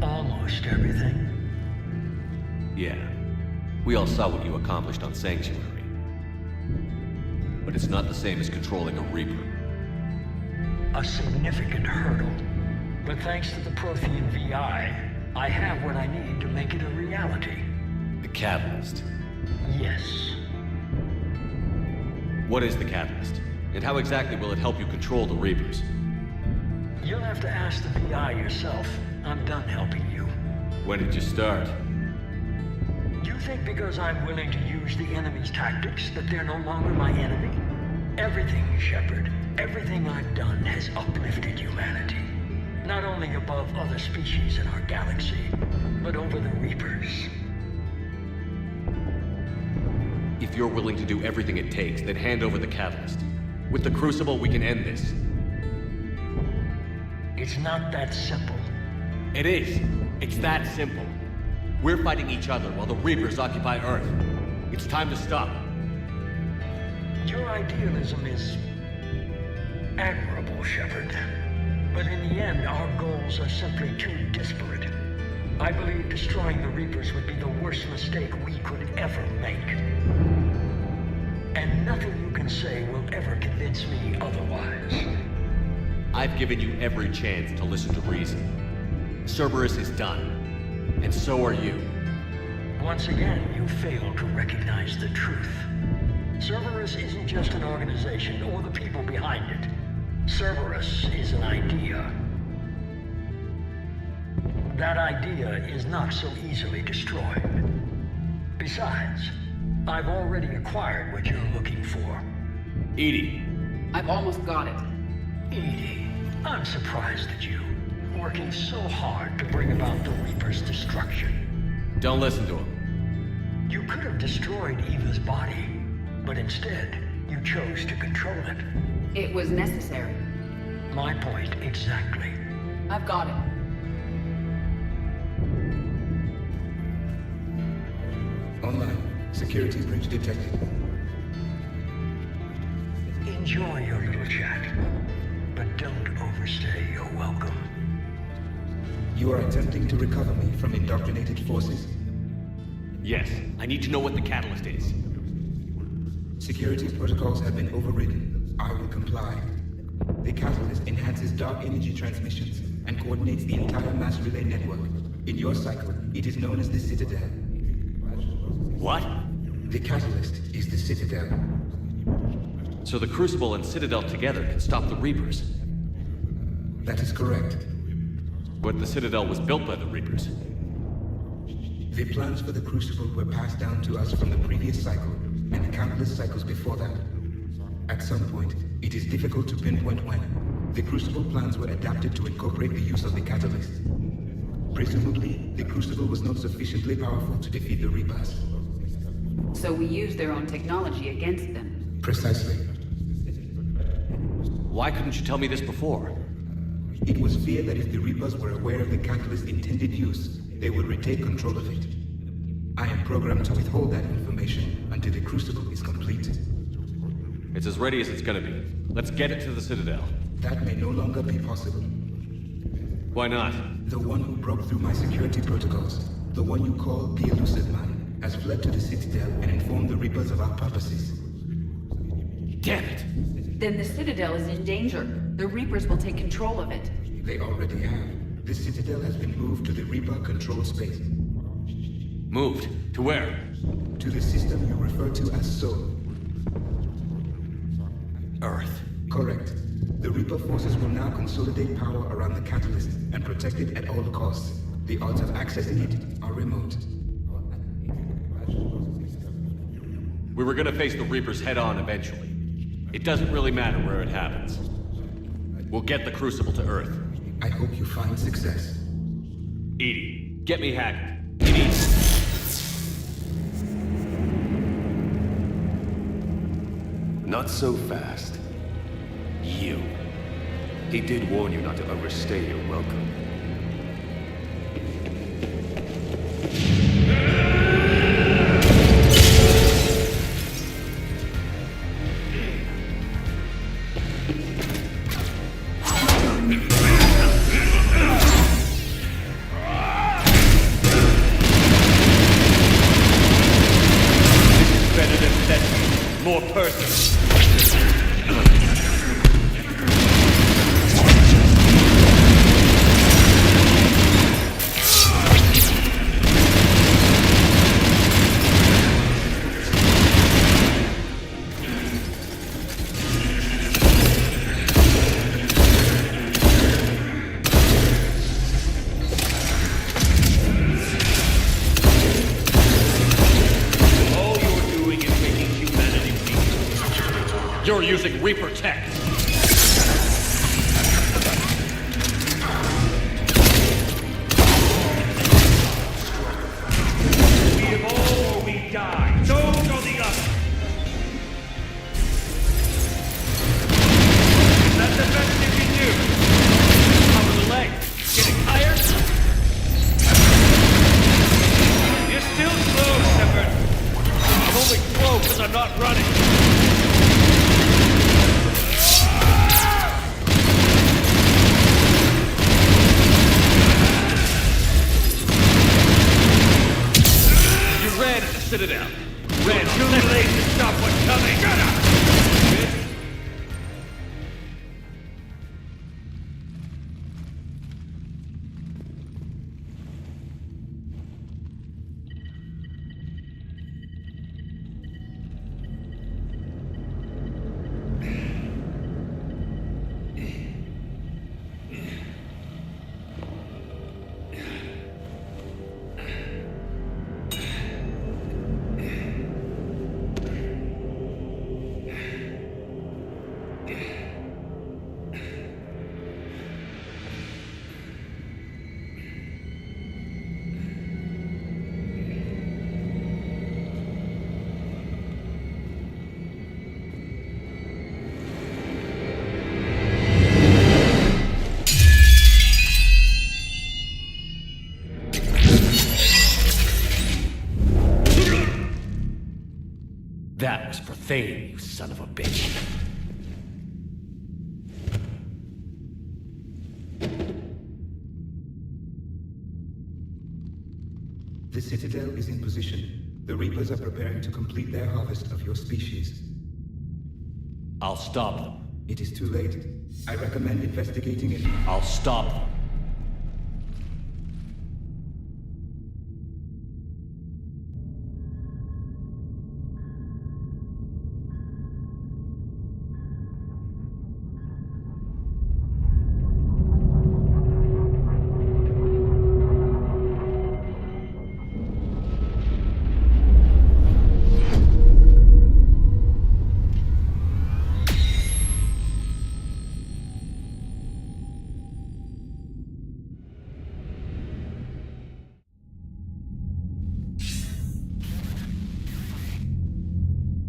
Almost everything. Yeah. We all saw what you accomplished on Sanctuary. But it's not the same as controlling a Reaper. A significant hurdle. But thanks to the Prothean VI, I have what I need to make it a reality. The Catalyst. Yes. What is the Catalyst? And how exactly will it help you control the Reapers? You'll have to ask the VI yourself. I'm done helping you. When did you start? You think because I'm willing to use the enemy's tactics that they're no longer my enemy? Everything, Shepard, everything I've done has uplifted humanity. Not only above other species in our galaxy, but over the Reapers. If you're willing to do everything it takes, then hand over the Catalyst. With the Crucible, we can end this. It's not that simple. It is. It's that simple. We're fighting each other while the Reapers occupy Earth. It's time to stop. Your idealism is admirable, Shepard. But in the end, our goals are simply too disparate. I believe destroying the Reapers would be the worst mistake we could ever make. And nothing you can say will ever convince me otherwise. I've given you every chance to listen to reason. Cerberus is done. And so are you. Once again, you fail to recognize the truth. Cerberus isn't just an organization or the people behind it. Cerberus is an idea. That idea is not so easily destroyed. Besides, I've already acquired what you're looking for. EDI. I've almost got it. EDI, I'm surprised at you, working so hard to bring about the Reaper's destruction. Don't listen to him. You could have destroyed Eva's body, but instead, you chose to control it. It was necessary. My point exactly. I've got it. Online. Security breach detected. Enjoy your little chat, but don't overstay your welcome. You are attempting to recover me from indoctrinated forces? Yes. I need to know what the catalyst is. Security protocols have been overridden. I will comply. The catalyst enhances dark energy transmissions and coordinates the entire mass relay network. In your cycle, it is known as the Citadel. What? The catalyst is the Citadel. So the Crucible and Citadel together can stop the Reapers? That is correct. But the Citadel was built by the Reapers. The plans for the Crucible were passed down to us from the previous cycle, and countless cycles before that. At some point, it is difficult to pinpoint when, the Crucible plans were adapted to incorporate the use of the catalyst. Presumably, the Crucible was not sufficiently powerful to defeat the Reapers. So we used their own technology against them. Precisely. Why couldn't you tell me this before? It was feared that if the Reapers were aware of the catalyst's intended use, they would retake control of it. I am programmed to withhold that information until the Crucible is complete. It's as ready as it's gonna be. Let's get it to the Citadel. That may no longer be possible. Why not? The one who broke through my security protocols, the one you call the Elusive Man, has fled to the Citadel and informed the Reapers of our purposes. Damn it! Then the Citadel is in danger. The Reapers will take control of it. They already have. The Citadel has been moved to the Reaper-controlled space. Moved? To where? To the system you refer to as Sol. Earth. Correct. The Reaper forces will now consolidate power around the catalyst and protect it at all costs. The odds of accessing it are remote. We were gonna face the Reapers head-on eventually. It doesn't really matter where it happens. We'll get the Crucible to Earth. I hope you find success. EDI, get me Haggard. EDI. Not so fast. You. He did warn you not to overstay your welcome. More person. You're using Reaper tech. We evolve or we die. Those are the others. That's the best you can do. Cover the leg. Getting tired? You're still slow, Shepard. I'm only slow because I'm not running. Citadel. Red, too late to stop what's coming. Shut up! That was for Thane, you son of a bitch. The Citadel is in position. The Reapers are preparing to complete their harvest of your species. I'll stop them. It is too late. I recommend investigating it. I'll stop them.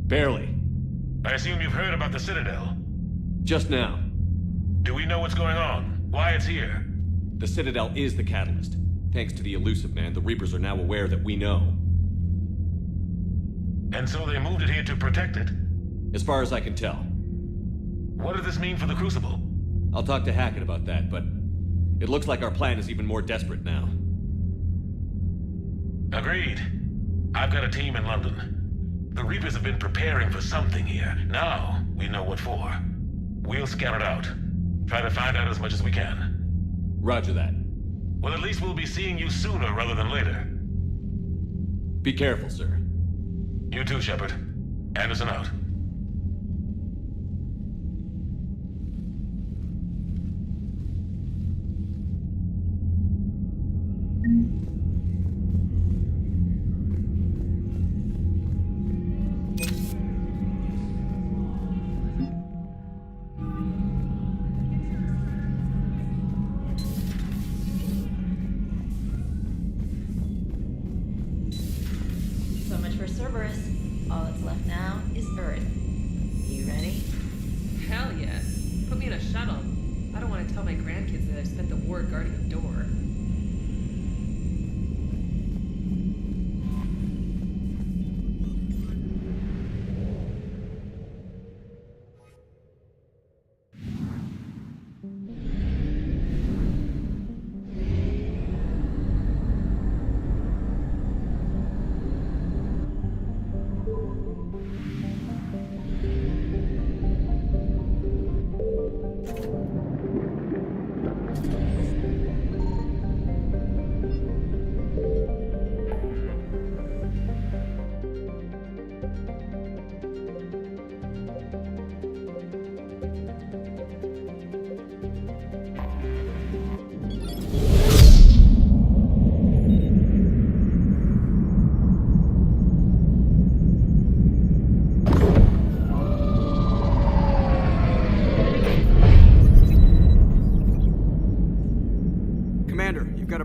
Barely. I assume you've heard about the Citadel. Just now. Do we know what's going on? Why it's here? The Citadel is the catalyst. Thanks to the Illusive Man, the Reapers are now aware that we know. And so they moved it here to protect it? As far as I can tell. What does this mean for the Crucible? I'll talk to Hackett about that, but it looks like our plan is even more desperate now. Agreed. I've got a team in London. The Reapers have been preparing for something here. Now, we know what for. We'll scout it out. Try to find out as much as we can. Roger that. Well, at least we'll be seeing you sooner rather than later. Be careful, sir. You too, Shepard. Anderson out. So much for Cerberus. All that's left now is Earth. You ready? Hell yeah. Put me in a shuttle. I don't want to tell my grandkids that I spent the war guarding a door.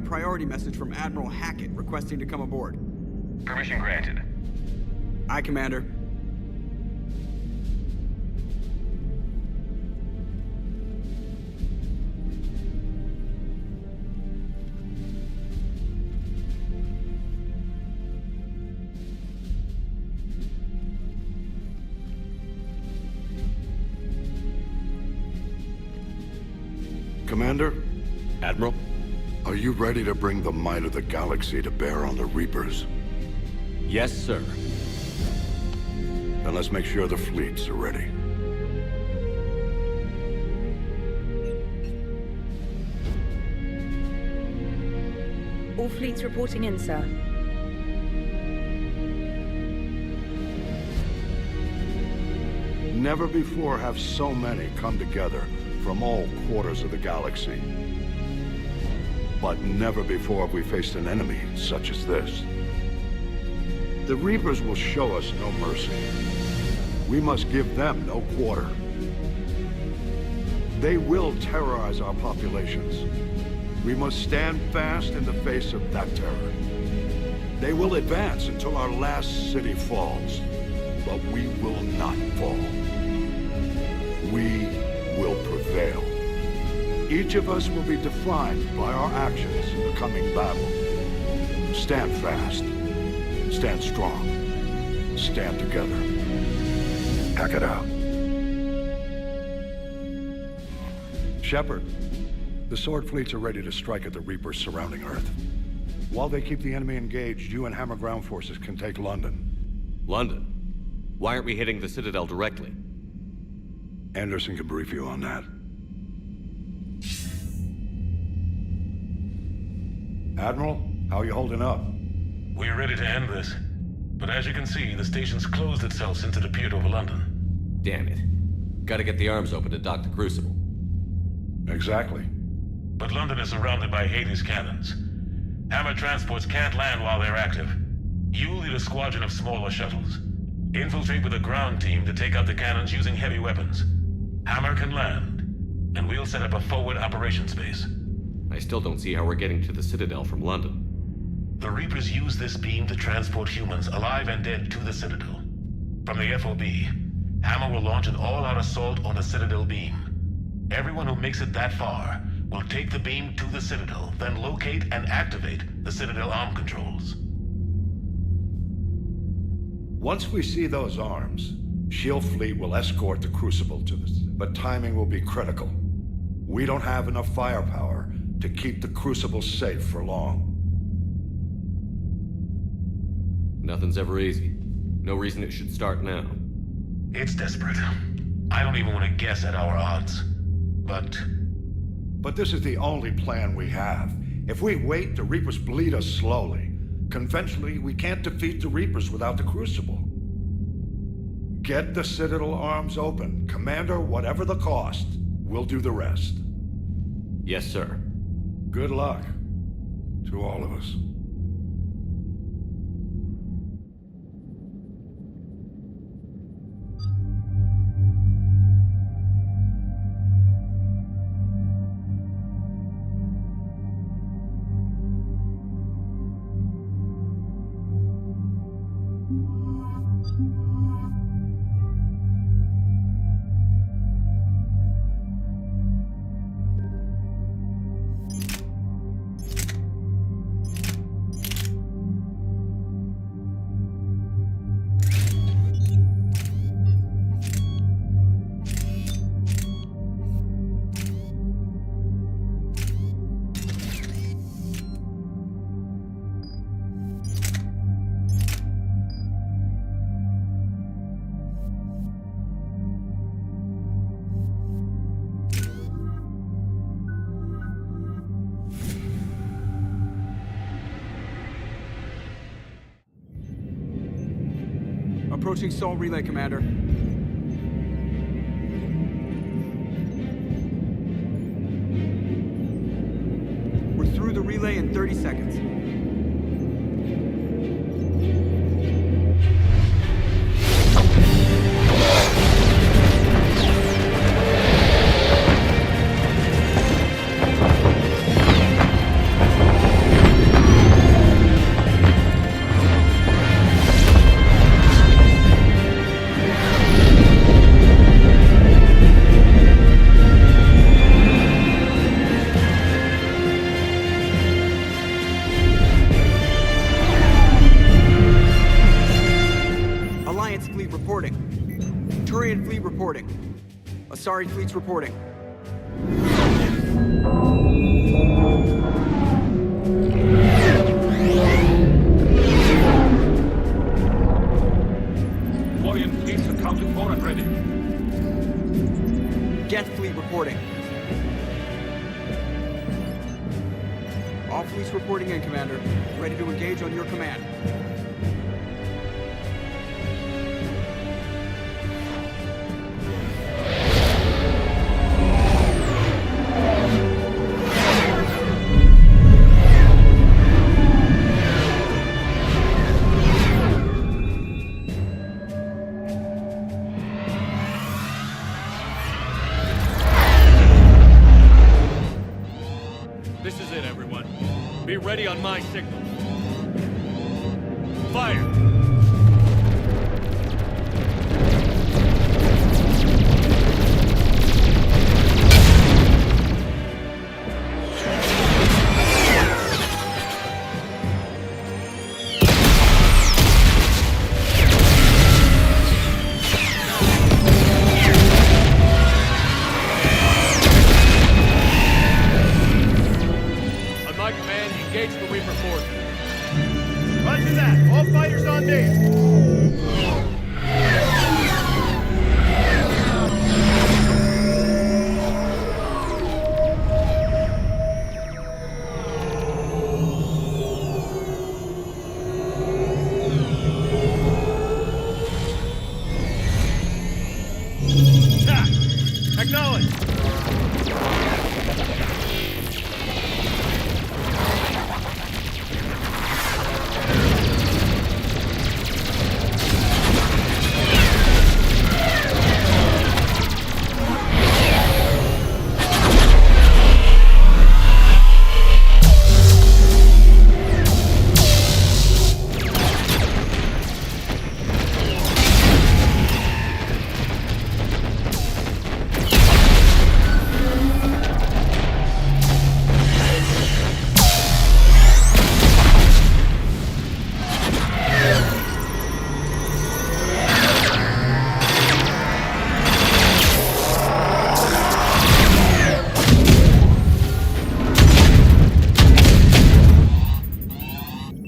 Priority message from Admiral Hackett requesting to come aboard. Permission granted. Aye, Commander. Commander? Admiral? Are you ready to bring the might of the galaxy to bear on the Reapers? Yes, sir. Then let's make sure the fleets are ready. All fleets reporting in, sir. Never before have so many come together from all quarters of the galaxy. But never before have we faced an enemy such as this. The Reapers will show us no mercy. We must give them no quarter. They will terrorize our populations. We must stand fast in the face of that terror. They will advance until our last city falls, but we will not fall. We will prevail. Each of us will be defined by our actions in the coming battle. Stand fast. Stand strong. Stand together. Hack it out. Shepard, the Sword fleets are ready to strike at the Reapers surrounding Earth. While they keep the enemy engaged, you and Hammer ground forces can take London. London? Why aren't we hitting the Citadel directly? Anderson can brief you on that. Admiral, how are you holding up? We're ready to end this. But as you can see, the station's closed itself since it appeared over London. Damn it. Gotta get the arms open to dock the Crucible. Exactly. But London is surrounded by Hades cannons. Hammer transports can't land while they're active. You lead a squadron of smaller shuttles. Infiltrate with a ground team to take out the cannons using heavy weapons. Hammer can land, and we'll set up a forward operations base. I still don't see how we're getting to the Citadel from London. The Reapers use this beam to transport humans, alive and dead, to the Citadel. From the FOB, Hammer will launch an all-out assault on the Citadel beam. Everyone who makes it that far will take the beam to the Citadel, then locate and activate the Citadel arm controls. Once we see those arms, SHIELD fleet will escort the Crucible to this, but timing will be critical. We don't have enough firepower to keep the Crucible safe for long. Nothing's ever easy. No reason it should start now. It's desperate. I don't even want to guess at our odds. But this is the only plan we have. If we wait, the Reapers bleed us slowly. Conventionally, we can't defeat the Reapers without the Crucible. Get the Citadel arms open. Commander, whatever the cost, we'll do the rest. Yes, sir. Good luck to all of us. Approaching Sol Relay, Commander. We're through the relay in 30 seconds. Asari fleets reporting. Quarian fleets accounted for and ready. Geth fleet reporting. All fleets reporting in, Commander. Ready to engage on your command. Ready on my signal. Fire! Roger that. All fighters on me. Acknowledge.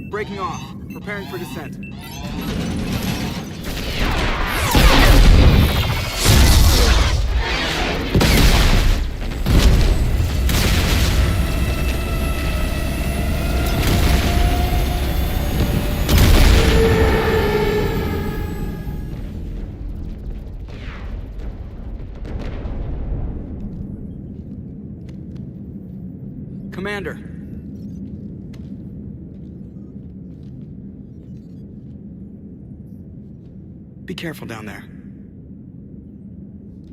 Breaking off. Preparing for descent. Commander. Be careful down there.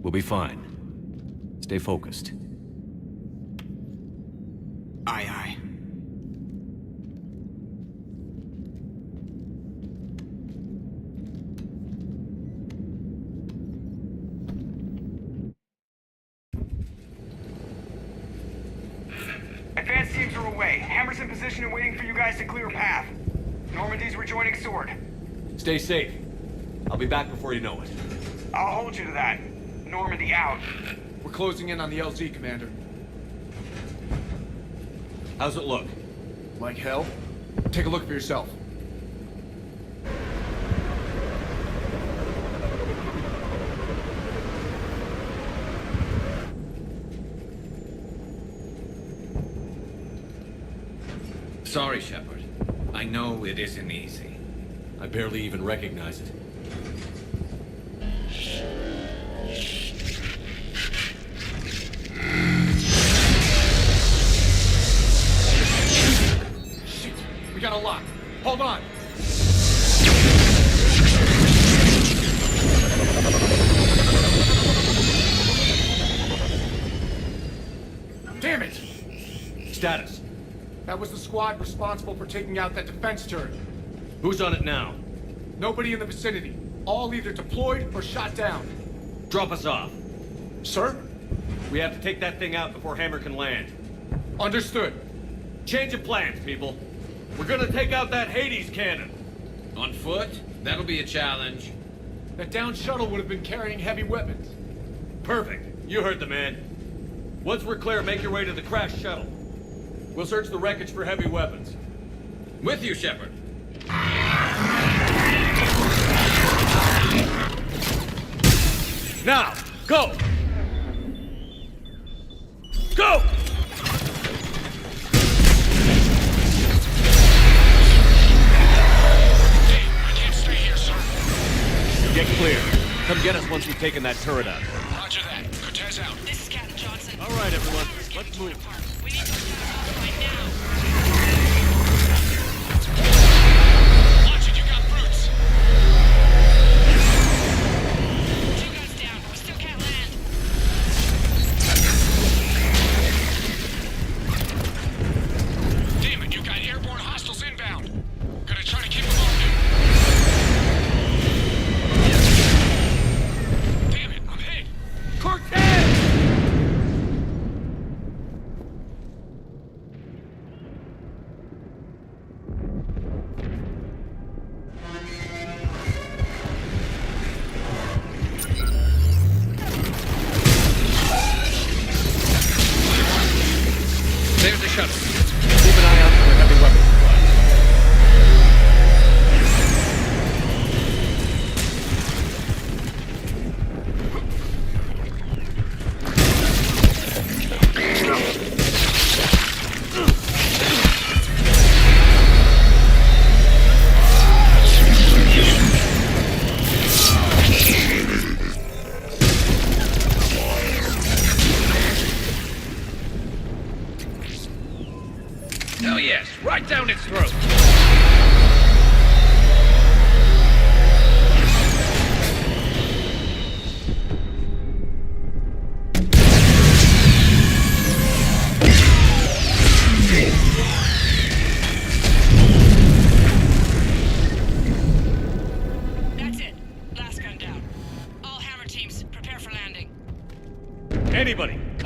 We'll be fine. Stay focused. Aye, aye. Advanced teams are away. Hammer's in position and waiting for you guys to clear a path. Normandy's rejoining Sword. Stay safe. I'll be back before you know it. I'll hold you to that. Normandy out. We're closing in on the LZ, Commander. How's it look? Like hell? Take a look for yourself. Sorry, Shepard. I know it isn't easy. I barely even recognize it. Shit! We got a lock. Hold on! Damn it! Status. That was the squad responsible for taking out that defense turret. Who's on it now? Nobody in the vicinity. All either deployed or shot down. Drop us off. Sir? We have to take that thing out before Hammer can land. Understood. Change of plans, people. We're gonna take out that Hades cannon. On foot? That'll be a challenge. That downed shuttle would have been carrying heavy weapons. Perfect. You heard the man. Once we're clear, make your way to the crashed shuttle. We'll search the wreckage for heavy weapons. With you, Shepard. Now, go! Go! I can't stay here, sir. Get clear. Come get us once we've taken that turret out. Roger that. Cortez out. This is Captain Johnson. All right, everyone. Let's move. We need to stop right now. Watch it, you got brutes. Two guns down. We still can't land. Damn it, you got airborne hostiles inbound. Gonna try to keep them off you. Damn it, I'm hit. Cortez!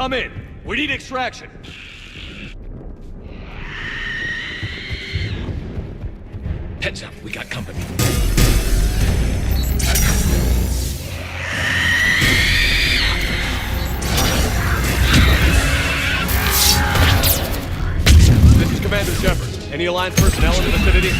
Come in. We need extraction. Heads up, we got company. This is Commander Shepard. Any Alliance personnel in the vicinity?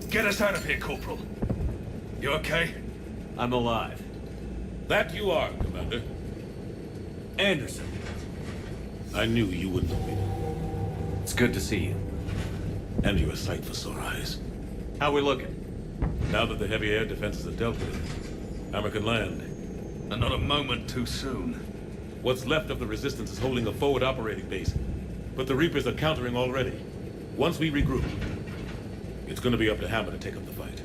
Get us out of here, Corporal. You okay? I'm alive. That you are, Commander. Anderson. I knew you wouldn't have been. It's good to see you. And you're a sight for sore eyes. How we looking? Now that the heavy air defenses are dealt with, Hammer can land. And not a moment too soon. What's left of the Resistance is holding a forward operating base. But the Reapers are countering already. Once we regroup, it's gonna be up to Hammer to take up the fight.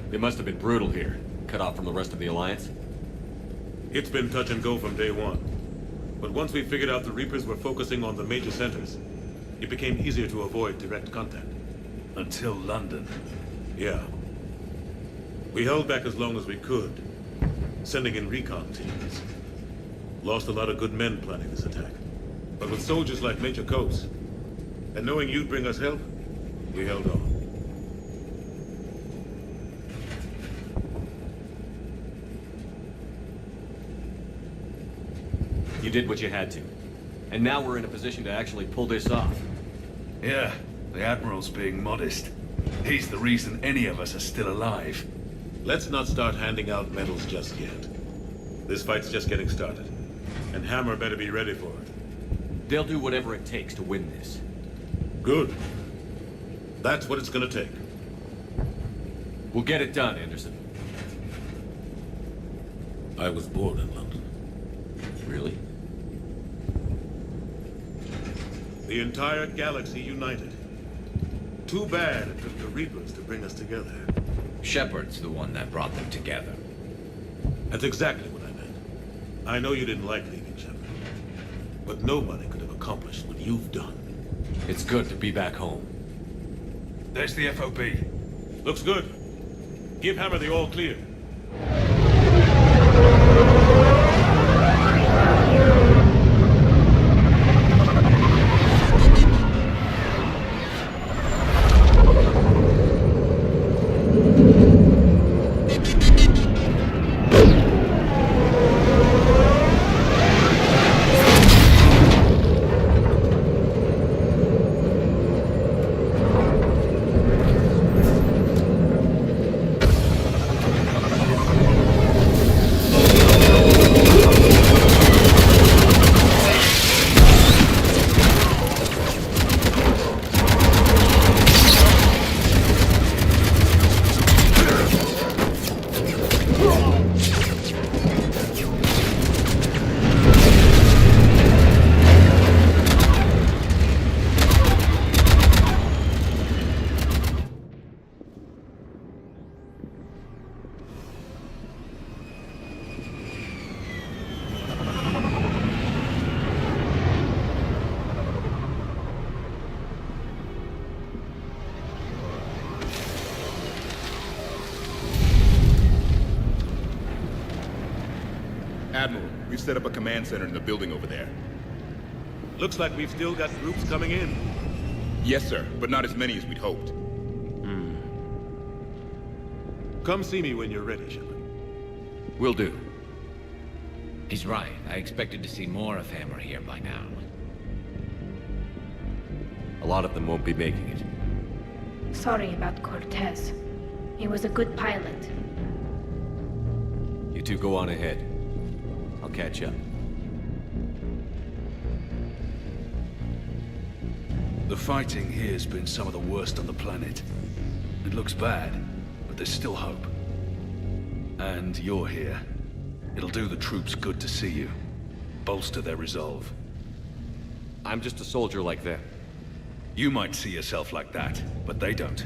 They must have been brutal here. Cut off from the rest of the Alliance. It's been touch and go from day one. But once we figured out the Reapers were focusing on the major centers, it became easier to avoid direct contact. Until London. Yeah. We held back as long as we could, sending in recon teams. Lost a lot of good men planning this attack. But with soldiers like Major Coates, and knowing you'd bring us help, we held on. You did what you had to. And now we're in a position to actually pull this off. Yeah, the Admiral's being modest. He's the reason any of us are still alive. Let's not start handing out medals just yet. This fight's just getting started. And Hammer better be ready for it. They'll do whatever it takes to win this. Good. That's what it's gonna take. We'll get it done, Anderson. I was born in London. Really? The entire galaxy united. Too bad it took the Reapers to bring us together. Shepard's the one that brought them together. That's exactly what I meant. I know you didn't like leaving Shepard. But nobody could have accomplished what you've done. It's good to be back home. There's the FOB. Looks good. Give Hammer the all clear. Admiral, we've set up a command center in the building over there. Looks like we've still got groups coming in. Yes, sir, but not as many as we'd hoped. Come see me when you're ready, Shepard. Will do. He's right. I expected to see more of Hammer here by now. A lot of them won't be making it. Sorry about Cortez. He was a good pilot. You two go on ahead. I'll catch up. The fighting here's been some of the worst on the planet. It looks bad, but there's still hope. And you're here. It'll do the troops good to see you. Bolster their resolve. I'm just a soldier like them. You might see yourself like that, but they don't.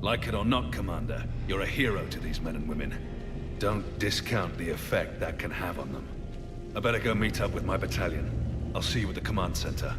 Like it or not, Commander, you're a hero to these men and women. Don't discount the effect that can have on them. I better go meet up with my battalion. I'll see you at the command center.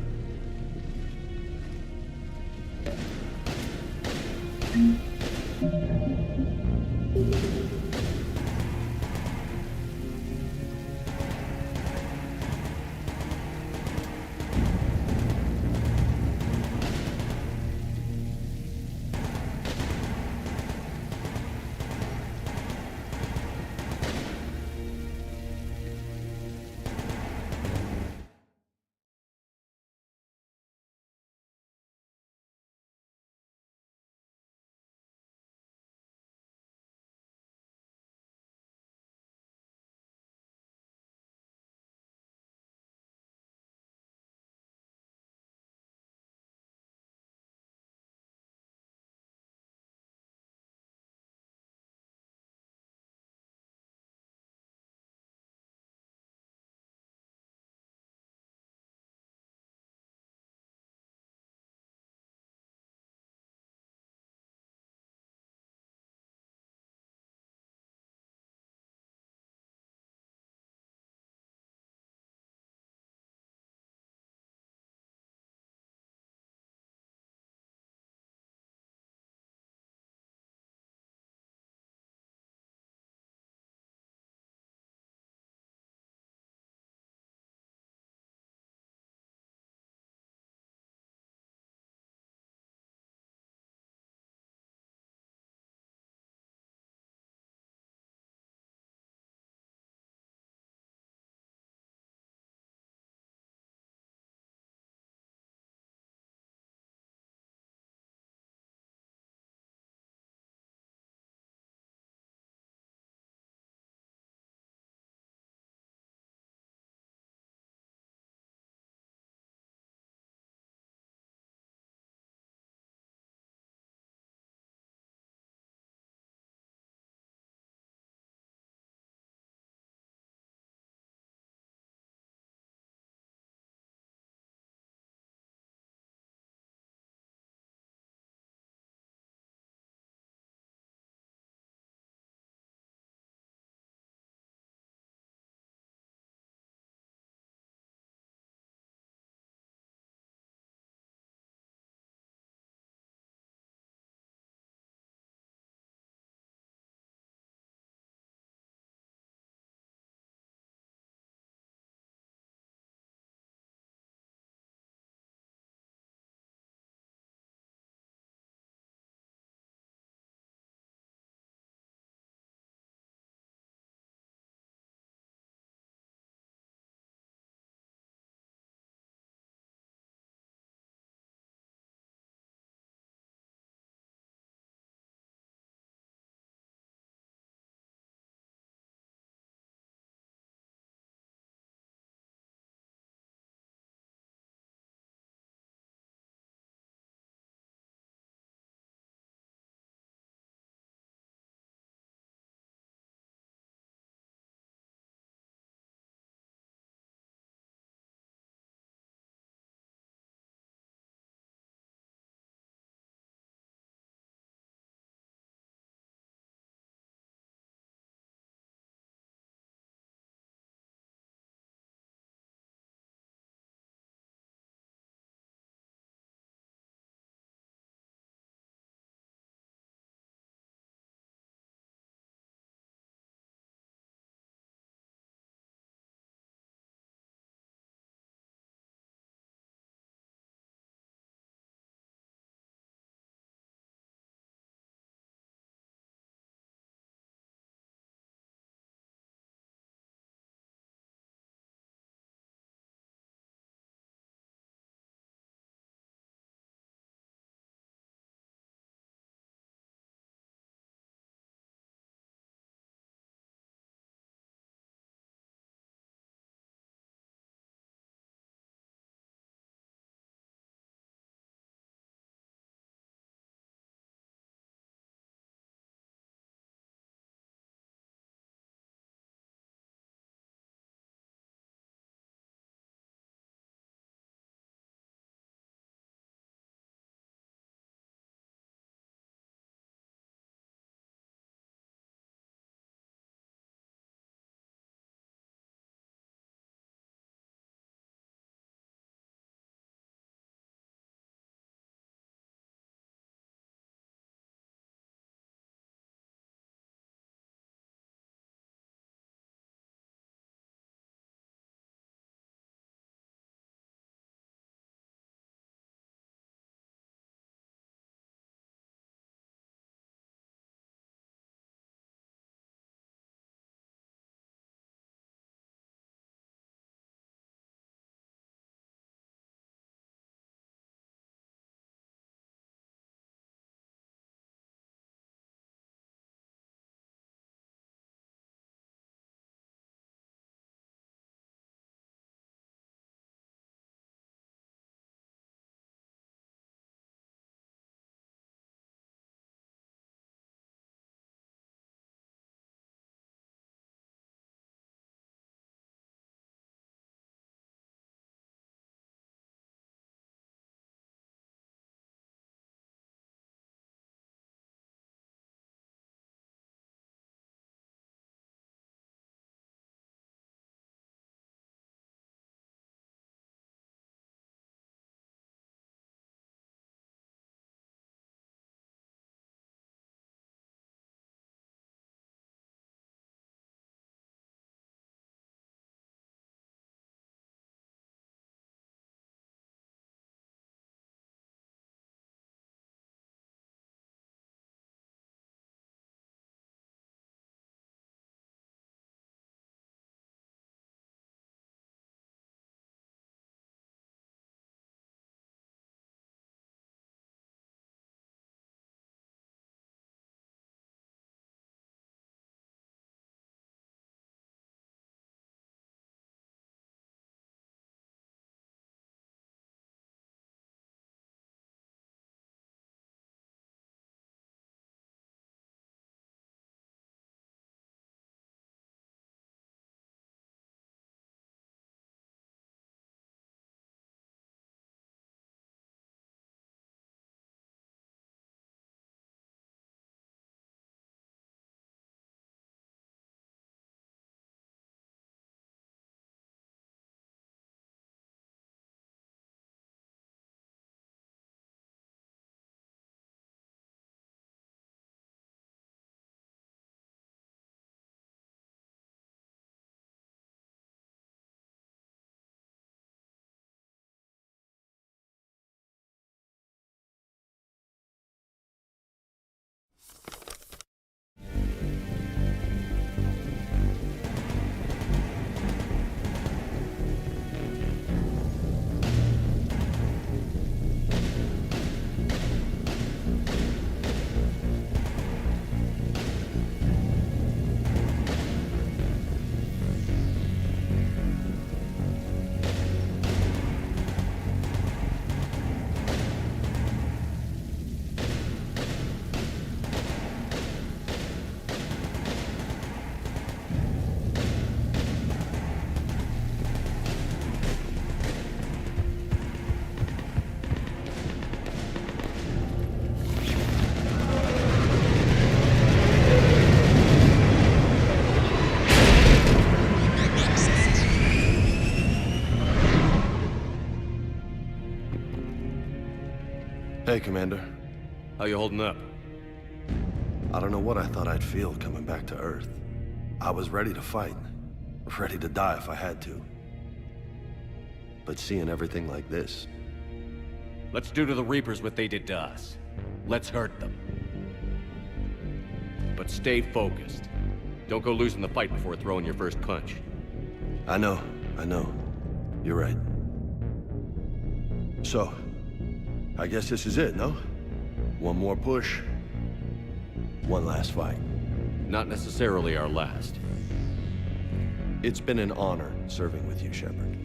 Hey, Commander. How you holding up? I don't know what I thought I'd feel coming back to Earth. I was ready to fight. Ready to die if I had to. But seeing everything like this... Let's do to the Reapers what they did to us. Let's hurt them. But stay focused. Don't go losing the fight before throwing your first punch. I know. You're right. So, I guess this is it, no? One more push. One last fight. Not necessarily our last. It's been an honor serving with you, Shepard.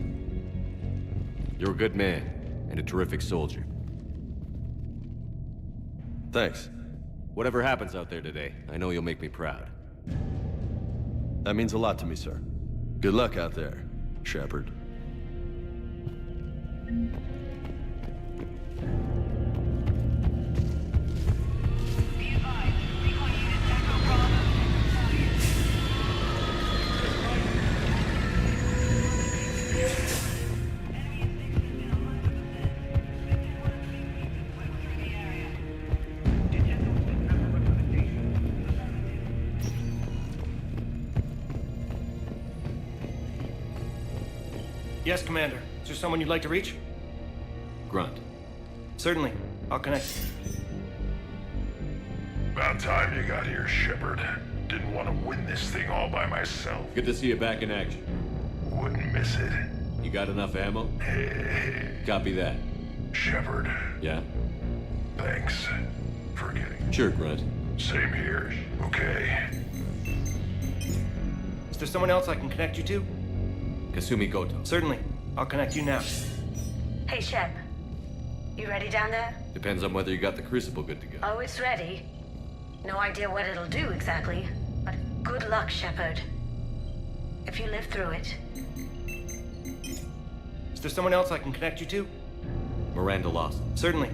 You're a good man, and a terrific soldier. Thanks. Whatever happens out there today, I know you'll make me proud. That means a lot to me, sir. Good luck out there, Shepard. Yes, Commander. Is there someone you'd like to reach? Grunt. Certainly. I'll connect. About time you got here, Shepard. Didn't want to win this thing all by myself. Good to see you back in action. Wouldn't miss it. You got enough ammo? Hey. Copy that. Shepard. Yeah? Thanks for getting... Sure, Grunt. Same here. Okay. Is there someone else I can connect you to? Kasumi Goto. Certainly. I'll connect you now. Hey, Shep. You ready down there? Depends on whether you got the Crucible good to go. Oh, it's ready. No idea what it'll do exactly, but good luck, Shepard. If you live through it. Is there someone else I can connect you to? Miranda Lawson. Certainly.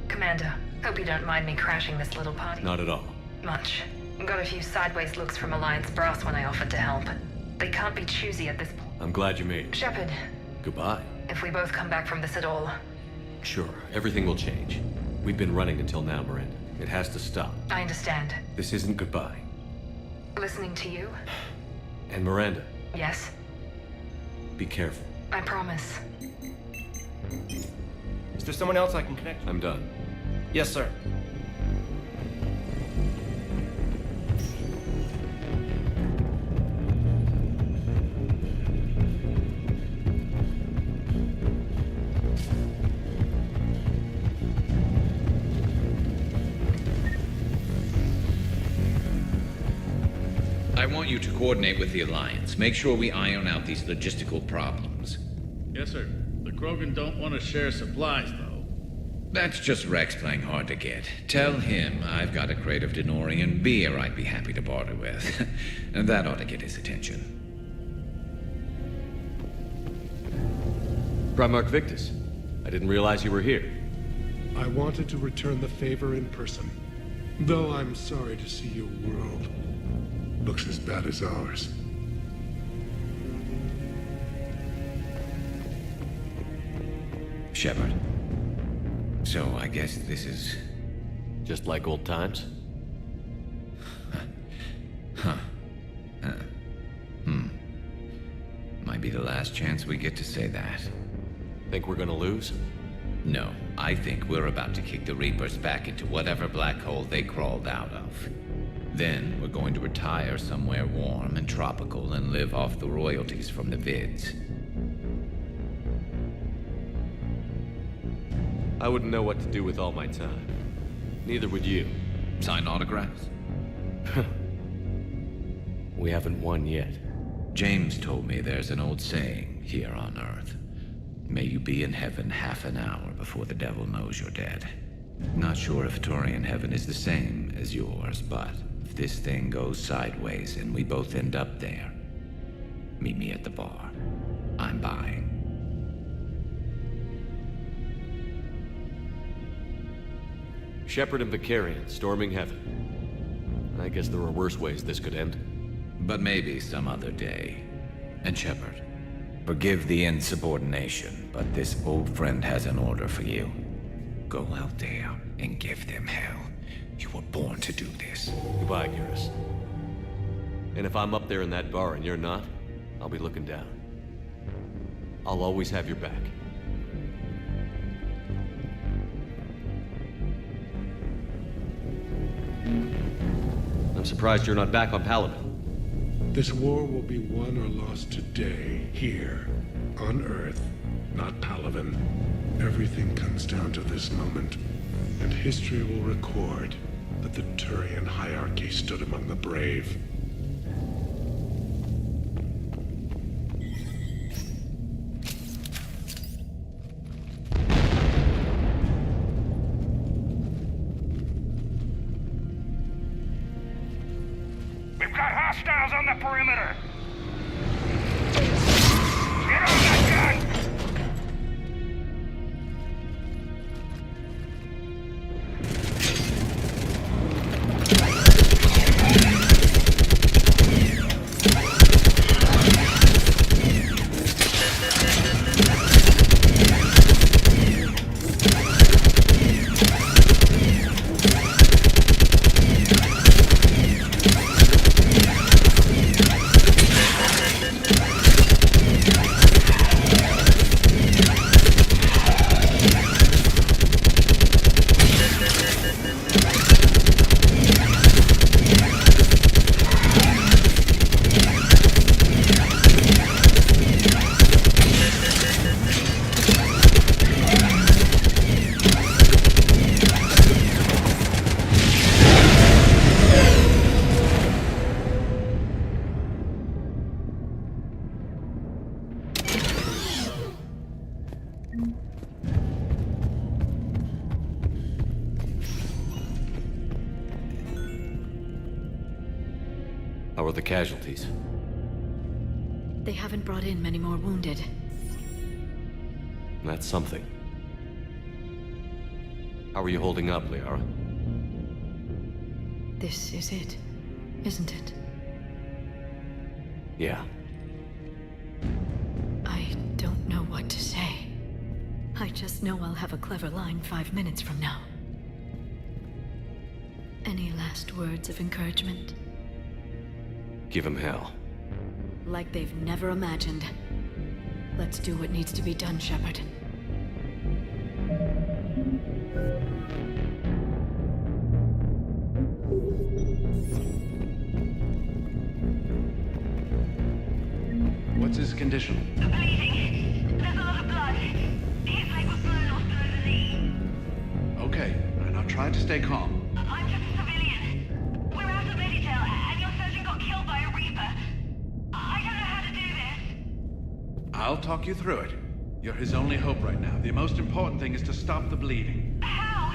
Commander, hope you don't mind me crashing this little party. Not at all. Much. Got a few sideways looks from Alliance brass when I offered to help. They can't be choosy at this point. I'm glad you made it. Shepard, Goodbye. if we both come back from this at all, Sure, everything will change. We've been running until now, Miranda. It has to stop. I understand. This isn't goodbye. Listening to you? And Miranda, Yes, be careful. I promise. Is there someone else I can connect you? I'm done. Yes, sir. I want you to coordinate with the Alliance. Make sure we iron out these logistical problems. Yes, sir. The Krogan don't want to share supplies, though. That's just Rex playing hard to get. Tell him I've got a crate of Denorian beer I'd be happy to barter with. And that ought to get his attention. Primarch Victus, I didn't realize you were here. I wanted to return the favor in person. Though I'm sorry to see your world looks as bad as ours. Shepard. So I guess this is... Just like old times? Huh. Might be the last chance we get to say that. Think we're gonna lose? No, I think we're about to kick the Reapers back into whatever black hole they crawled out of. Then we're going to retire somewhere warm and tropical and live off the royalties from the vids. I wouldn't know what to do with all my time. Neither would you. Sign autographs? We haven't won yet. James told me there's an old saying here on Earth. May you be in heaven half an hour before the devil knows you're dead. Not sure if Turian heaven is the same as yours, but if this thing goes sideways and we both end up there, meet me at the bar. I'm buying. Shepard and Vicarian storming heaven. I guess there are worse ways this could end. But maybe some other day. And Shepard, forgive the insubordination, but this old friend has an order for you. Go out there and give them hell. You were born to do this. Goodbye, Garrus. And if I'm up there in that bar and you're not, I'll be looking down. I'll always have your back. I'm surprised you're not back on Palaven. This war will be won or lost today, here, on Earth, not Palaven. Everything comes down to this moment, and history will record that the Turian hierarchy stood among the brave. We've got hostiles on the perimeter! Get on that gun! How are the casualties? They haven't brought in many more wounded. That's something. How are you holding up, Liara? This is it, isn't it? Yeah. I don't know what to say. I just know I'll have a clever line 5 minutes from now. Any last words of encouragement? Give him hell. Like they've never imagined. Let's do what needs to be done, Shepard. What's his condition? Bleeding. There's a lot of blood. His leg was blown off below the knee. Okay, now try to stay calm. I'm just a civilian. We're out of Meditail, and your surgeon got killed by a Reaper. I don't know how to do this. I'll talk you through it. You're his only hope right now. The most important thing is to stop the bleeding. How?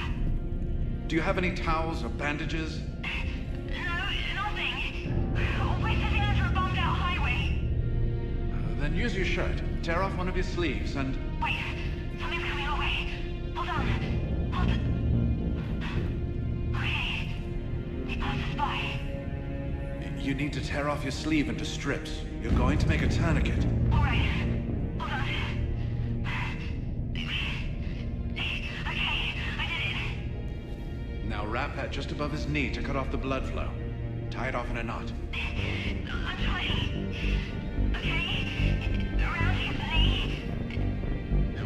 Do you have any towels or bandages? No, nothing. We're sitting under a bombed-out highway. Then use your shirt. Tear off one of your sleeves and... Wait, something's coming our way. Hold on. Hold on. Okay. He passed us by. You need to tear off your sleeve into strips. You're going to make a tourniquet. All right. Hold on. Okay, I did it. Now wrap that just above his knee to cut off the blood flow. Tie it off in a knot. I'm trying. Okay. Around his knee. I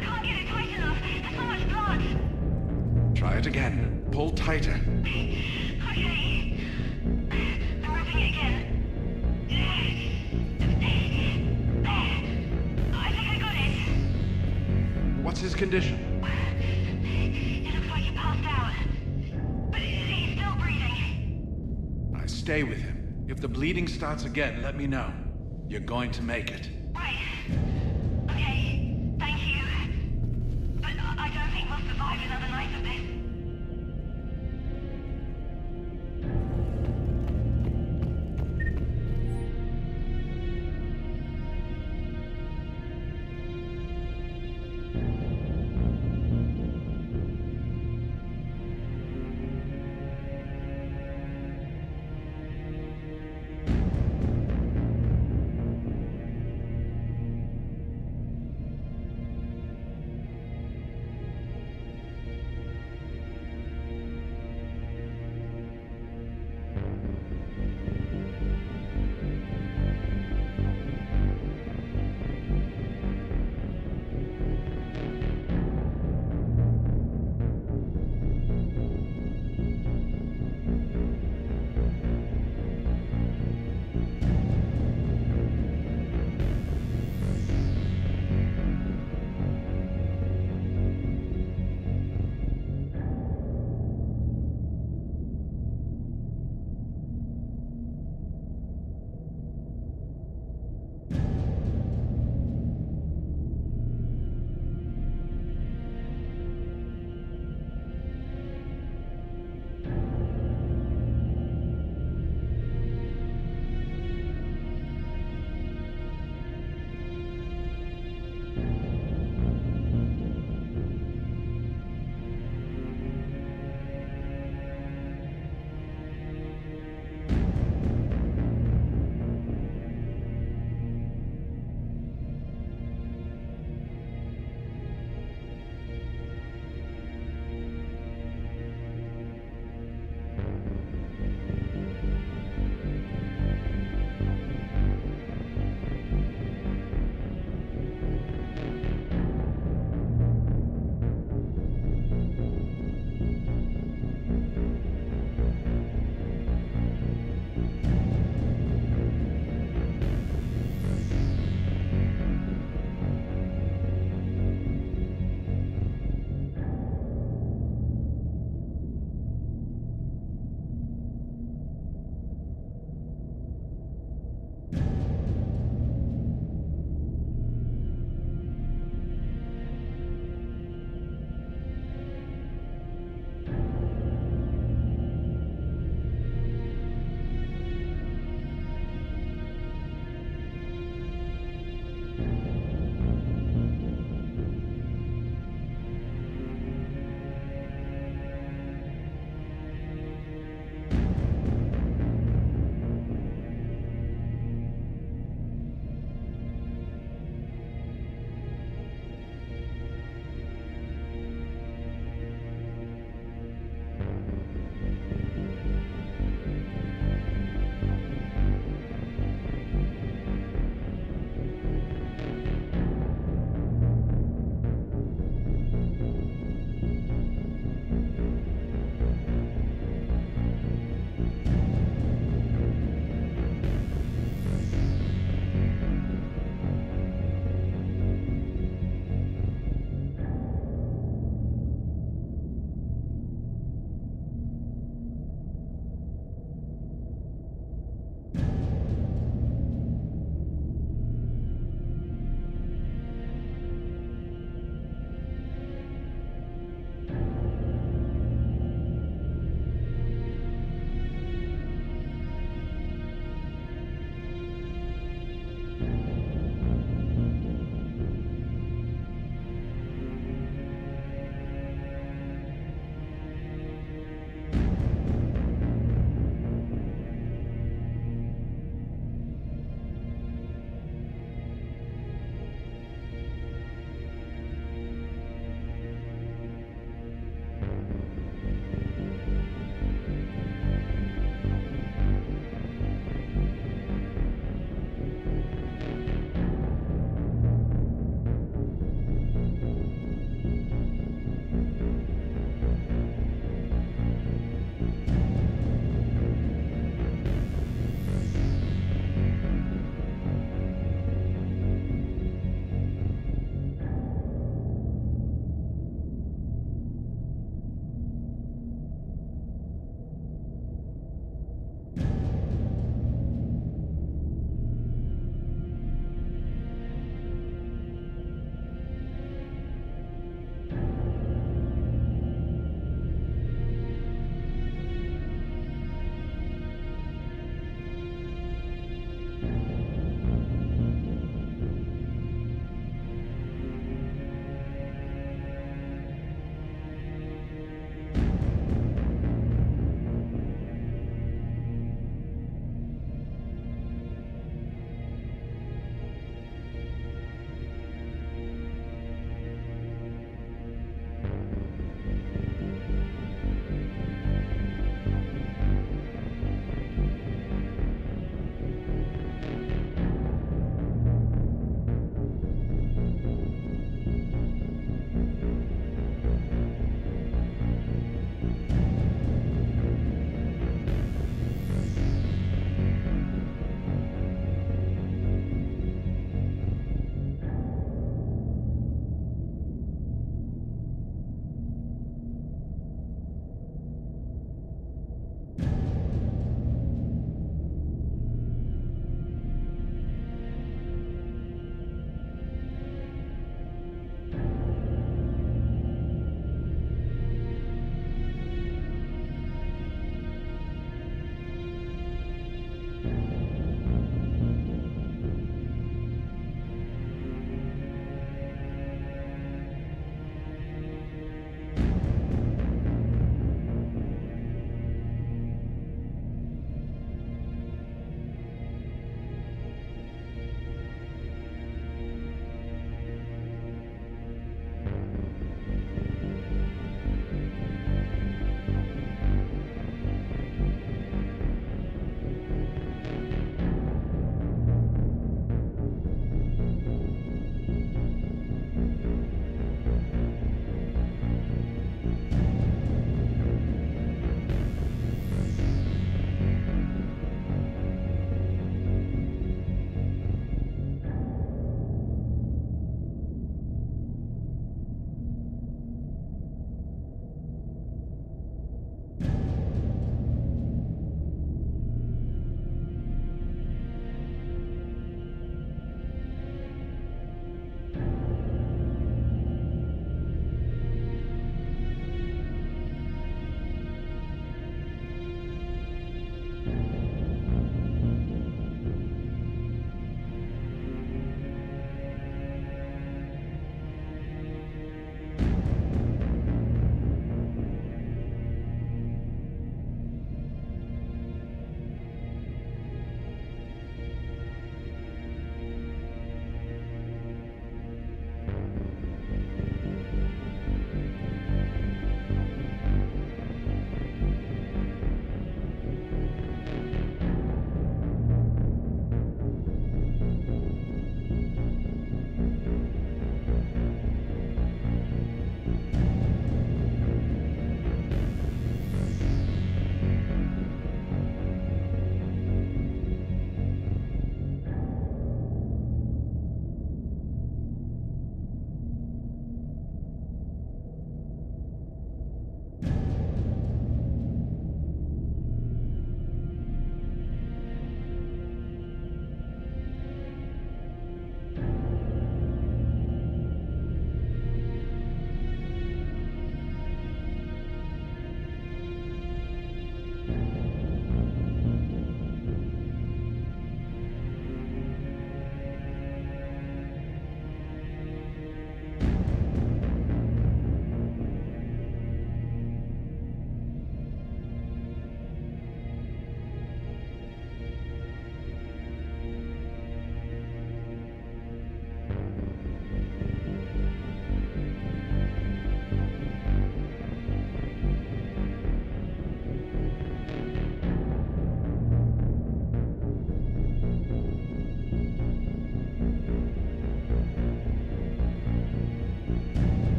can't get it tight enough. There's so much blood. Try it again. Pull tighter. Okay. I'm wrapping it again. I think I got it. What's his condition? It looks like he passed out. But he's still breathing. I stay with him. If the bleeding starts again, let me know. You're going to make it. Right. Okay. Thank you. But I don't think we'll survive another night of this.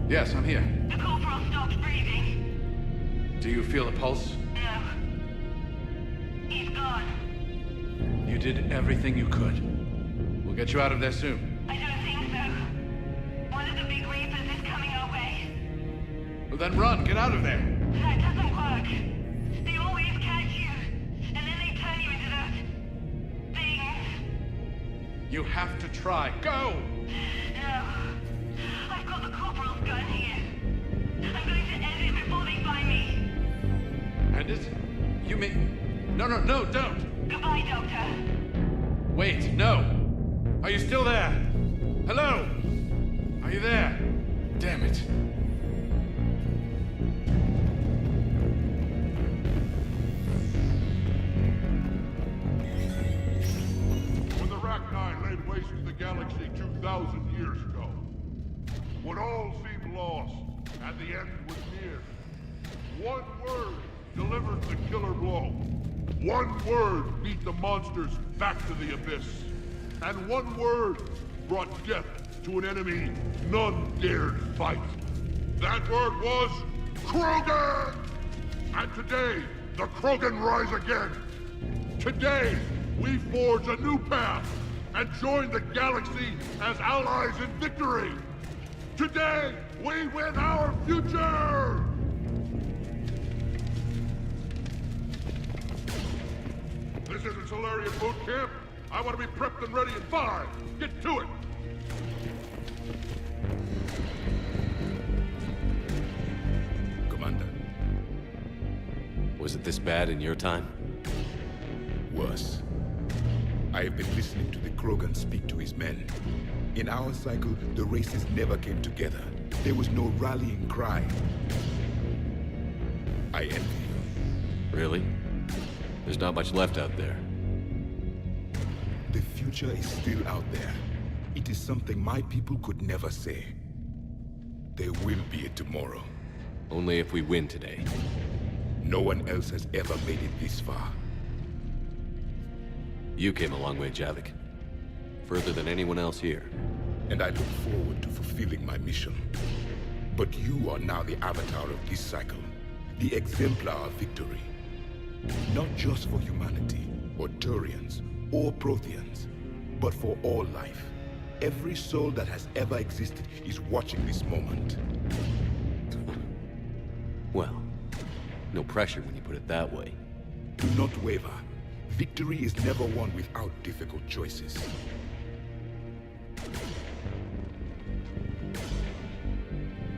Yes, I'm here. The corporal stopped breathing. Do you feel a pulse? No. He's gone. You did everything you could. We'll get you out of there soon. I don't think so. One of the big Reapers is coming our way. Well, then run. Get out of there. That doesn't work. They always catch you, and then they turn you into those things. You have to try. Go! No. I've got the corporal's gun here. I'm going to end it before they find me. And it? You mean... No, don't! Goodbye, Doctor. Wait, no! Are you still there? Hello? Are you there? Damn it. When the Rachni laid waste to the galaxy 2,000 years ago, when all seemed lost and the end was near, one word delivered the killer blow. One word beat the monsters back to the abyss. And one word brought death to an enemy none dared fight. That word was Krogan! And today, the Krogan rise again. Today, we forge a new path and join the galaxy as allies in victory. Today, we win our future! This isn't Solarian boot camp. I want to be prepped and ready in 5. Get to it! Commander. Was it this bad in your time? Worse. I have been listening to the Krogan speak to his men. In our cycle, the races never came together. There was no rallying cry. I envy you. Really? There's not much left out there. The future is still out there. It is something my people could never say. There will be a tomorrow. Only if we win today. No one else has ever made it this far. You came a long way, Javik. Further than anyone else here. And I look forward to fulfilling my mission. But you are now the avatar of this cycle. The exemplar of victory. Not just for humanity, or Turians, or Protheans, but for all life. Every soul that has ever existed is watching this moment. Well, no pressure when you put it that way. Do not waver. Victory is never won without difficult choices.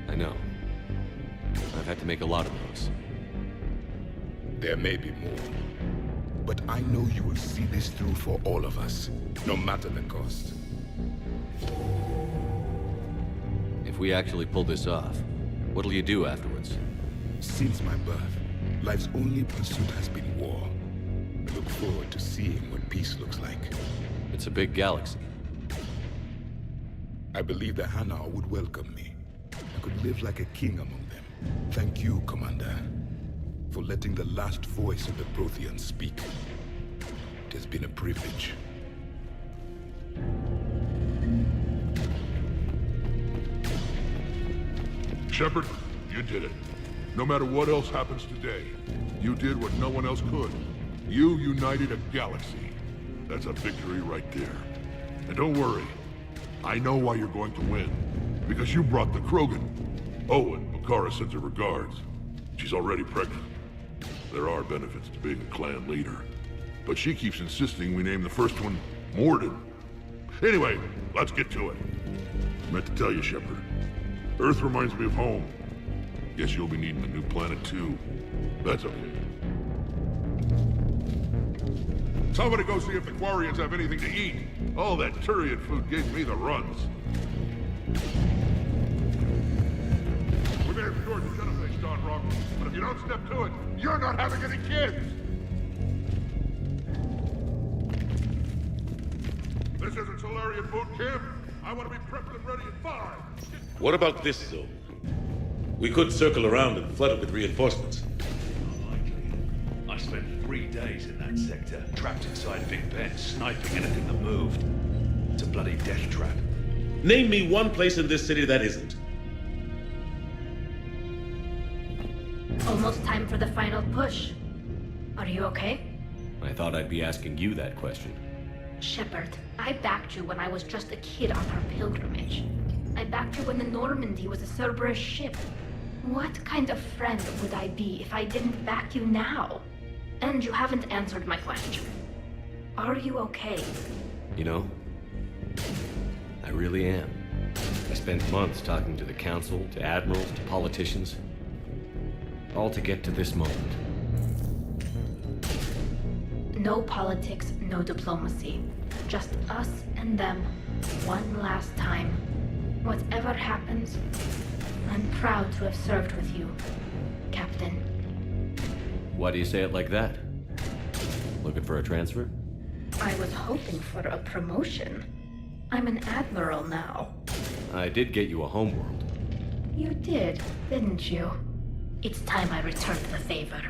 I know. I've had to make a lot of those. There may be more. But I know you will see this through for all of us, no matter the cost. If we actually pull this off, what'll you do afterwards? Since my birth, life's only pursuit has been war. I look forward to seeing what peace looks like. It's a big galaxy. I believe the Hanar would welcome me. I could live like a king among them. Thank you, Commander, for letting the last voice of the Protheans speak. It has been a privilege. Shepard, you did it. No matter what else happens today, you did what no one else could. You united a galaxy. That's a victory right there. And don't worry, I know why you're going to win. Because you brought the Krogan. Oh, and Bakara sends her regards. She's already pregnant. There are benefits to being a clan leader. But she keeps insisting we name the first one Mordin. Anyway, let's get to it. I meant to tell you, Shepard. Earth reminds me of home. Guess you'll be needing a new planet too. That's okay. Somebody go see if the Quarians have anything to eat. All that Turian food gave me the runs. We may have cured the Genophage, Don Rock, but if you don't step to it, you're not having any kids! This isn't Solarian boot camp. I want to be prepped and ready in 5. What about this zone? We could circle around and flood it with reinforcements. I spent 3 days in that sector, trapped inside Big Ben, sniping anything that moved. It's a bloody death trap. Name me one place in this city that isn't. Almost time for the final push. Are you okay? I thought I'd be asking you that question. Shepard, I backed you when I was just a kid on our pilgrimage. I backed you when the Normandy was a Cerberus ship. What kind of friend would I be if I didn't back you now? And you haven't answered my question. Are you okay? You know, I really am. I spent months talking to the Council, to admirals, to politicians. All to get to this moment. No politics, no diplomacy. Just us and them, one last time. Whatever happens, I'm proud to have served with you, Captain. Why do you say it like that? Looking for a transfer? I was hoping for a promotion. I'm an admiral now. I did get you a homeworld. You did, didn't you? It's time I returned the favor.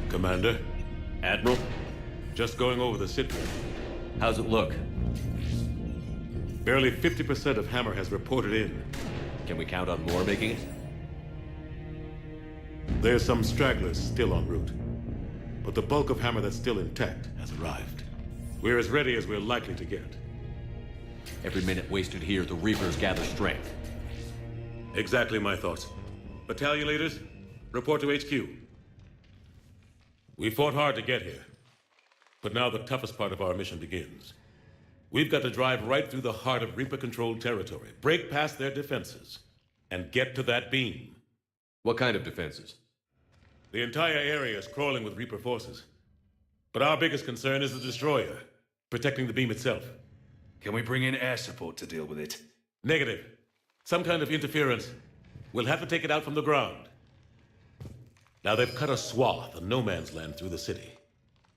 Commander? Admiral? Just going over the sit rep. How's it look? Barely 50% of Hammer has reported in. Can we count on more making it? There's some stragglers still en route. But the bulk of Hammer that's still intact has arrived. We're as ready as we're likely to get. Every minute wasted here, the Reapers gather strength. Exactly my thoughts. Battalion leaders, report to HQ. We fought hard to get here. But now the toughest part of our mission begins. We've got to drive right through the heart of Reaper-controlled territory, break past their defenses, and get to that beam. What kind of defenses? The entire area is crawling with Reaper forces. But our biggest concern is the destroyer, protecting the beam itself. Can we bring in air support to deal with it? Negative. Some kind of interference. We'll have to take it out from the ground. Now they've cut a swath of no man's land through the city.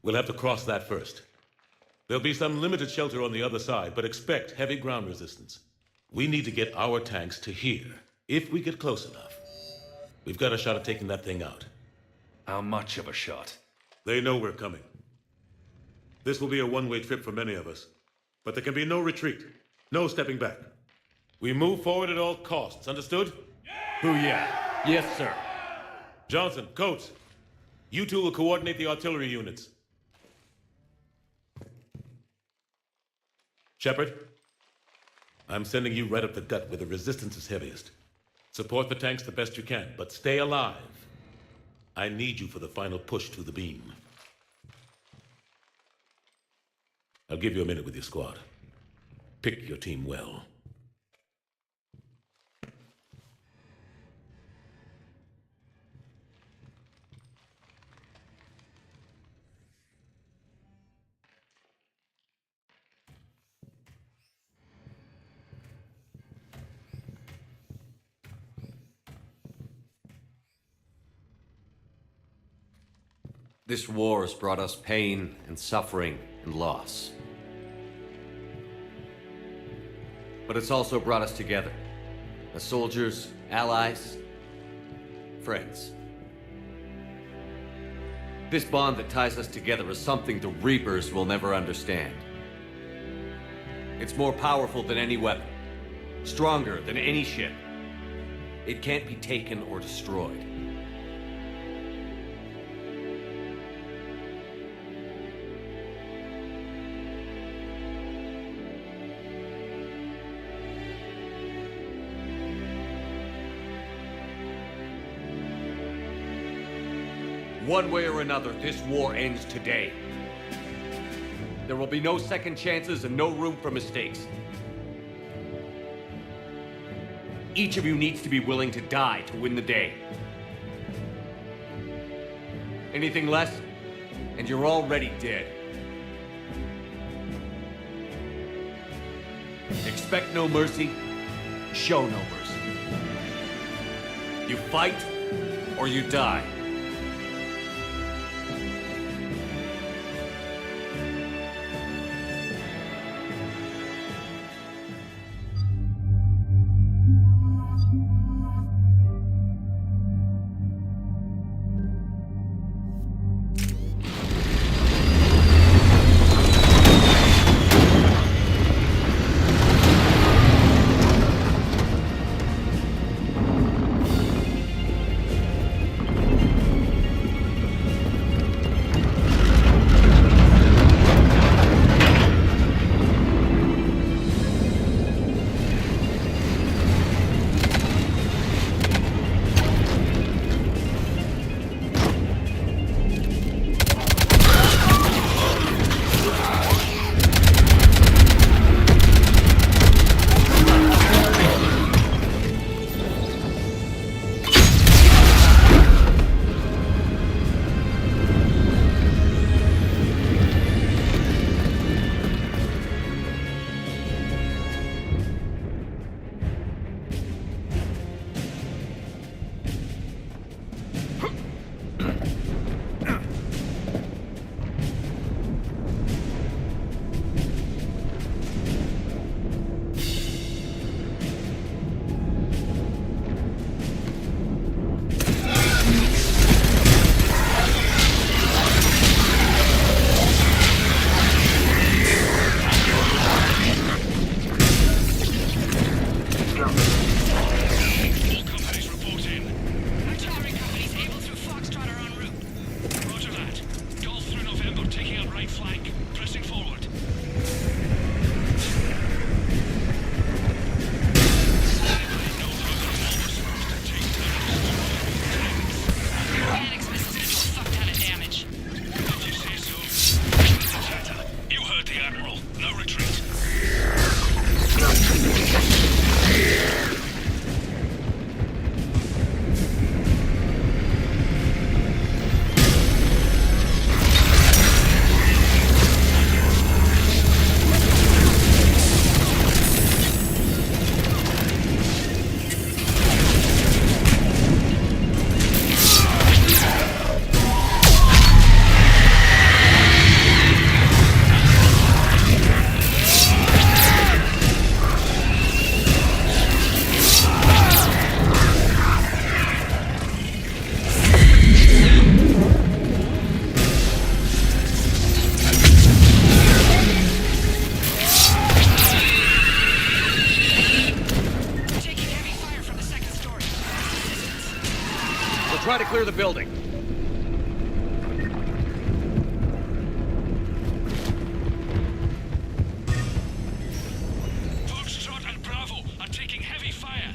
We'll have to cross that first. There'll be some limited shelter on the other side, but expect heavy ground resistance. We need to get our tanks to here, if we get close enough. We've got a shot at taking that thing out. How much of a shot? They know we're coming. This will be a one-way trip for many of us. But there can be no retreat, no stepping back. We move forward at all costs, understood? Booyah! Yes, sir. Johnson, Coates, you two will coordinate the artillery units. Shepard, I'm sending you right up the gut where the resistance is heaviest. Support the tanks the best you can, but stay alive. I need you for the final push to the beam. I'll give you a minute with your squad. Pick your team well. This war has brought us pain and suffering and loss. But it's also brought us together. As soldiers, allies, friends. This bond that ties us together is something the Reapers will never understand. It's more powerful than any weapon. Stronger than any ship. It can't be taken or destroyed. One way or another, this war ends today. There will be no second chances and no room for mistakes. Each of you needs to be willing to die to win the day. Anything less, and you're already dead. Expect no mercy, show no mercy. You fight, or you die. clear the building. Foxtrot and Bravo are taking heavy fire.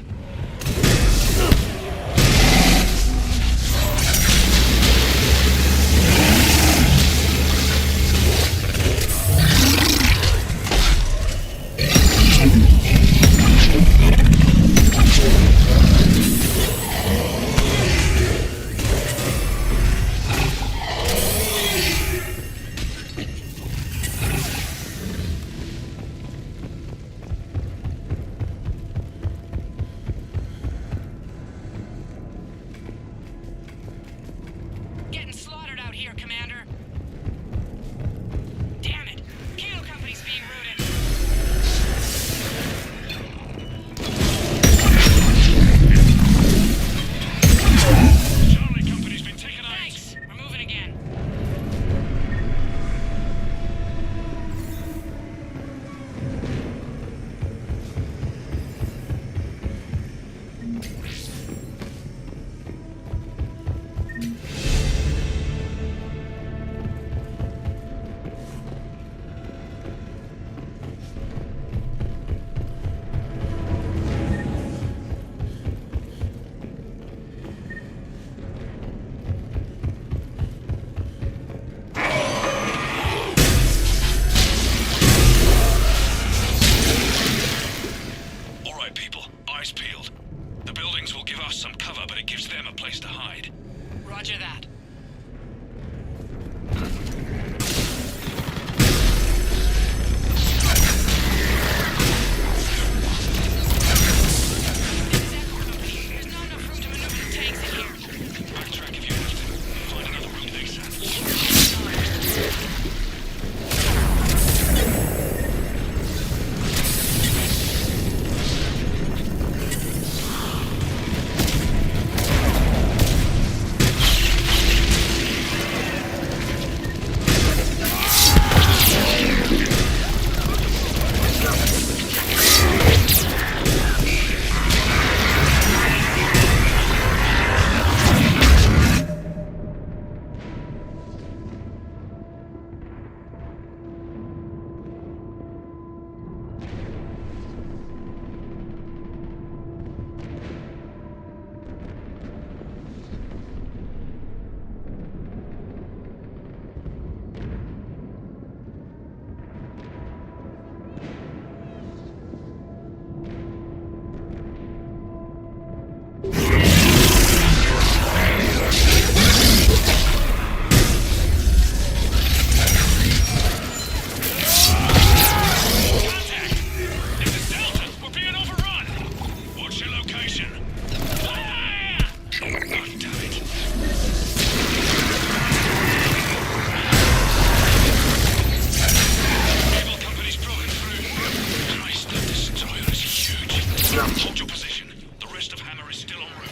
Getting slaughtered out here, Commander. Damn it! Kilo Company's being routed. Charlie Company's been taken out. Thanks. We're moving again. All right, people. Eyes peeled. The buildings will give us some cover, but it gives them a place to hide. Roger that. There's not enough room to maneuver the tanks in here. Backtrack if you have to. Find another room to examine. Hold your position. The rest of Hammer is still en route.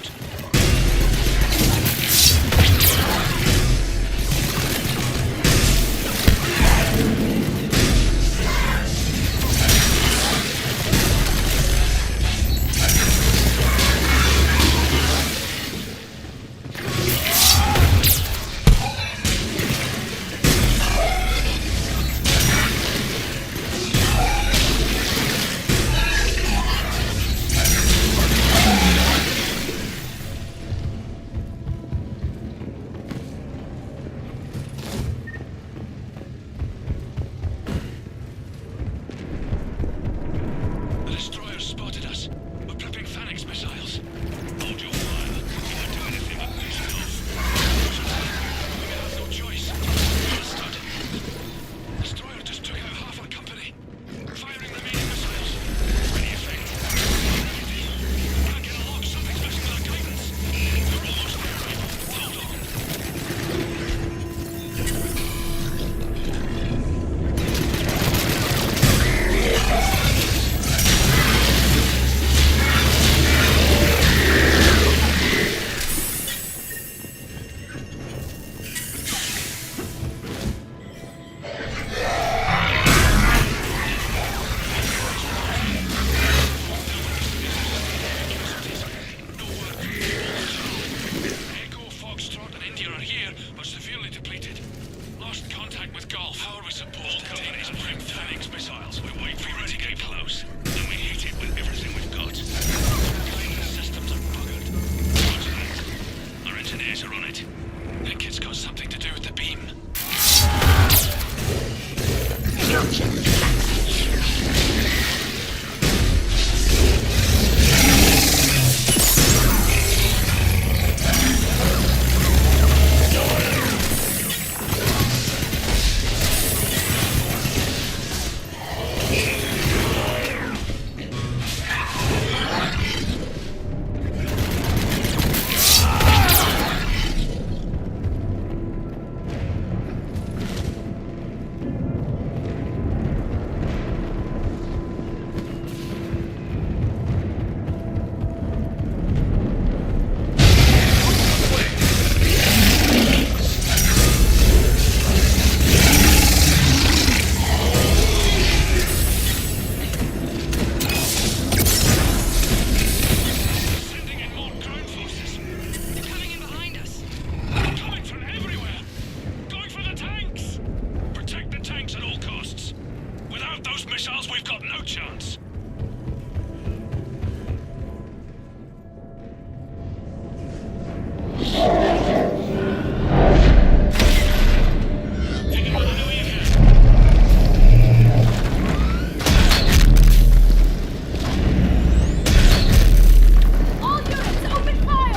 missiles, we've got no chance. All units, open fire!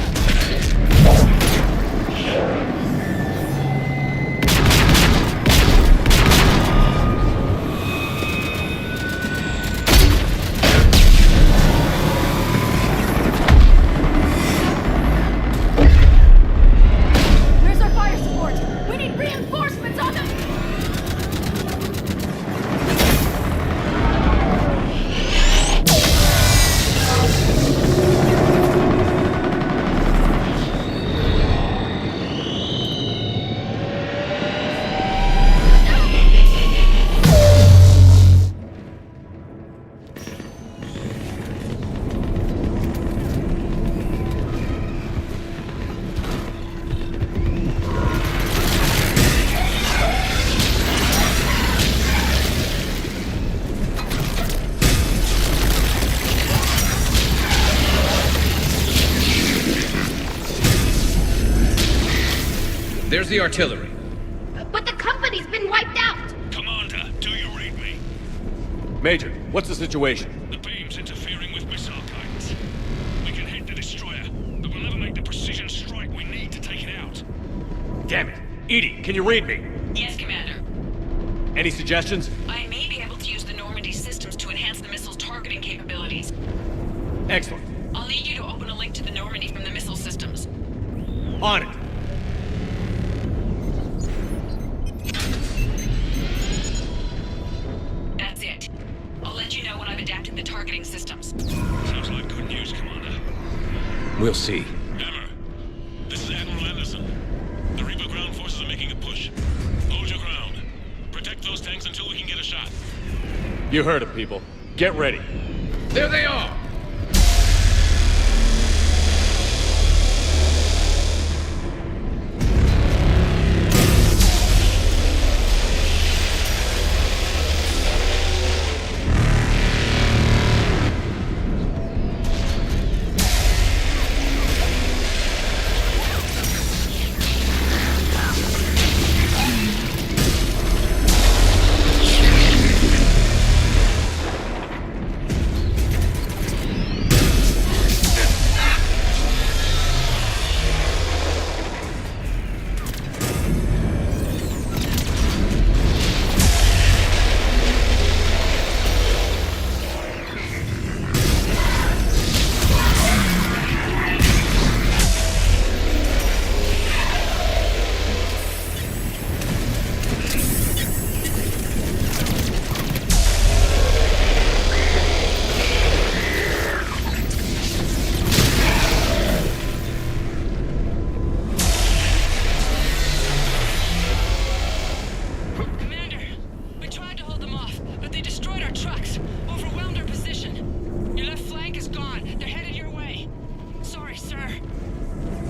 Where's our fire support? We need reinforcements on them! There's the artillery. But the company's been wiped out! Commander, do you read me? Major, what's the situation? The beam's interfering with missile guidance. We can hit the destroyer, but we'll never make the precision strike we need to take it out. Damn it! Edie, can you read me? Yes, Commander. Any suggestions? I may be able to use the Normandy systems to enhance the missile's targeting capabilities. Excellent. I'll need you to open a link to the Normandy from the missile systems. On it. That's it. I'll let you know when I've adapted the targeting systems. Sounds like good news, Commander. We'll see. Hammer, this is Admiral Anderson. The Reaper ground forces are making a push. Hold your ground. Protect those tanks until we can get a shot. You heard it, people. Get ready. There they are!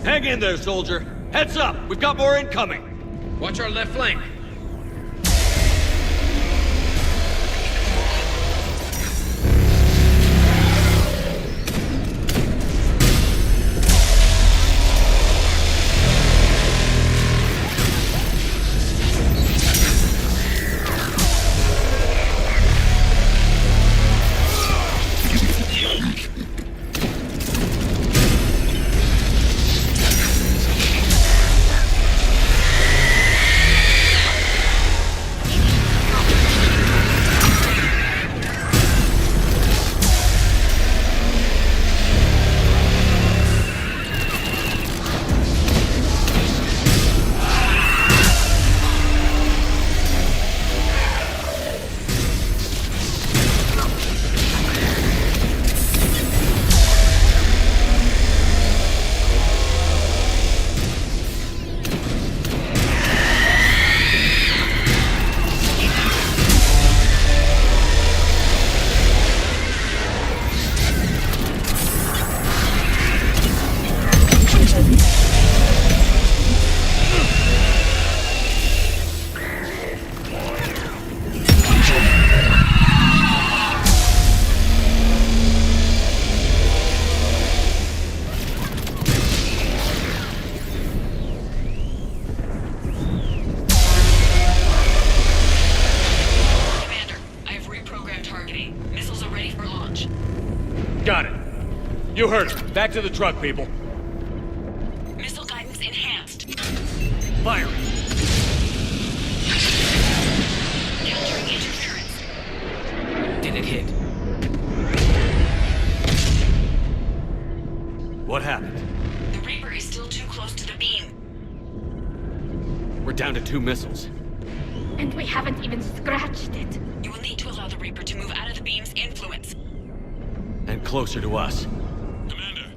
Hang in there, soldier. Heads up! We've got more incoming! Watch our left flank. ready for launch. Got it. You heard it. Back to the truck, people. Missile guidance enhanced. Firing. Countering interference. Did it hit? What happened? The Reaper is still too close to the beam. We're down to 2 missiles. And we haven't even scratched it. You will need to allow the Reaper to move out of the beam's influence. And closer to us. Commander,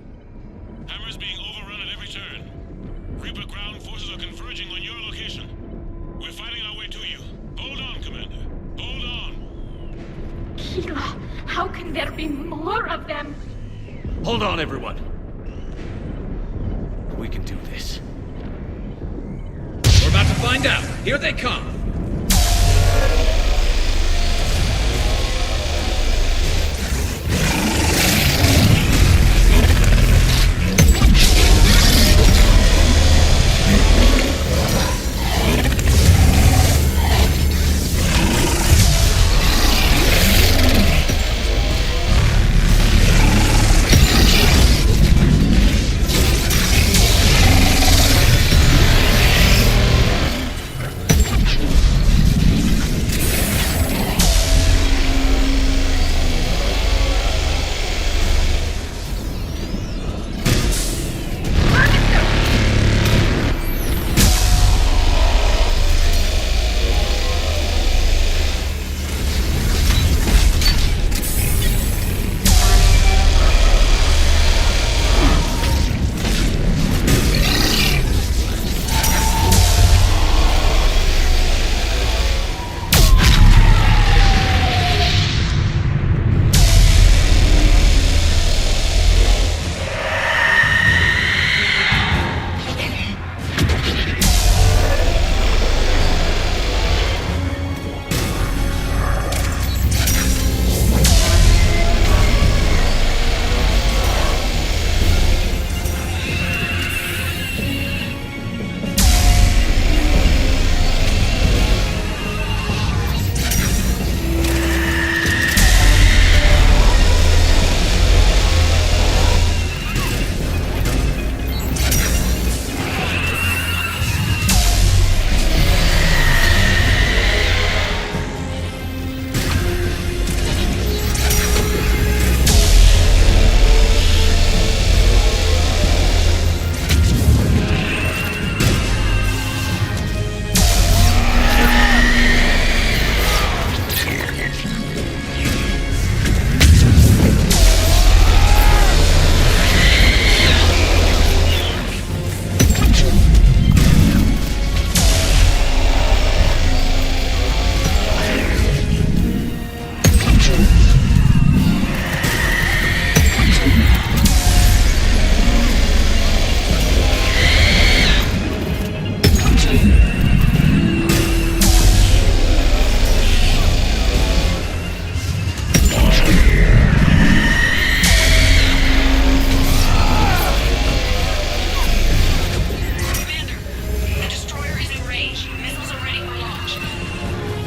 Hammer's being overrun at every turn. Reaper ground forces are converging on your location. We're fighting our way to you. Hold on, Commander. Hold on. Keela, how can there be more of them? Hold on, everyone. We can do this. We're about to find out. Here they come.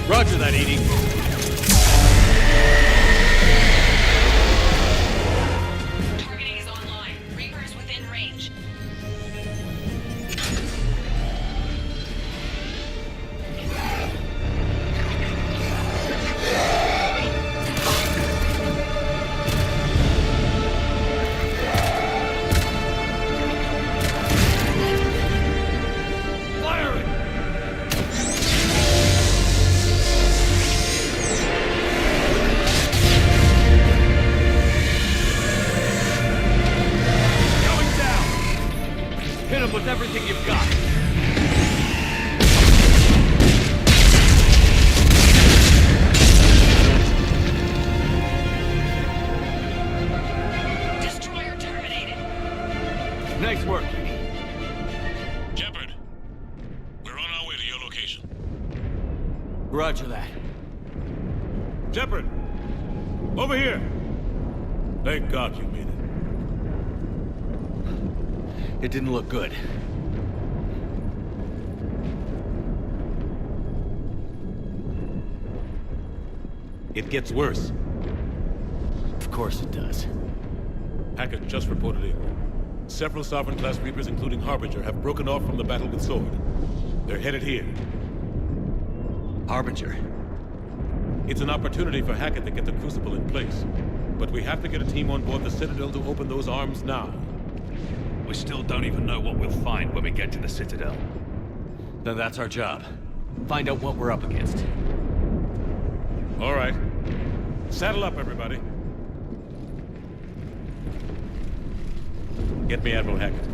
Roger that, Edie. Targeting is online. Reaper is within range. Hit him with everything you've got. Destroyer terminated. Nice work. Shepard, we're on our way to your location. Roger that. Shepard! Over here! Thank God you made it. It didn't look good. It gets worse. Of course it does. Hackett just reported in. Several Sovereign-class Reapers, including Harbinger, have broken off from the battle with Sword. They're headed here. Harbinger? It's an opportunity for Hackett to get the Crucible in place. But we have to get a team on board the Citadel to open those arms now. We still don't even know what we'll find when we get to the Citadel. Then that's our job. Find out what we're up against. All right. Saddle up, everybody. Get me Admiral Hackett.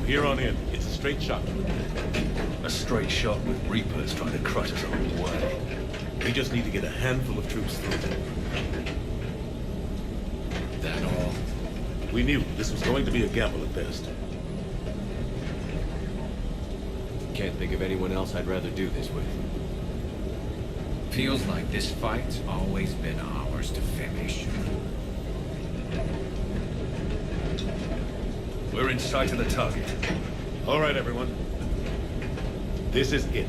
Here on in, it's a straight shot. A straight shot with Reapers trying to crush us along the way. We just need to get a handful of troops through. That all? We knew this was going to be a gamble at best. Can't think of anyone else I'd rather do this with. Feels like this fight's always been ours to finish. We're in sight of the target. All right, everyone. This is it.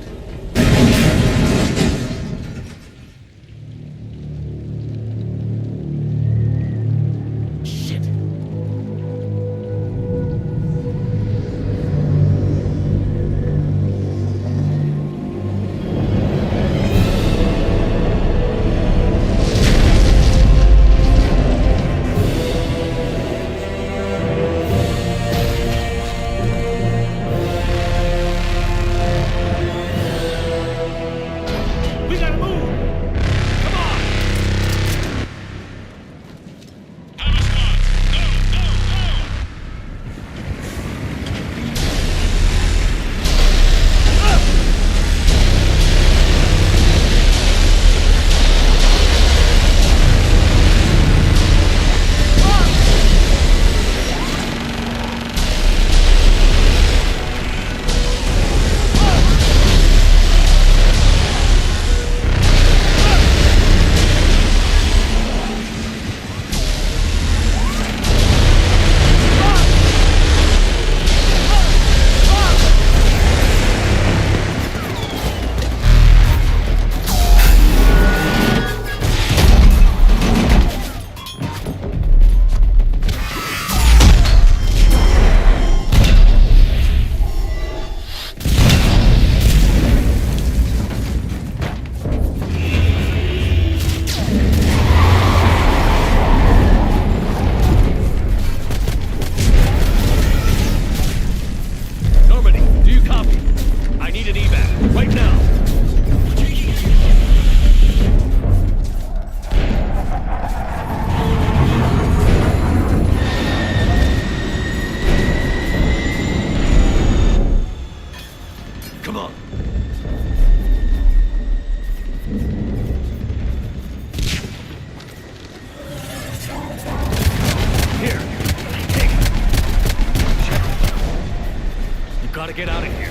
Get out of here.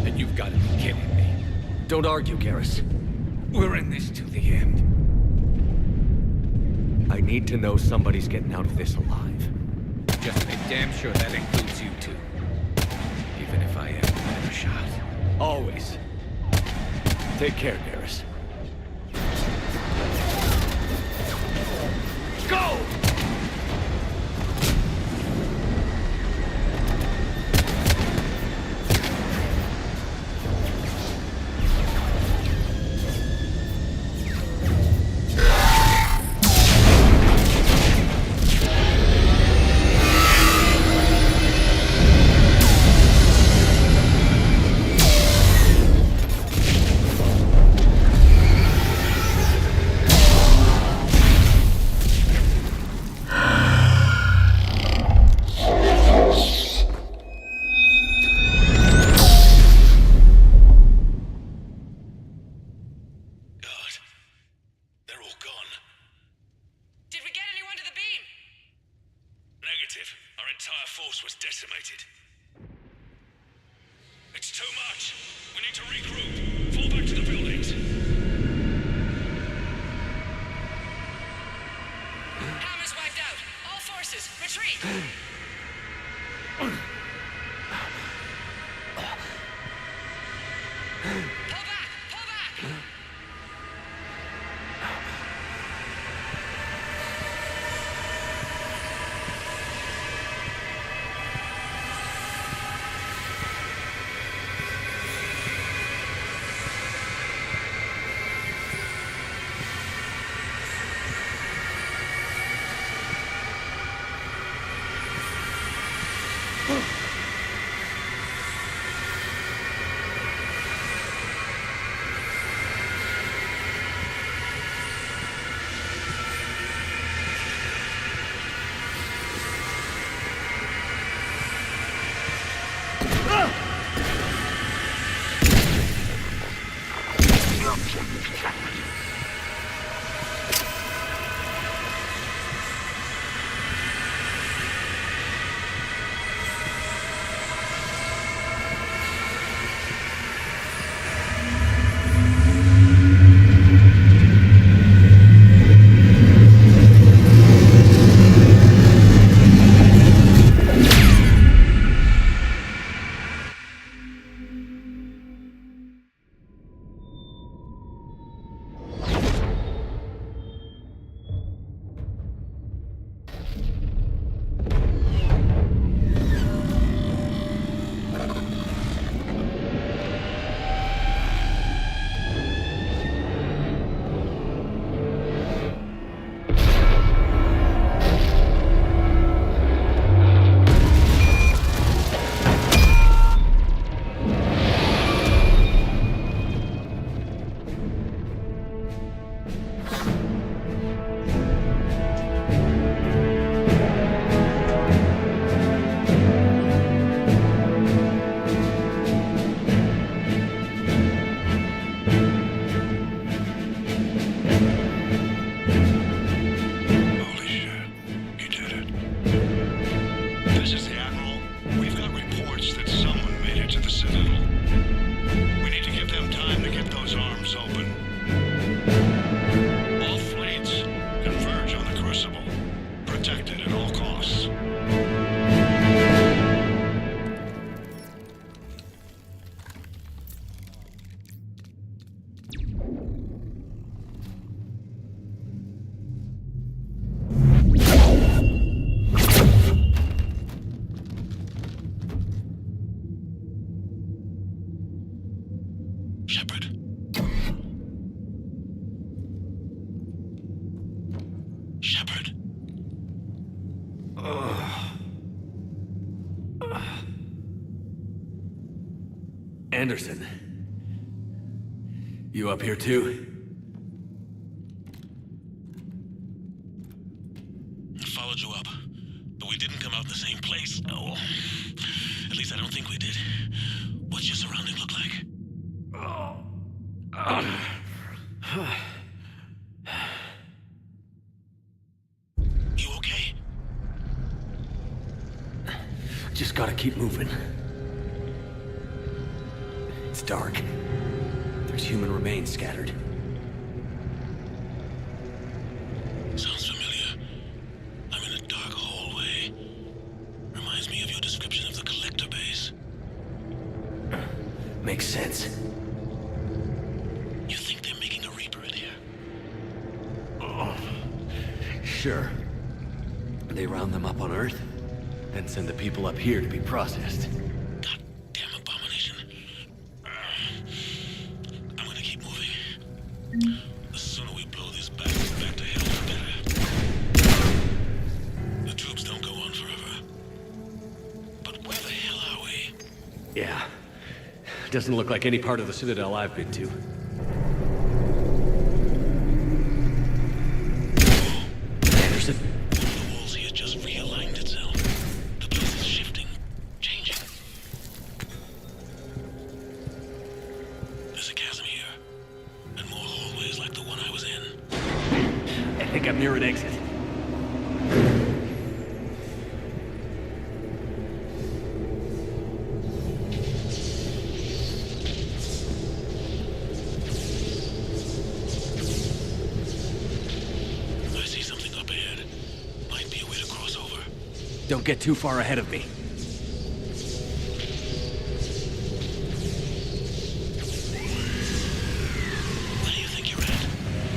Then you've got to be kidding me. Don't argue, Garrus. We're in this to the end. I need to know somebody's getting out of this alive. Just make damn sure that includes you two. Even if I am another shot. Always. Take care, Garrus. Go! Anderson. You up here too? Followed you up, but we didn't come out in the same place. Oh, at least I don't think we did. What's your surrounding look like? You okay? Just gotta keep moving. It's dark. There's human remains scattered. Sounds familiar. Sure. They round them up on Earth, then send the people up here to be processed. Goddamn abomination. I'm gonna keep moving. The sooner we blow these bastards back to hell, the better. The troops don't go on forever. But where the hell are we? Yeah. Doesn't look like any part of the Citadel I've been to. Anderson? One of the walls here just realigned itself. The place is shifting, changing. There's a chasm here, and more hallways like the one I was in. I think I'm near an exit. Don't get too far ahead of me. Where do you think you're at?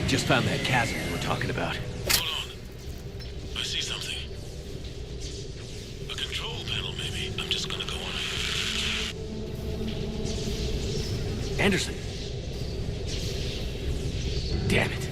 Just found that chasm we were talking about. Hold on. I see something. A control panel, maybe. I'm just gonna go on. Anderson! Damn it.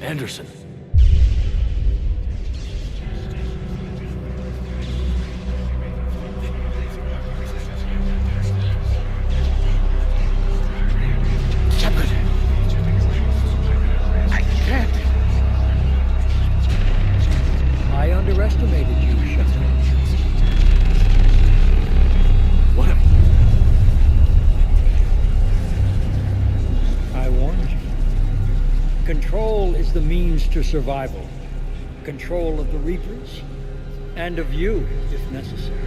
Anderson. Shepard! I can't! I underestimated you, Shepard. What a... I warned you. Control is the means to survival. Control of the Reapers, and of you, if necessary.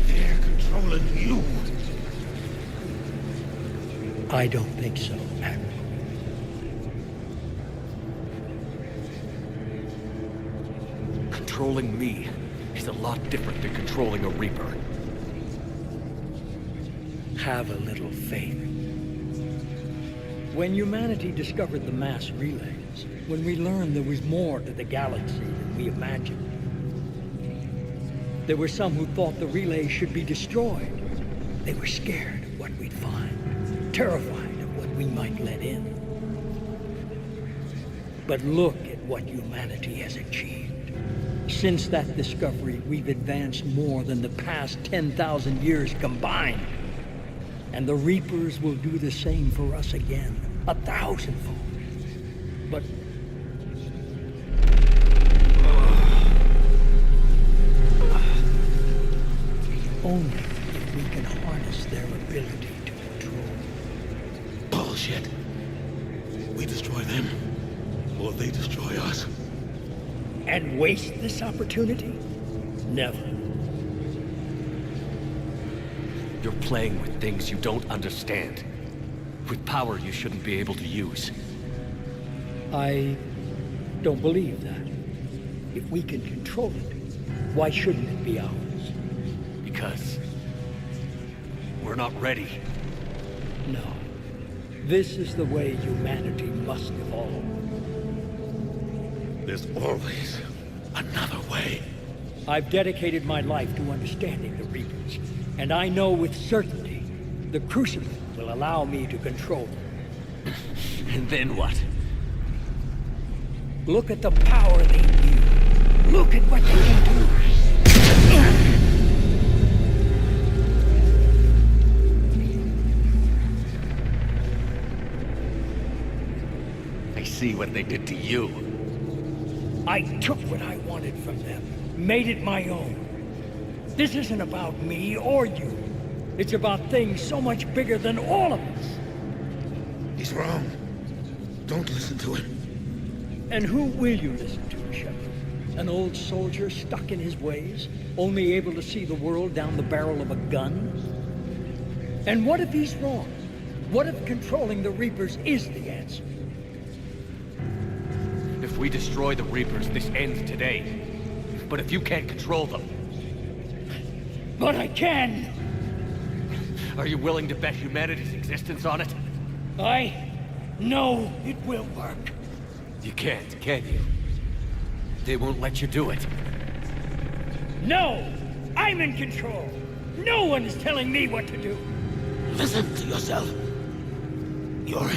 They're controlling you. I don't think so, Admiral. Controlling me is a lot different than controlling a Reaper. Have a little faith. When humanity discovered the mass relays, when we learned there was more to the galaxy than we imagined, there were some who thought the relays should be destroyed. They were scared of what we'd find, terrified of what we might let in. But look at what humanity has achieved. Since that discovery, we've advanced more than the past 10,000 years combined. And the Reapers will do the same for us again, 1,000-fold. But... only if we can harness their ability to control. Bullshit. We destroy them, or they destroy us. And waste this opportunity? Never. You're playing with things you don't understand. With power you shouldn't be able to use. I don't believe that. If we can control it, why shouldn't it be ours? Because we're not ready. No. This is the way humanity must evolve. There's always another way. I've dedicated my life to understanding the Reapers, and I know with certainty the Crucible will allow me to control them. And then what? Look at the power they use. Look at what they can do. I see what they did to you. I took what I wanted from them, made it my own. This isn't about me or you. It's about things so much bigger than all of us. He's wrong. Don't listen to him. And who will you listen to, Shepard? An old soldier stuck in his ways, only able to see the world down the barrel of a gun? And what if he's wrong? What if controlling the Reapers is the answer? If we destroy the Reapers, this ends today. But if you can't control them... But I can! Are you willing to bet humanity's existence on it? I know it will work. You can't, can you? They won't let you do it. No! I'm in control! No one is telling me what to do! Listen to yourself. You're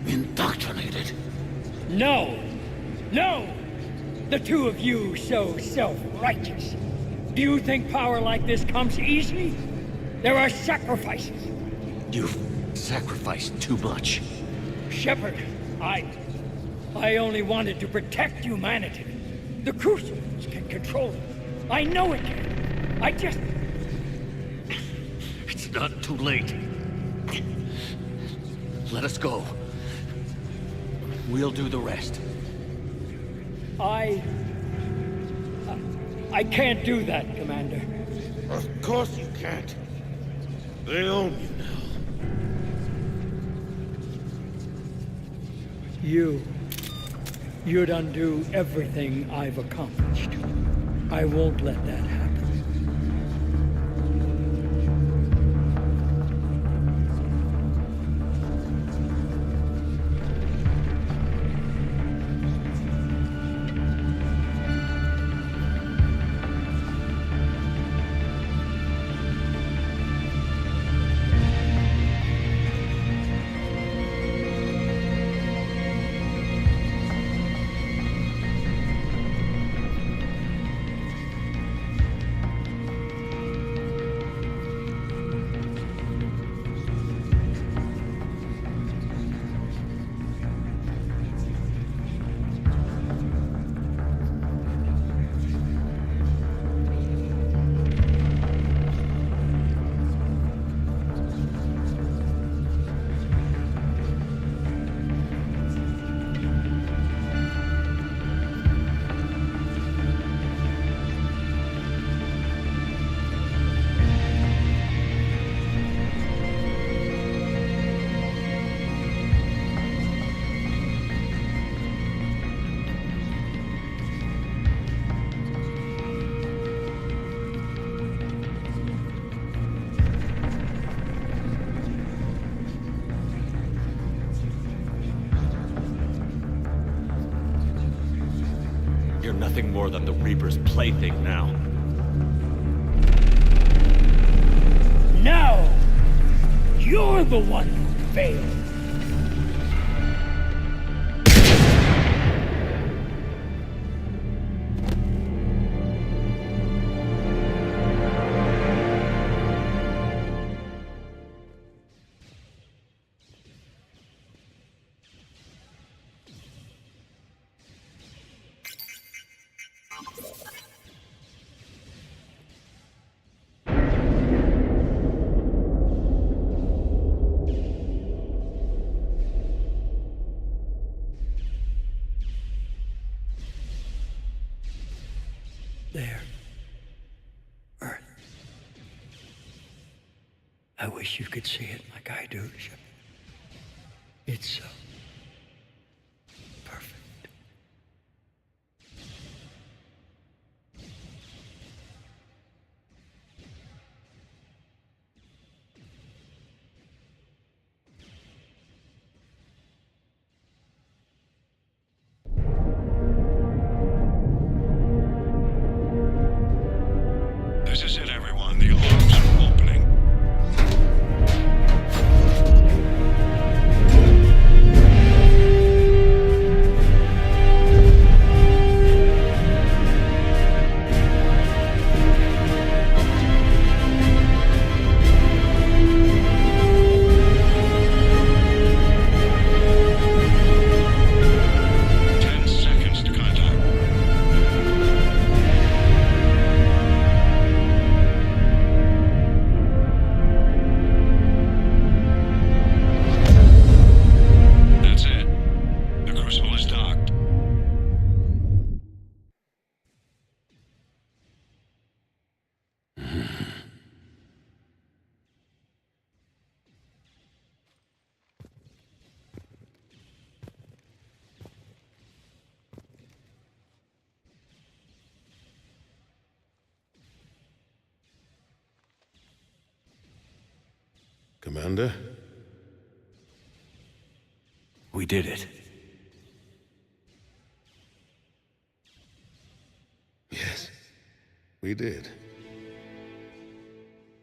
indoctrinated. No! No! The two of you so self-righteous. Do you think power like this comes easy? There are sacrifices. You've sacrificed too much. Shepard, I only wanted to protect humanity. The Crucibles can control it. I know it can. I just... It's not too late. Let us go. We'll do the rest. I can't do that, Commander. Of course you can't. They own you now. You'd undo everything I've accomplished. I won't let that happen. You're nothing more than the Reaper's plaything now. No! You're the one who failed. There. Earth. I wish you could see it like I do, Shepard. It's so perfect. This is it, everyone. The alarms are opening. Commander? We did it. Yes, we did.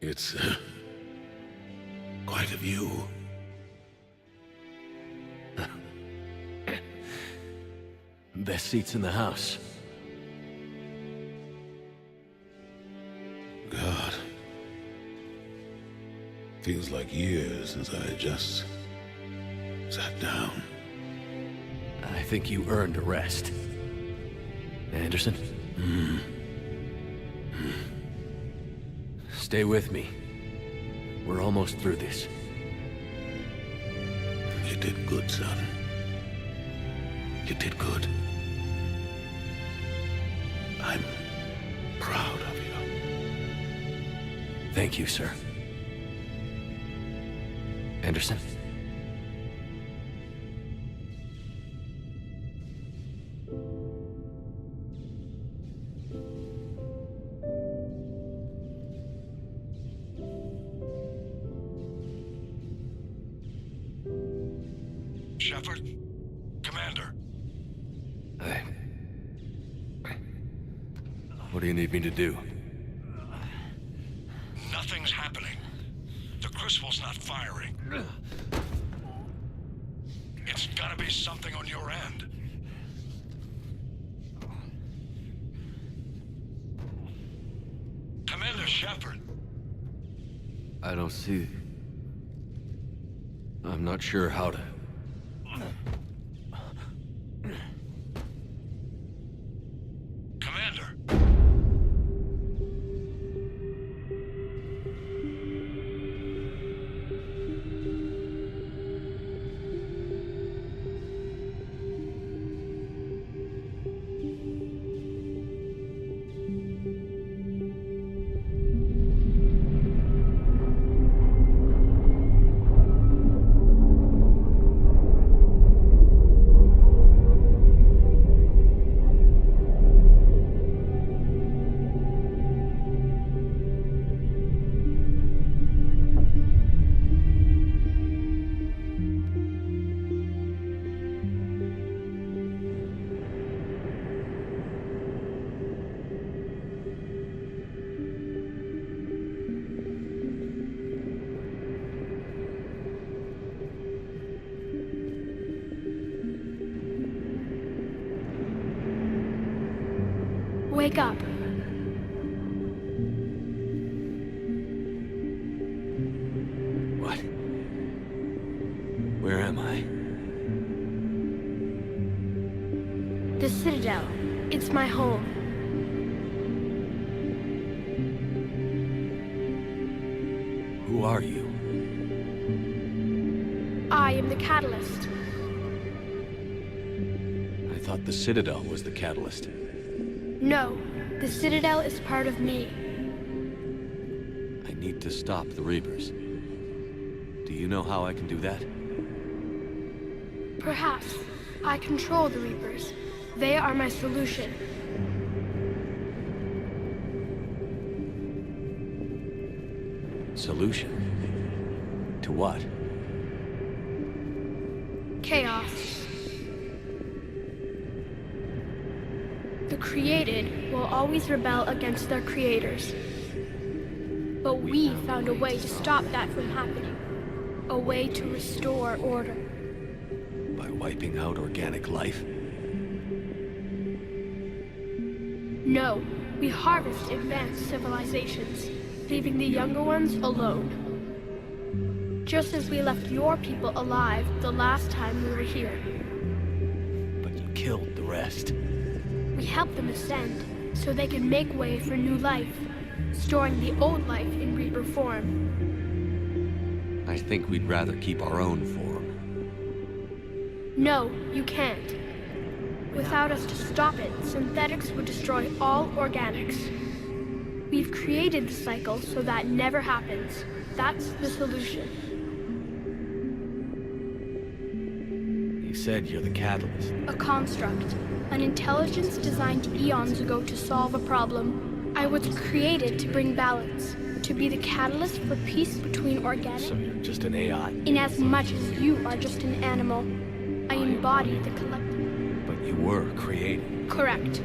It's quite a view. Best seats in the house. God. Feels like years since I just sat down. I think you earned a rest. Anderson? Stay with me. We're almost through this. You did good, son. You did good. I'm proud of you. Thank you, sir. Anderson? Shepard? Commander? What do you need me to do? Nothing's happening. The Crucible's not firing. It's gotta be something on your end. Commander Shepard. I don't see... I'm not sure how to... Commander. Wake up. What? Where am I? The Citadel. It's my home. Who are you? I am the Catalyst. I thought the Citadel was the catalyst. No, the Citadel is part of me. I need to stop the Reapers. Do you know how I can do that? Perhaps. I control the Reapers. They are my solution. Solution? To what? Chaos. The created will always rebel against their creators. But we found a way to stop that from happening. A way to restore order. By wiping out organic life? No, we harvest advanced civilizations, leaving the younger ones alone. Just as we left your people alive the last time we were here. But you killed the rest. We help them ascend, so they can make way for new life, storing the old life in Reaper form. I think we'd rather keep our own form. No, you can't. Without us to stop it, synthetics would destroy all organics. We've created the cycle so that never happens. That's the solution. You said you're the catalyst. A construct. An intelligence designed eons ago to solve a problem. I was created to bring balance, to be the catalyst for peace between organic... So you're just an AI? Inasmuch as you are just an animal, I embody the collective. But you were created. Correct.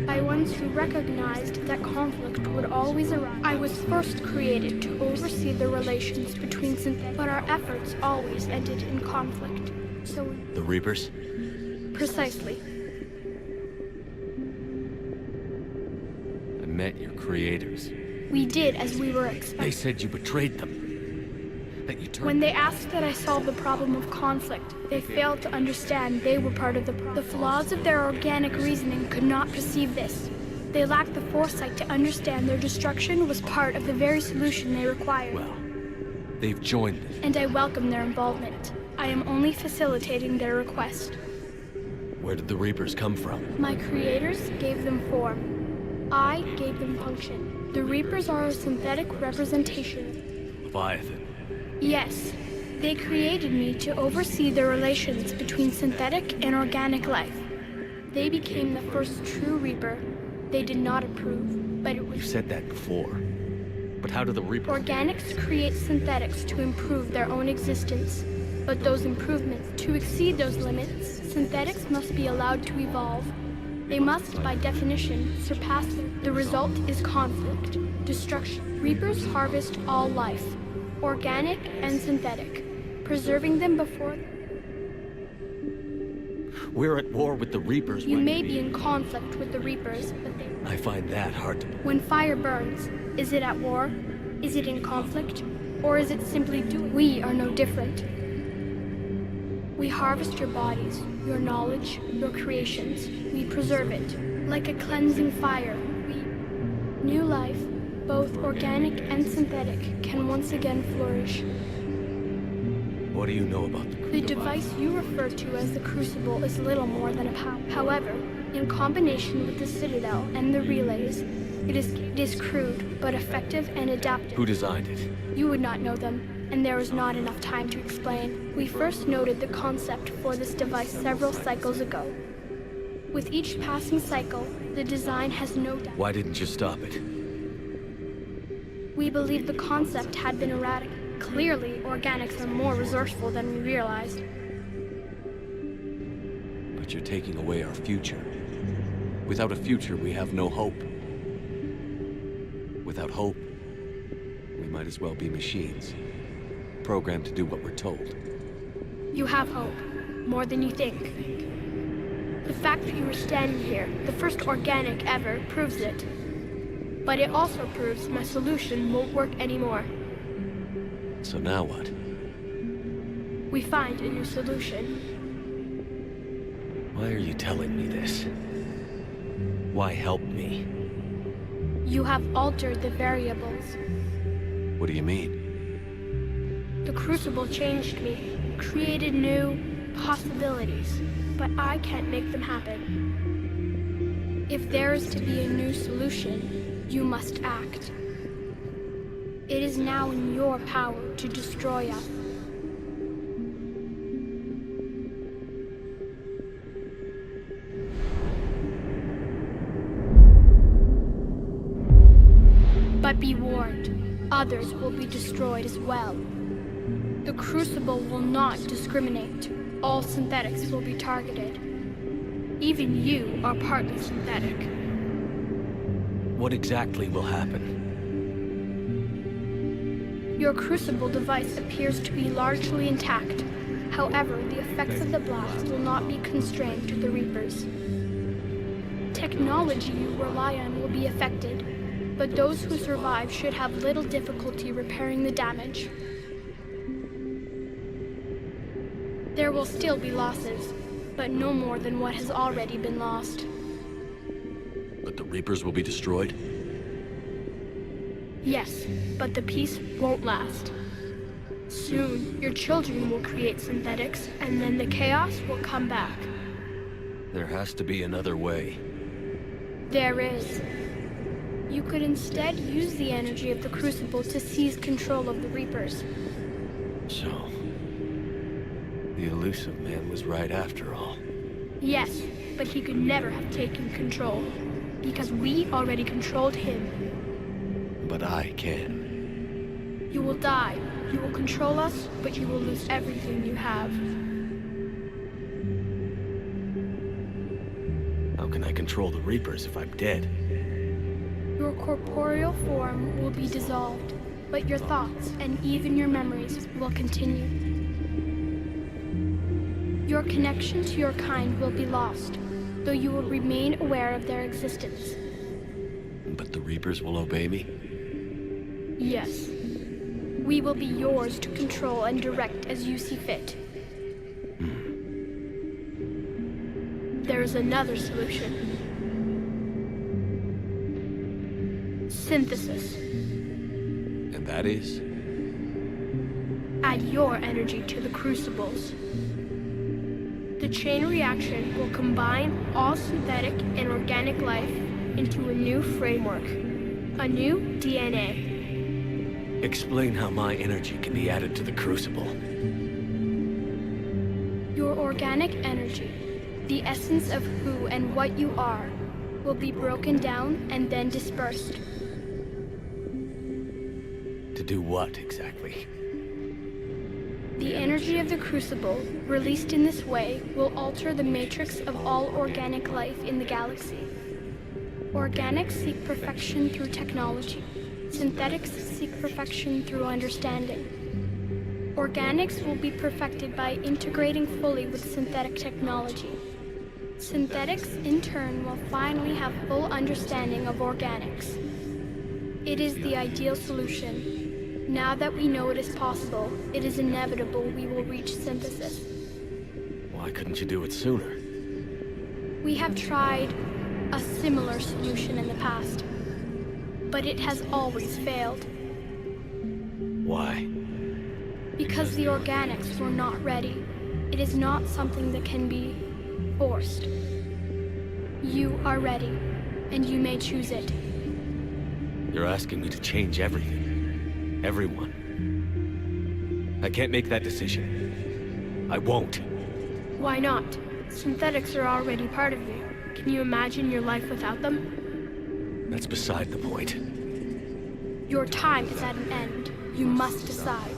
By ones who recognized that conflict would always arise. I was first created to oversee the relations between synthetics, but our efforts always ended in conflict. So... The Reapers? Precisely. I met your creators. We did as we were expecting. They said you betrayed them. That you turned... When they asked that I solve the problem of conflict, they failed to understand they were part of the problem. The flaws of their organic reasoning could not perceive this. They lacked the foresight to understand their destruction was part of the very solution they required. Well, they've joined us. And I welcome their involvement. I am only facilitating their request. Where did the Reapers come from? My creators gave them form. I gave them function. The Reapers are a synthetic representation. Leviathan. Yes. They created me to oversee the relations between synthetic and organic life. They became the first true Reaper. They did not approve, but it was... You've said that before. But how do the Reapers... Organics create synthetics to improve their own existence. But those improvements, to exceed those limits, synthetics must be allowed to evolve. They must, by definition, surpass them. The result is conflict, destruction. Reapers harvest all life, organic and synthetic, preserving them before... We're at war with the Reapers. You may be in conflict with the Reapers, but they... I find that hard to... When fire burns, is it at war? Is it in conflict? Or is it simply doing? We are no different. We harvest your bodies, your knowledge, your creations. We preserve it, like a cleansing fire. New life, both organic and synthetic, can once again flourish. What do you know about The device you refer to as the Crucible is little more than a power. However, in combination with the Citadel and the relays, it is crude, but effective and adaptive. Who designed it? You would not know them, and there is not enough time to explain. We first noted the concept for this device several cycles ago. With each passing cycle, the design has no doubt. Why didn't you stop it? We believed the concept had been erratic. Clearly, organics are more resourceful than we realized. But you're taking away our future. Without a future, we have no hope. Without hope, we might as well be machines. Programmed to do what we're told. You have hope. More than you think. The fact that you are standing here, the first organic ever, proves it. But it also proves my solution won't work anymore. So now what? We find a new solution. Why are you telling me this? Why help me? You have altered the variables. What do you mean? The Crucible changed me, created new possibilities, but I can't make them happen. If there is to be a new solution, you must act. It is now in your power to destroy us. But be warned, others will be destroyed as well. The Crucible will not discriminate. All synthetics will be targeted. Even you are partly synthetic. What exactly will happen? Your Crucible device appears to be largely intact. However, the effects of the blast will not be constrained to the Reapers. Technology you rely on will be affected, but those who survive should have little difficulty repairing the damage. There will still be losses, but no more than what has already been lost. But the Reapers will be destroyed? Yes, but the peace won't last. Soon, your children will create synthetics, and then the chaos will come back. There has to be another way. There is. You could instead use the energy of the Crucible to seize control of the Reapers. So, the elusive man was right after all. Yes, but he could never have taken control, because we already controlled him. But I can. You will die. You will control us, but you will lose everything you have. How can I control the Reapers if I'm dead? Your corporeal form will be dissolved, but your thoughts and even your memories will continue. Your connection to your kind will be lost, though you will remain aware of their existence. But the Reapers will obey me? Yes. We will be yours to control and direct as you see fit. There is another solution. Synthesis. And that is? Add your energy to the crucibles. The chain reaction will combine all synthetic and organic life into a new framework, a new DNA. Explain how my energy can be added to the Crucible. Your organic energy, the essence of who and what you are, will be broken down and then dispersed. To do what, exactly? The energy of the Crucible, released in this way, will alter the matrix of all organic life in the galaxy. Organics seek perfection through technology. Synthetics seek perfection through understanding. Organics will be perfected by integrating fully with synthetic technology. Synthetics, in turn, will finally have full understanding of organics. It is the ideal solution. Now that we know it is possible, it is inevitable we will reach synthesis. Why couldn't you do it sooner? We have tried a similar solution in the past, but it has always failed. Why? Because the organics were not ready. It is not something that can be forced. You are ready, and you may choose it. You're asking me to change everything. Everyone. I can't make that decision. I won't. Why not? Synthetics are already part of you. Can you imagine your life without them? That's beside the point. Your time is at an end. You must decide.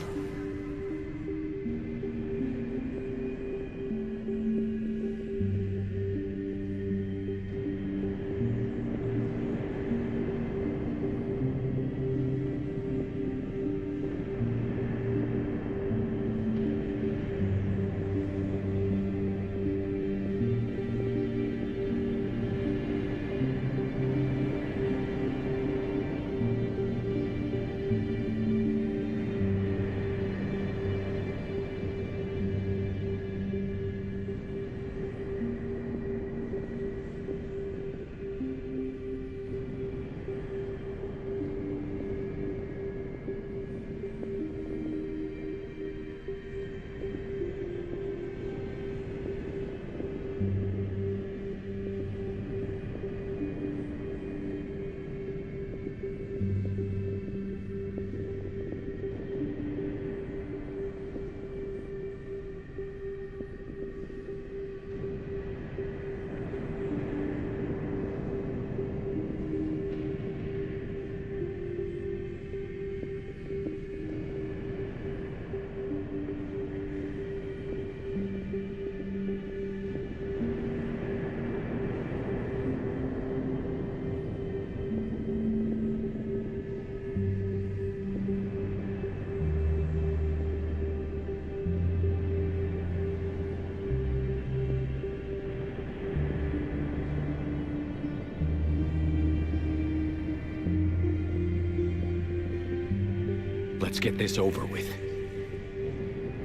Let's get this over with.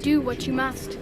Do what you must.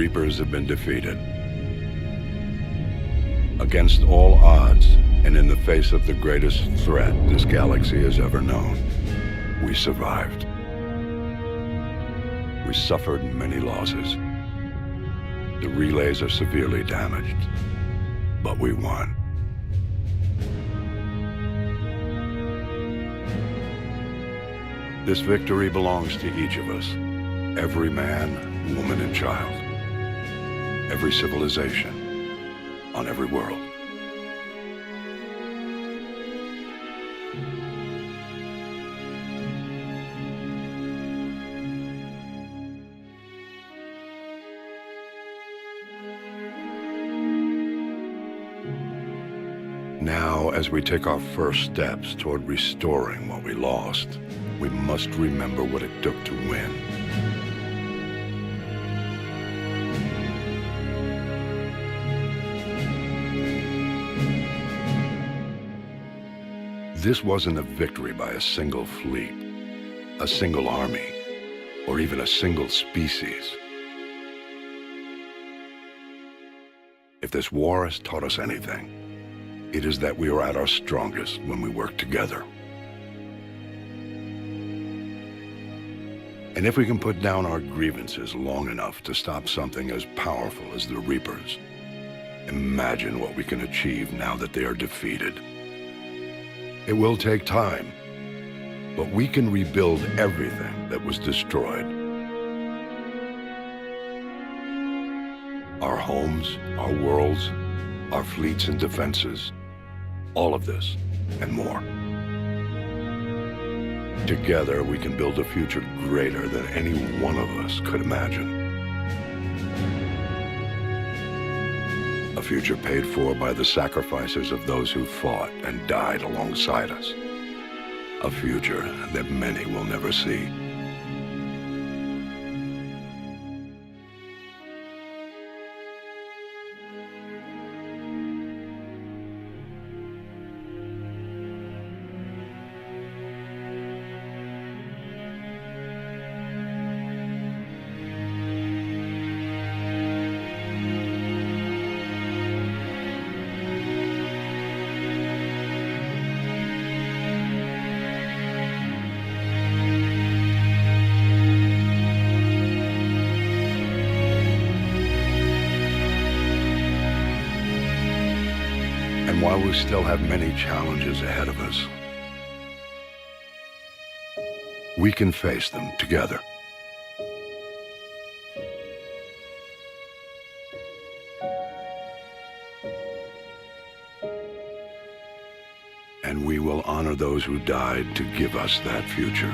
Reapers have been defeated. Against all odds, and in the face of the greatest threat this galaxy has ever known, we survived. We suffered many losses. The relays are severely damaged, but we won. This victory belongs to each of us. Every man, woman, and child. Every civilization. On every world. Now, as we take our first steps toward restoring what we lost, we must remember what it took to win. This wasn't a victory by a single fleet, a single army, or even a single species. If this war has taught us anything, it is that we are at our strongest when we work together. And if we can put down our grievances long enough to stop something as powerful as the Reapers, imagine what we can achieve now that they are defeated. It will take time, but we can rebuild everything that was destroyed. Our homes, our worlds, our fleets and defenses, all of this and more. Together, we can build a future greater than any one of us could imagine. A future paid for by the sacrifices of those who fought and died alongside us. A future that many will never see. And while we still have many challenges ahead of us, we can face them together. And we will honor those who died to give us that future.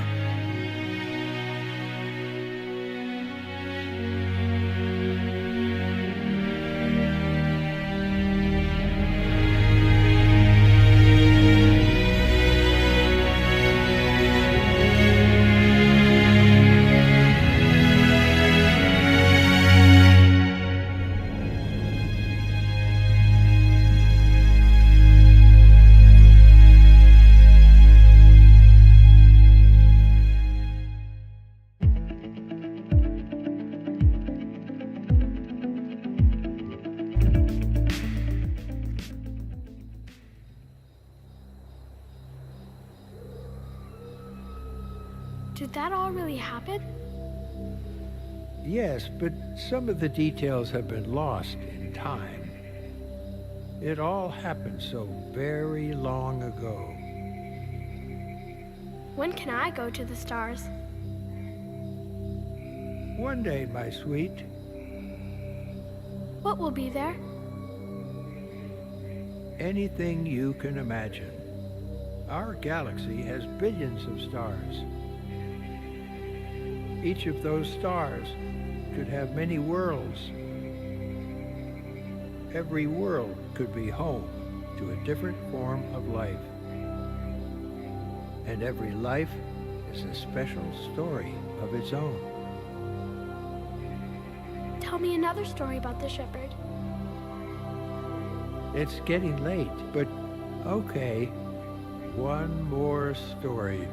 Did that all really happen? Yes, but some of the details have been lost in time. It all happened so very long ago. When can I go to the stars? One day, my sweet. What will be there? Anything you can imagine. Our galaxy has billions of stars. Each of those stars could have many worlds. Every world could be home to a different form of life. And every life is a special story of its own. Tell me another story about the shepherd. It's getting late, but okay. One more story.